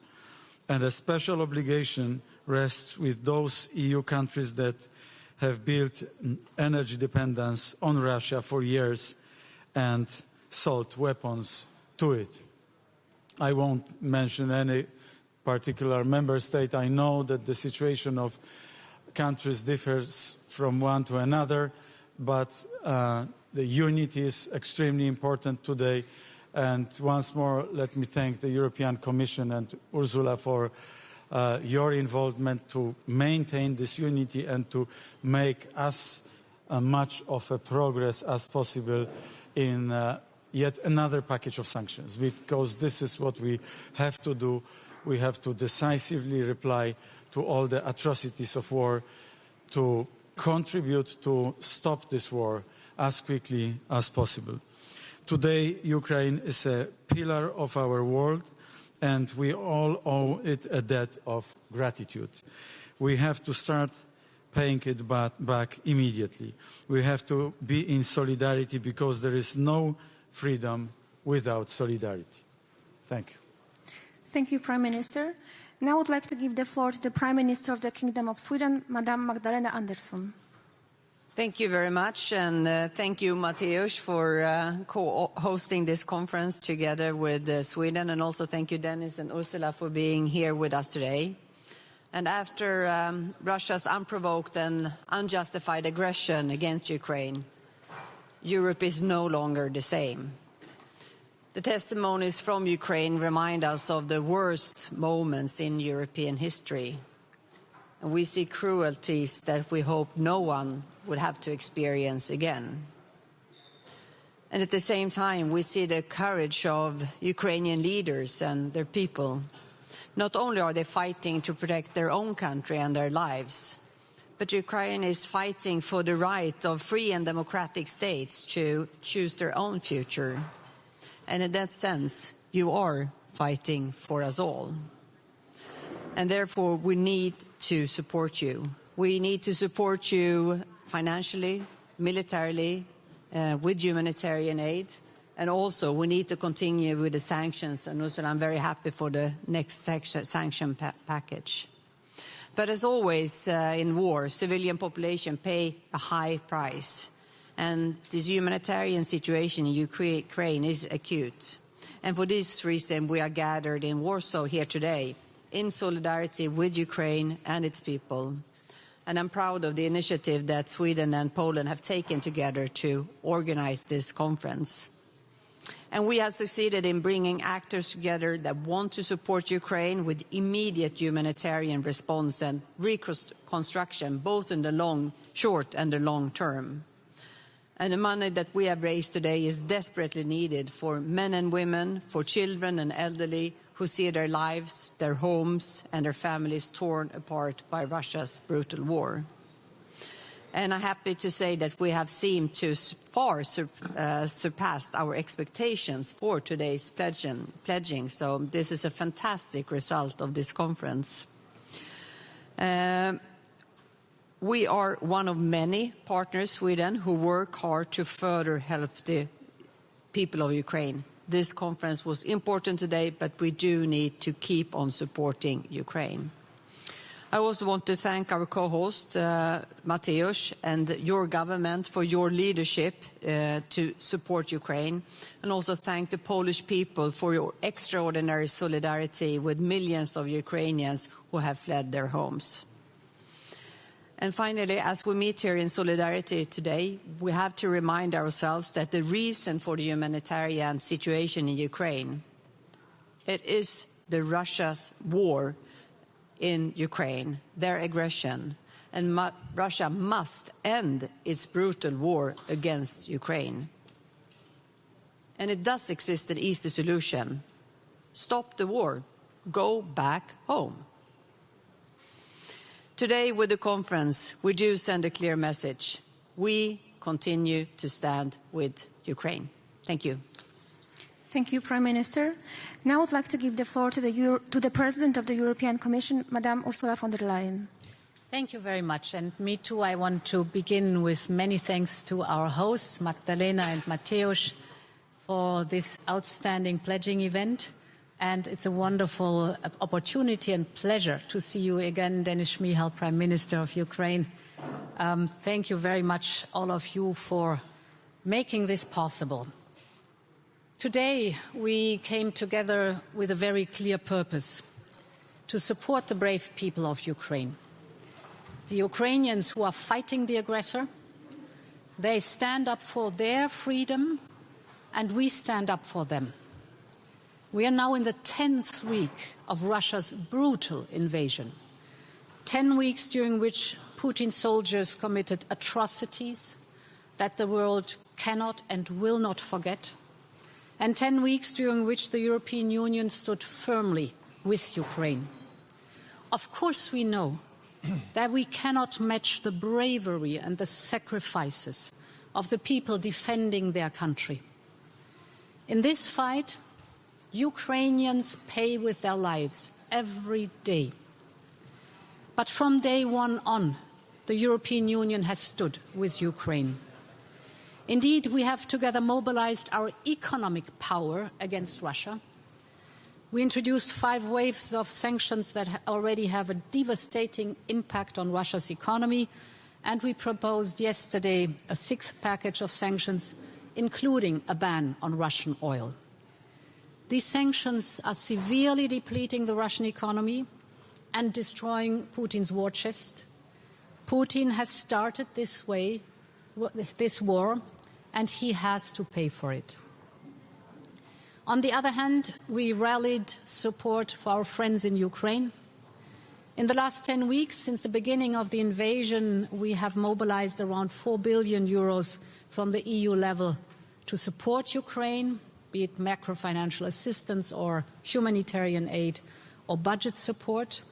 And a special obligation rests with those EU countries that have built energy dependence on Russia for years and sold weapons to it. I won't mention any particular member state. I know that the situation of countries differs from one to another, but the unity is extremely important today. And once more, let me thank the European Commission and Ursula for your involvement to maintain this unity and to make as much of a progress as possible in yet another package of sanctions, because this is what we have to do. We have to decisively reply to all the atrocities of war, to contribute to stop this war as quickly as possible. Today, Ukraine is a pillar of our world, and we all owe it a debt of gratitude. We have to start paying it back immediately. We have to be in solidarity, because there is no freedom without solidarity. Thank you. Thank you, Prime Minister. Now I would like to give the floor to the Prime Minister of the Kingdom of Sweden, Madame Magdalena Andersson. Thank you very much, and thank you, Mateusz, for co-hosting this conference together with Sweden, and also thank you, Dennis and Ursula, for being here with us today. And after Russia's unprovoked and unjustified aggression against Ukraine, Europe is no longer the same. The testimonies from Ukraine remind us of the worst moments in European history. And we see cruelties that we hope no one would have to experience again. And at the same time, we see the courage of Ukrainian leaders and their people. Not only are they fighting to protect their own country and their lives, but Ukraine is fighting for the right of free and democratic states to choose their own future. And in that sense, you are fighting for us all. And therefore, we need to support you. We need to support you financially, militarily, with humanitarian aid. And also, we need to continue with the sanctions. And Ursula, I'm very happy for the next sanction package. But as always in war, civilian population pay a high price. And this humanitarian situation in Ukraine is acute. And for this reason, we are gathered in Warsaw here today in solidarity with Ukraine and its people. And I'm proud of the initiative that Sweden and Poland have taken together to organize this conference. And we have succeeded in bringing actors together that want to support Ukraine with immediate humanitarian response and reconstruction, both in the short and the long term. And the money that we have raised today is desperately needed for men and women, for children and elderly who see their lives, their homes, and their families torn apart by Russia's brutal war. And I'm happy to say that we have seemed to far surpassed our expectations for today's pledging. So this is a fantastic result of this conference. We are one of many partners, Sweden, who work hard to further help the people of Ukraine. This conference was important today, but we do need to keep on supporting Ukraine. I also want to thank our co-host, Mateusz, and your government for your leadership to support Ukraine, and also thank the Polish people for your extraordinary solidarity with millions of Ukrainians who have fled their homes. And finally, as we meet here in solidarity today, we have to remind ourselves that the reason for the humanitarian situation in Ukraine, it is the Russia's war in Ukraine, their aggression, and Russia must end its brutal war against Ukraine. And it does exist an easy solution. Stop the war. Go back home. Today, with the conference, we do send a clear message. We continue to stand with Ukraine. Thank you. Thank you, Prime Minister. Now I would like to give the floor to the President of the European Commission, Madame Ursula von der Leyen. Thank you very much. And me too, I want to begin with many thanks to our hosts, Magdalena and Mateusz, for this outstanding pledging event. And it's a wonderful opportunity and pleasure to see you again, Denis Shmyhal, Prime Minister of Ukraine. Thank you very much, all of you, for making this possible. Today, we came together with a very clear purpose: to support the brave people of Ukraine. The Ukrainians who are fighting the aggressor, they stand up for their freedom, and we stand up for them. We are now in the 10th week of Russia's brutal invasion. 10 weeks during which Putin's soldiers committed atrocities that the world cannot and will not forget. And 10 weeks during which the European Union stood firmly with Ukraine. Of course, we know that we cannot match the bravery and the sacrifices of the people defending their country. In this fight, Ukrainians pay with their lives every day. But from day one on, the European Union has stood with Ukraine. Indeed, we have together mobilized our economic power against Russia. We introduced 5 waves of sanctions that already have a devastating impact on Russia's economy, and we proposed yesterday a 6th package of sanctions, including a ban on Russian oil. These sanctions are severely depleting the Russian economy and destroying Putin's war chest. Putin has started this war, and he has to pay for it. On the other hand, we rallied support for our friends in Ukraine. In the last 10 weeks, since the beginning of the invasion, we have mobilized around 4 billion euros from the EU level to support Ukraine, be it macro-financial assistance or humanitarian aid or budget support.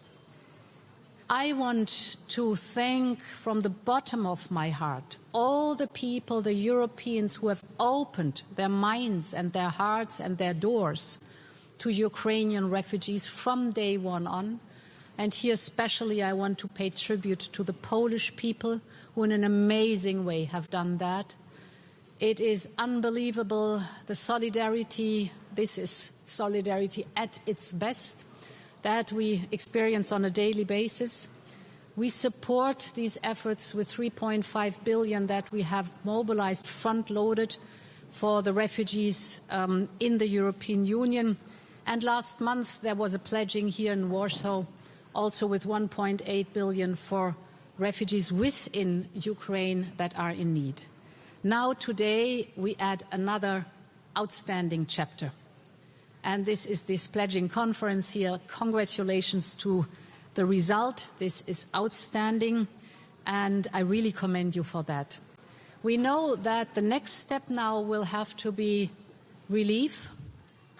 I want to thank from the bottom of my heart all the people, the Europeans, who have opened their minds and their hearts and their doors to Ukrainian refugees from day one on. And here especially I want to pay tribute to the Polish people who in an amazing way have done that. It is unbelievable, the solidarity, this is solidarity at its best, that we experience on a daily basis. We support these efforts with 3.5 billion that we have mobilized front-loaded for the refugees in the European Union. And last month there was a pledging here in Warsaw, also with 1.8 billion for refugees within Ukraine that are in need. Now today we add another outstanding chapter. And this is this pledging conference here. Congratulations to the result. This is outstanding, and I really commend you for that. We know that the next step now will have to be relief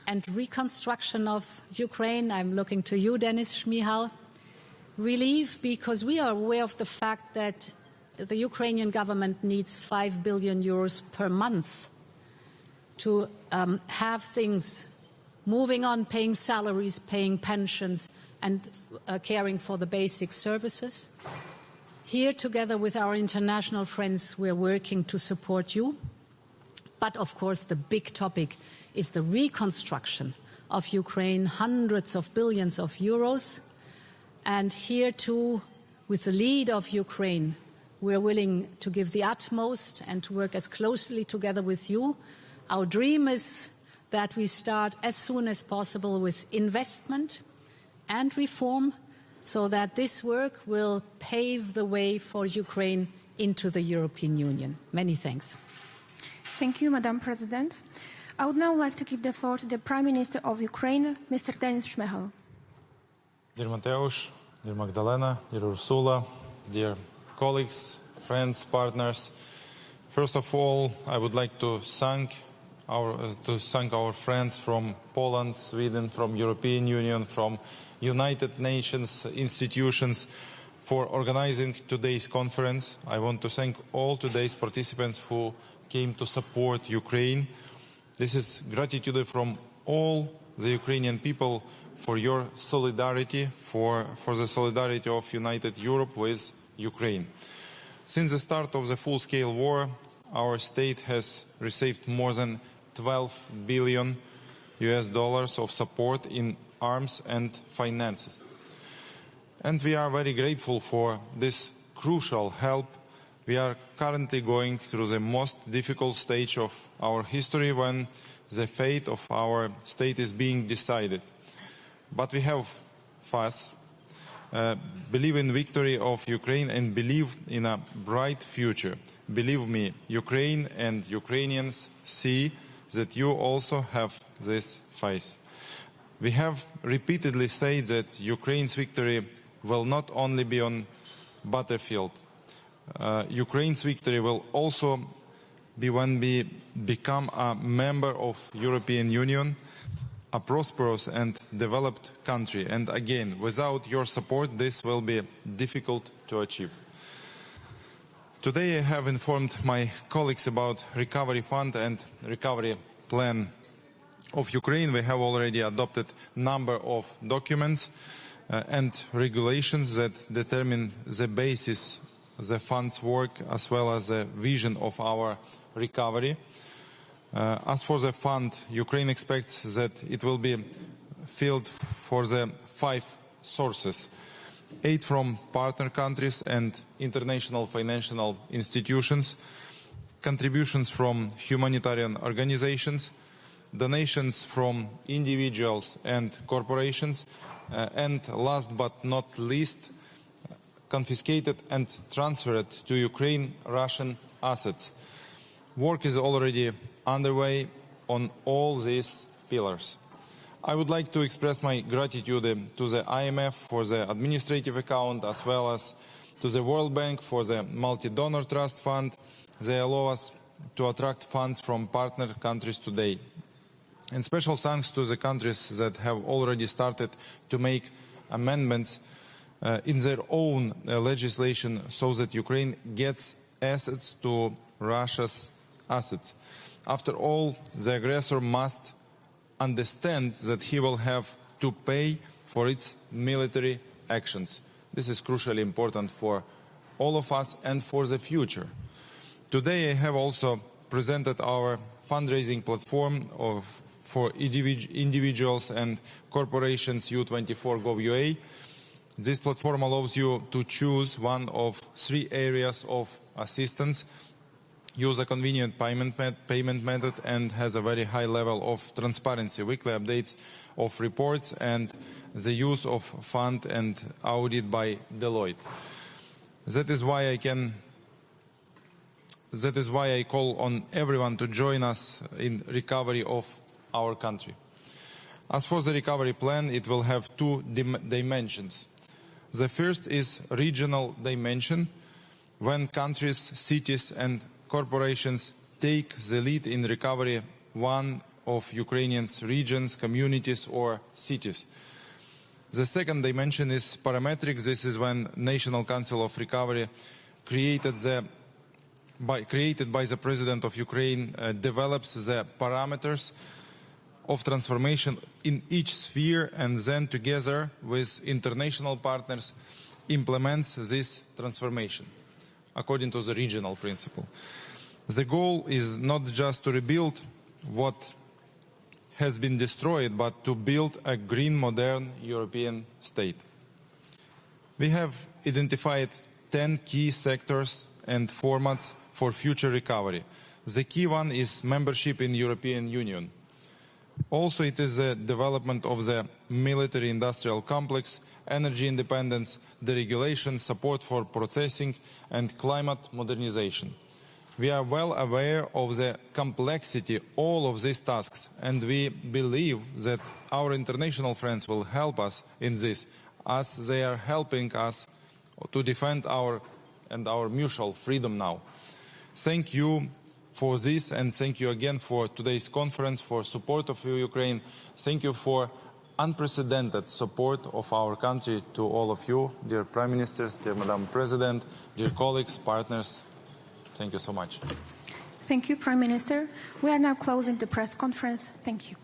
and reconstruction of Ukraine. I'm looking to you, Denis Shmyhal. Relief, because we are aware of the fact that the Ukrainian government needs 5 billion euros per month to have things moving on, paying salaries, paying pensions, and caring for the basic services. Here, together with our international friends, we're working to support you. But, of course, the big topic is the reconstruction of Ukraine, hundreds of billions of euros. And here too, with the lead of Ukraine, we're willing to give the utmost and to work as closely together with you. Our dream is that we start as soon as possible with investment and reform so that this work will pave the way for Ukraine into the European Union. Many thanks. Thank you, Madam President. I would now like to give the floor to the Prime Minister of Ukraine, Mr. Denis Shmyhal. Dear Mateusz, dear Magdalena, dear Ursula, dear colleagues, friends, partners, first of all, I would like to thank our friends from Poland, Sweden, from European Union, from United Nations institutions for organizing today's conference. I want to thank all today's participants who came to support Ukraine. This is gratitude from all the Ukrainian people for your solidarity, for the solidarity of United Europe with Ukraine. Since the start of the full-scale war, our state has received more than $12 billion of support in arms and finances. And we are very grateful for this crucial help. We are currently going through the most difficult stage of our history when the fate of our state is being decided. But we have faith, believe in victory of Ukraine and believe in a bright future. Believe me, Ukraine and Ukrainians see that you also have this faith. We have repeatedly said that Ukraine's victory will not only be on battlefield. Ukraine's victory will also be when we become a member of European Union, a prosperous and developed country. And again, without your support, this will be difficult to achieve. Today I have informed my colleagues about Recovery Fund and Recovery Plan of Ukraine. We have already adopted a number of documents and regulations that determine the basis of the fund's work as well as the vision of our recovery. As for the fund, Ukraine expects that it will be filled for the 5 sources: aid from partner countries and international financial institutions, contributions from humanitarian organizations, donations from individuals and corporations, and last but not least, confiscated and transferred to Ukraine Russian assets. Work is already underway on all these pillars. I would like to express my gratitude to the IMF for the administrative account as well as to the World Bank for the Multi-Donor Trust Fund. They allow us to attract funds from partner countries today. And special thanks to the countries that have already started to make amendments in their own legislation so that Ukraine gets access to Russia's assets. After all, the aggressor must understand that he will have to pay for its military actions. This is crucially important for all of us and for the future. Today I have also presented our fundraising platform for individuals and corporations U24.gov.ua. This platform allows you to choose one of 3 areas of assistance, use a convenient payment method, and has a very high level of transparency, weekly updates of reports, and the use of fund and audit by Deloitte. That is why I call on everyone to join us in recovery of our country. As for the recovery plan, it will have 2 dimensions. The first is regional dimension, when countries, cities and corporations take the lead in recovery one of Ukrainians' regions, communities or cities. The second dimension is parametric. This is when National Council of Recovery created by the President of Ukraine develops the parameters of transformation in each sphere and then together with international partners implements this transformation according to the regional principle. The goal is not just to rebuild what has been destroyed, but to build a green, modern European state. We have identified 10 key sectors and formats for future recovery. The key one is membership in the European Union. Also, it is the development of the military-industrial complex, energy independence, deregulation, support for processing, and climate modernization. We are well aware of the complexity of all of these tasks, and we believe that our international friends will help us in this, as they are helping us to defend our mutual freedom now. Thank you for this, and thank you again for today's conference, for support of Ukraine. Thank you for unprecedented support of our country to all of you, dear Prime Ministers, dear Madam President, dear colleagues, partners. Thank you so much. Thank you, Prime Minister. We are now closing the press conference. Thank you.